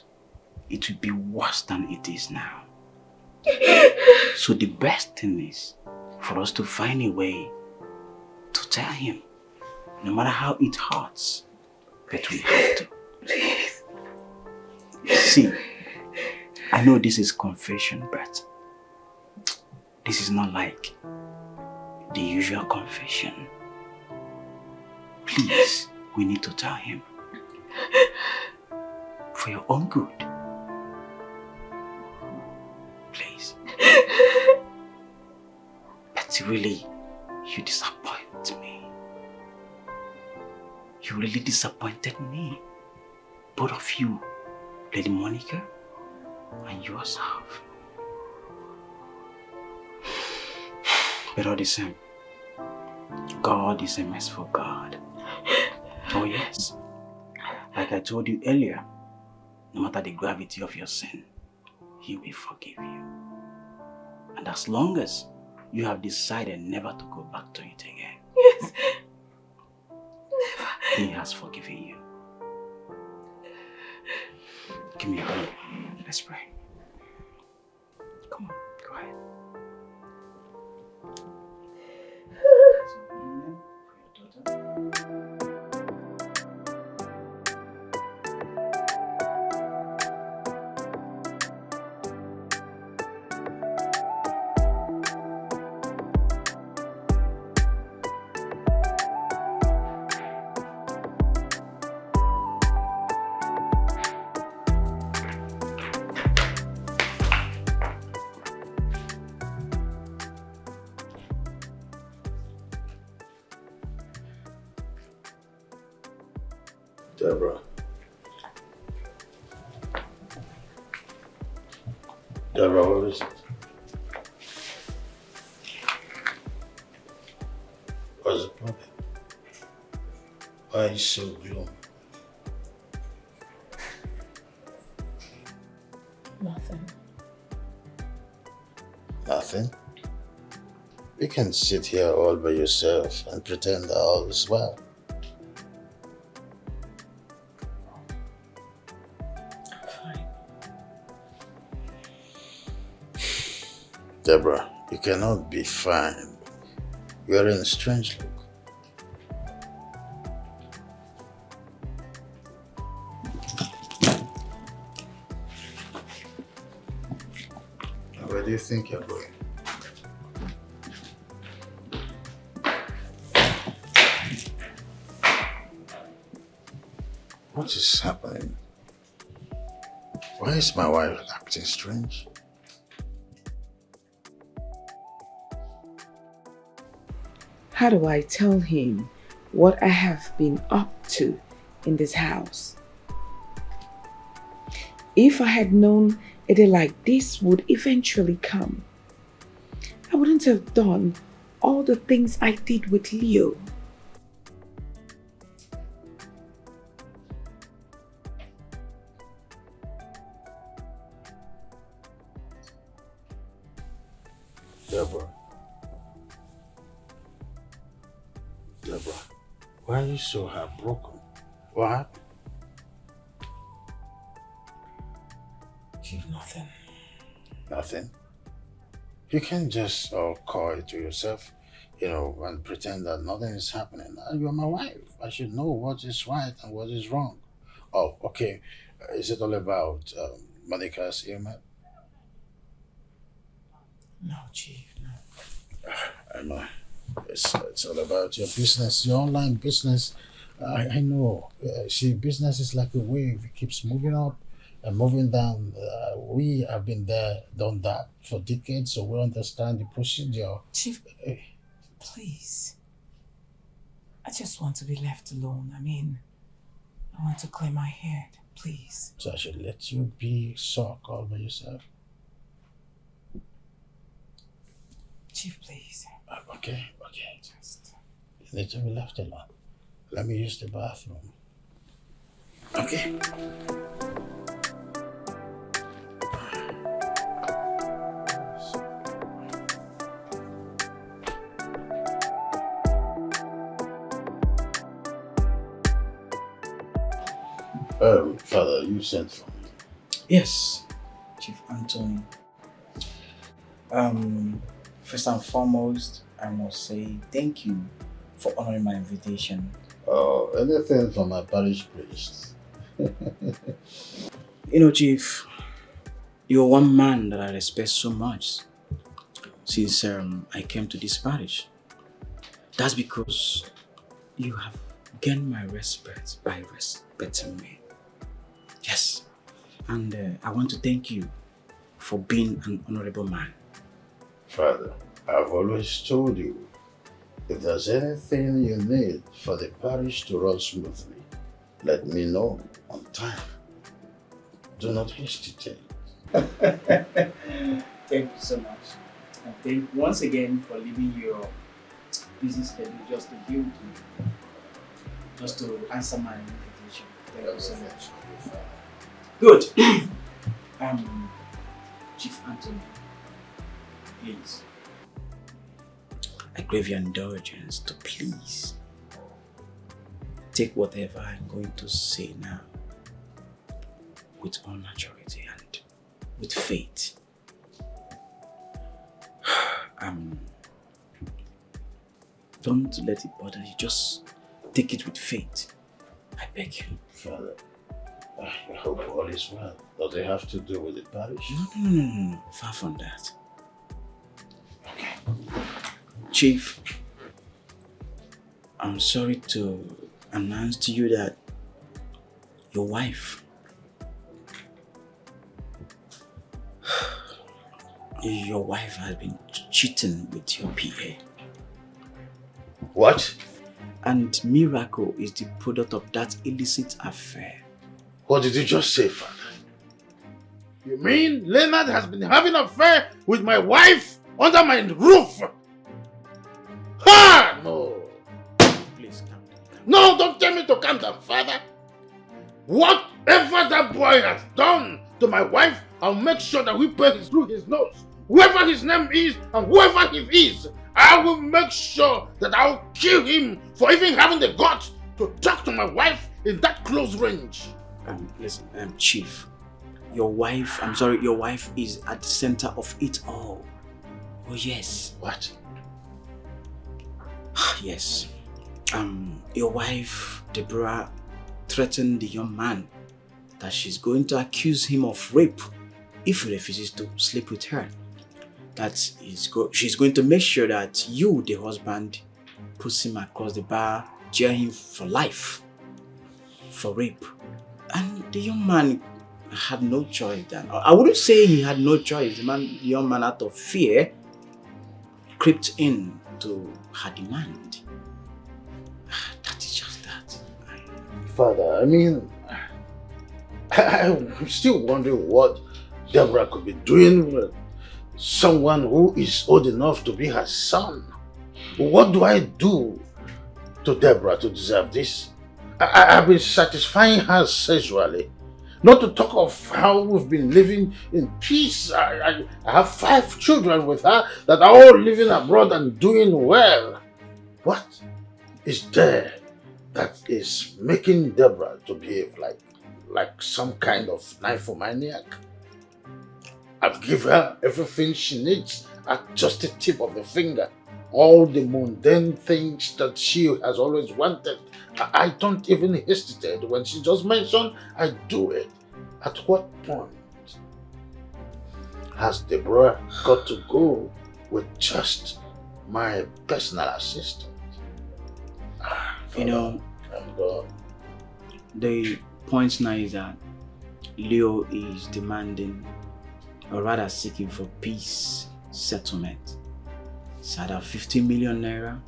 it will be worse than it is now. So the best thing is for us to find a way to tell him, no matter how it hurts, but we have to. Please. See, I know this is confession, but this is not like the usual confession. Please, we need to tell him. For your own good. Please. But really, you disappoint me. You really disappointed me. Both of you, Lady Monica and yourself. But all the same, God is a merciful God. Oh yes. Like I told you earlier, no matter the gravity of your sin, He will forgive you. And as long as you have decided never to go back to it again, Yes. Never. He has forgiven you. Give me a hand. Let's pray. Come on, go ahead. Deborah. Deborah, what is it? What's the problem? Why are you so gloomy? Nothing. Nothing? You can sit here all by yourself and pretend that all is well. Deborah, you cannot be fine. You are in a strange look. Where do you think you're going? What is happening? Why is my wife acting strange? How do I tell him what I have been up to in this house? If I had known a day like this would eventually come, I wouldn't have done all the things I did with Leo. Deborah. Deborah, why are you so heartbroken? What happened? Chief, nothing. Nothing? You can't just call it to yourself, and pretend that nothing is happening. You're my wife. I should know what is right and what is wrong. Oh, okay. Is it all about Monica's ailment? No, Chief, no. I know. It's all about your business, your online business. I know. See, business is like a wave. It keeps moving up and moving down. We have been there, done that for decades, so we understand the procedure. Chief, please. I just want to be left alone. I want to clear my head, please. So I should let you be sock all by yourself? Chief, please. Okay. You need to be left alone. Let me use the bathroom. Okay. Father, you sent for me. Yes, Chief Anthony. First and foremost, I must say thank you for honoring my invitation. Oh, anything from my parish priest. You know, Chief, you're one man that I respect so much since I came to this parish. That's because you have gained my respect by respecting me. Yes, and I want to thank you for being an honorable man. Father, I've always told you, if there's anything you need for the parish to run smoothly, let me know on time. Do not hesitate. Thank you so much. And thank you once again for leaving your busy schedule just to deal with me, just to answer my invitation. Thank you so much. Good. Chief Anthony, please. I crave your indulgence to please take whatever I'm going to say now with all maturity and with faith. Don't let it bother you, just take it with faith. I beg you. Father, I hope all is well. Does it have to do with the parish? No. Far from that. Okay. Chief, I'm sorry to announce to you that your wife, has been cheating with your PA. What? And Miracle is the product of that illicit affair. What did you just say, Father? You mean Leonard has been having an affair with my wife under my roof? Ha! No. Please calm down. No, don't tell me to calm down, Father. Whatever that boy has done to my wife, I'll make sure that we pay through his nose. Whoever his name is and whoever he is, I will make sure that I'll kill him for even having the guts to talk to my wife in that close range. Listen, Chief, your wife is at the center of it all. Oh yes. What? Yes. Your wife, Deborah, threatened the young man that she's going to accuse him of rape if he refuses to sleep with her. She's going to make sure that you, the husband, puts him across the bar, jail him for life for rape. And the young man had no choice then. I wouldn't say he had no choice. The young man, out of fear, crept in to her demand. That is just that. Father, I mean, I'm still wondering what Deborah could be doing with someone who is old enough to be her son. What do I do to Deborah to deserve this? I've been satisfying her sexually. Not to talk of how we've been living in peace. I have 5 children with her that are all living abroad and doing well. What is there that is making Deborah to behave like some kind of nymphomaniac? I've given her everything she needs at just the tip of the finger. All the mundane things that she has always wanted. I don't even hesitate. When she just mentioned, I do it. At what point has Deborah got to go with just my personal assistant? You know, the point now is that Leo is demanding, or rather seeking for peace settlement. It's either 50 million naira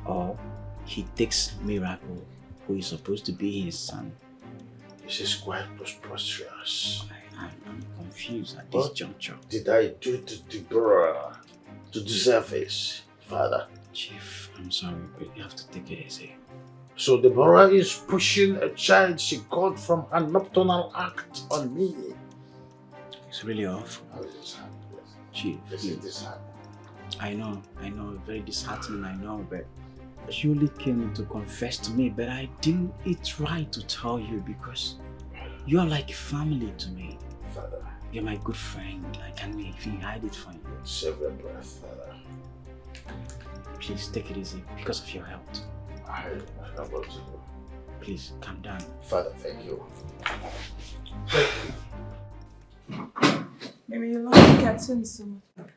or he takes Miracle, who is supposed to be his son. This is quite preposterous. I'm confused at this juncture. What did I do to Deborah to deserve this, Father? Chief, I'm sorry, but you have to take it easy. So Deborah is pushing a child she got from her nocturnal act on me. It's really awful. How is this happening? Chief, This is disheartening. I know, very disheartening, I know, but she only came to confess to me, but I deemed it right to tell you because You are like family to me. Father. You're my good friend. I can't even hide it from you. Save your breath, Father. Please take it easy because of your health. I know what to do. Please, calm down. Father, thank you. Maybe you love the cartoon so much.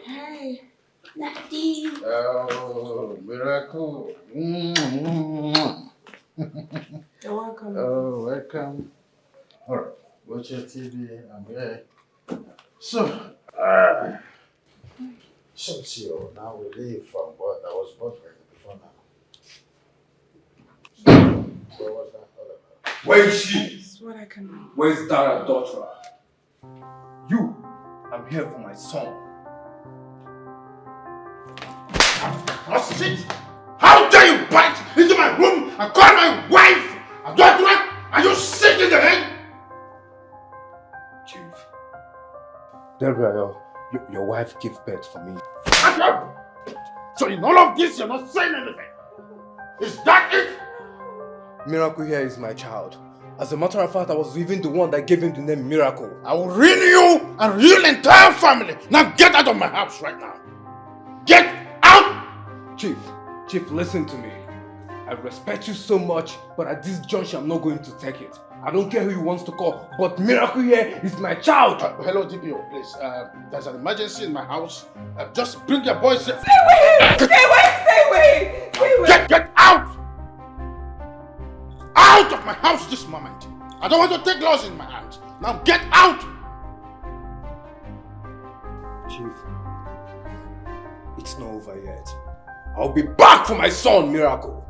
Hey. Daddy. Oh, miracle. You're welcome. Oh, welcome. Alright, watch your TV. I'm here. So, now we leave from what I was bothering before now. So what's that all about? Where is she? That's what I can do. Where's Dara, daughter? You, I'm here for my son. Prostitute! How dare you bite into my room and call my wife adulterer? Are you sick in the head? Chief. Deborah, your wife gave birth for me. So in all of this, you're not saying anything. Is that it? Miracle here is my child. As a matter of fact, I was even the one that gave him the name Miracle. I will ruin you and ruin the entire family. Now get out of my house right now. Get out! Chief, listen to me. I respect you so much, but at this juncture, I'm not going to take it. I don't care who he wants to call, but Miracle here is my child. Hello, DPO, please. There's an emergency in my house. Just bring your boys here. Stay away! Stay away! Stay away! Get out! Out of my house this moment. I don't want to take laws in my hands. Now get out! Chief, it's not over yet. I'll be back for my son, Miracle.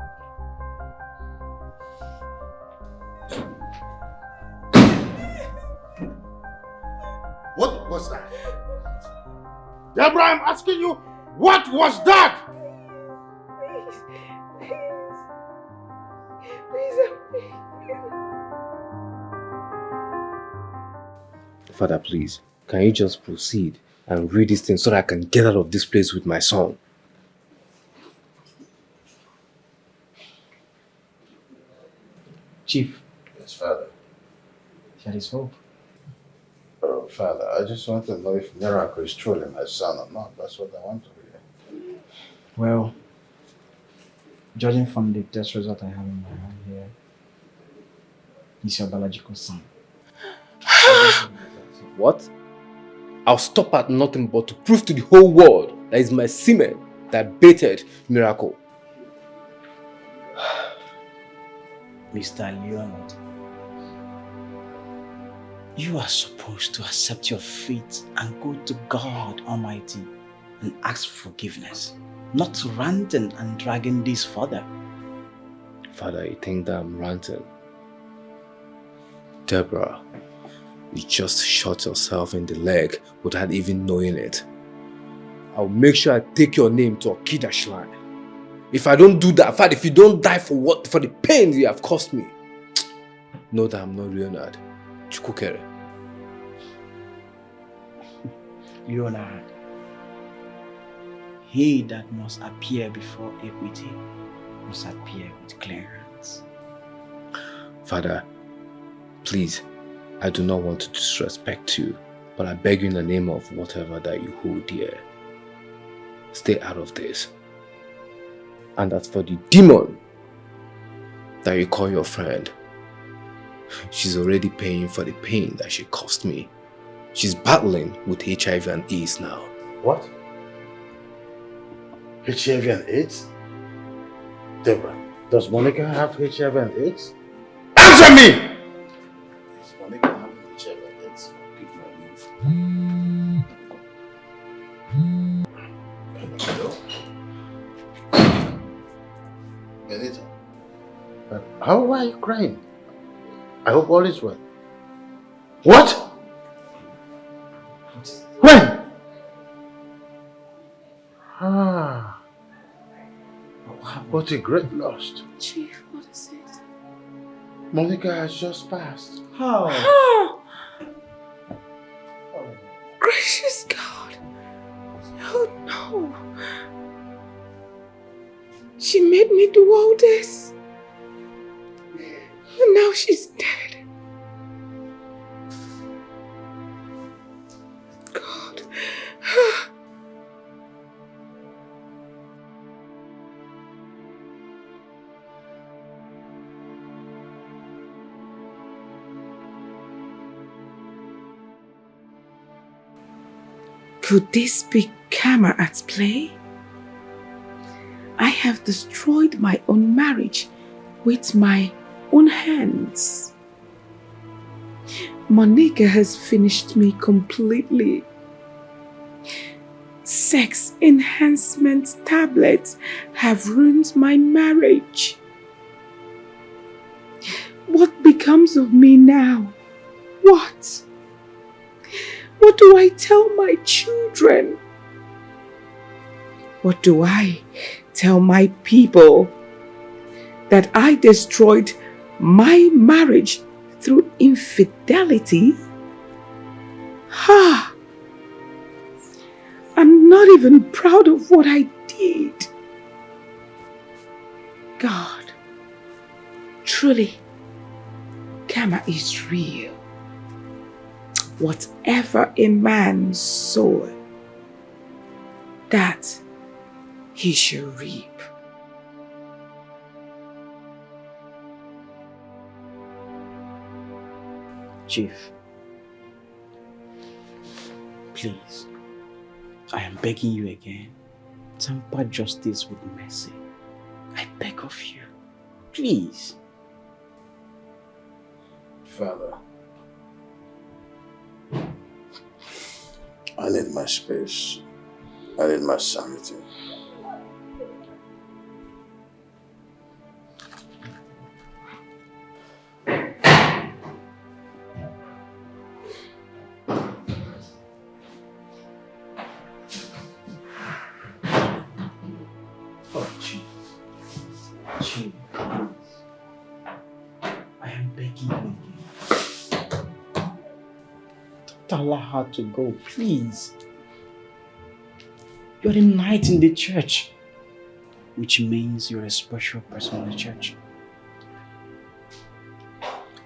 What was that? Deborah, I'm asking you, what was that? Please help me. Father, please, can you just proceed and read this thing so that I can get out of this place with my son? Chief. Yes, Father. There is hope. Oh, Father, I just want to know if Miracle is truly my son or not. That's what I want to hear. Well, judging from the test result I have in my hand here, he's your biological son. What? I'll stop at nothing but to prove to the whole world that it's my semen that baited Miracle. Mr. Leonard, you are supposed to accept your fate and go to God Almighty and ask for forgiveness, not to ranting and dragging this further. Father, you think that I'm ranting? Deborah, you just shot yourself in the leg without even knowing it. I'll make sure I take your name to Okida Shrine. If I don't do that, Father, if you don't die for the pain you have caused me, know that I'm not Leonard. Chukukere. Leonard, he that must appear before equity must appear with clearance. Father, please, I do not want to disrespect you, but I beg you in the name of whatever that you hold dear, stay out of this. And as for the demon that you call your friend, she's already paying for the pain that she caused me. She's battling with HIV and AIDS now. What? HIV and AIDS? Deborah, does Monica have HIV and AIDS? Answer me! Does Monica have HIV and AIDS? Pick my move. Hello? Benita, how are you crying? I hope all is well. What? When? Ah. What a great loss. Chief, what is it? Monica has just passed. How? Oh. Gracious God. Oh no. She made me do all this. And now she's dead. Could this be karma at play? I have destroyed my own marriage with my own hands. Monica has finished me completely. Sex enhancement tablets have ruined my marriage. What becomes of me now? What? What do I tell my children? What do I tell my people? That I destroyed my marriage through infidelity? Ha! I'm not even proud of what I did. God, truly, karma is real. Whatever a man soweth, that he shall reap. Chief, please, I am begging you again, temper justice with mercy. I beg of you, please. Father, I need my space. I need my sanity. Oh, Chief. Chief, please. I am begging you again. Don't allow her to go, please. You're a knight in the church, which means you're a special person in the church.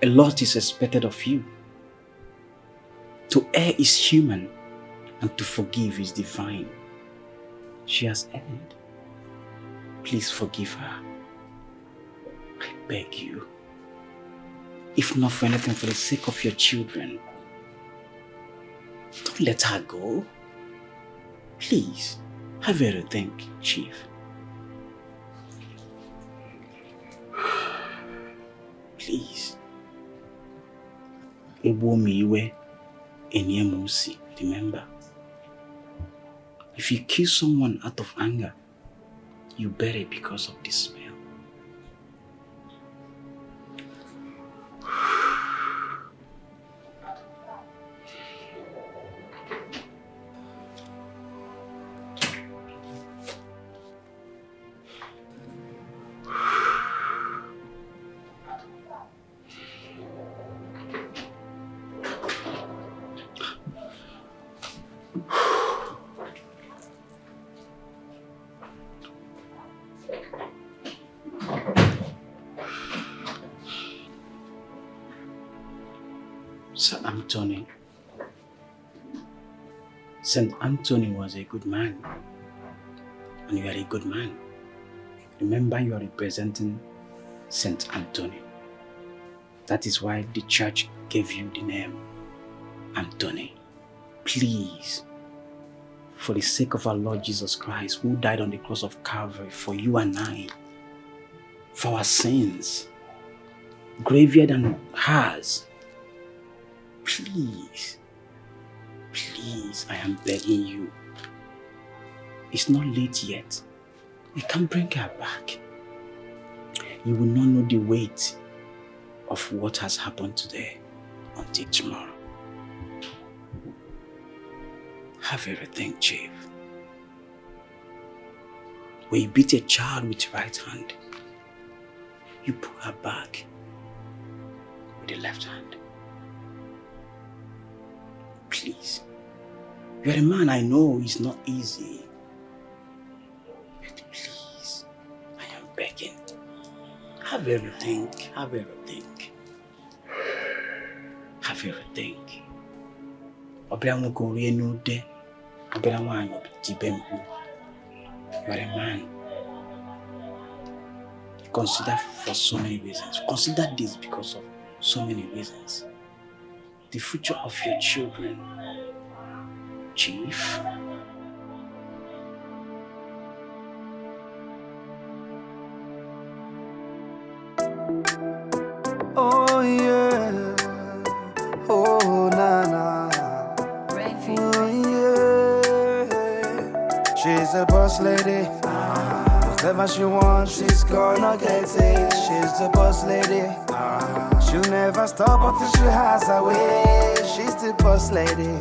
A lot is expected of you. To err is human, and to forgive is divine. She has erred. Please forgive her. I beg you. If not for anything, for the sake of your children, don't let her go. Please, have a rethink, Chief. Please. Remember, if you kill someone out of anger, you bury it because of despair. Saint Anthony was a good man, and you are a good man. Remember, you are representing Saint Anthony. That is why the church gave you the name Anthony. Please, for the sake of our Lord Jesus Christ, who died on the cross of Calvary for you and I, for our sins, graver than hers, please, please, I am begging you. It's not late yet. We can bring her back. You will not know the weight of what has happened today until tomorrow. Have everything, Chief. When you beat a child with your right hand, you pull her back with the left hand. Please. You're a man, I know it's not easy. But please, I am begging. Have everything. Have everything. Have everything. You are a man. Consider for so many reasons. Consider this because of so many reasons. The future of your children. Chief. Oh yeah, oh na na, oh yeah. She's a boss lady. Whatever she wants, she's gonna get it. She's the boss lady. She'll never stop until she has her way. She's the boss lady.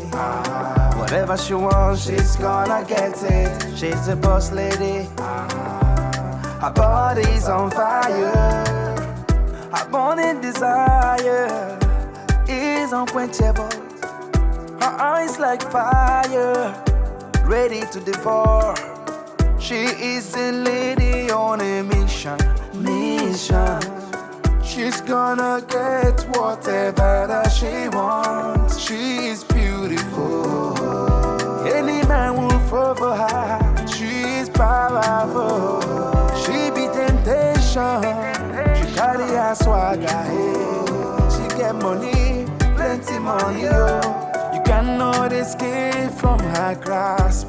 Whatever she wants, she's gonna get it. She's the boss lady. Her body's on fire. Her burning desire is unquenchable. Her eyes like fire, ready to devour. She is a lady on a mission. She's gonna get whatever that she wants. She is beautiful. Any man will fall for her. She is powerful. She be temptation. She carry her swagger. Hey. She get money, plenty money. Oh. You cannot escape from her grasp.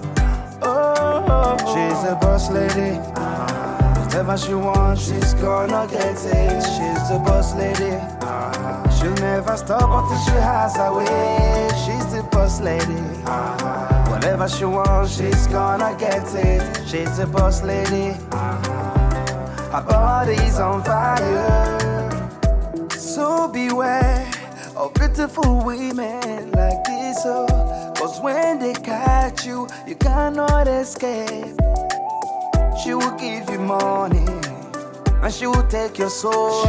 Oh, she's a boss lady. Whatever she wants, she's gonna get it. She's the boss lady. She'll never stop until she has her way. She's the boss lady. Whatever she wants, she's gonna get it. She's the boss lady. Her body's on fire. So beware of beautiful women like this, oh. Cause when they catch you, you cannot escape. She will give you money, and she will take your soul.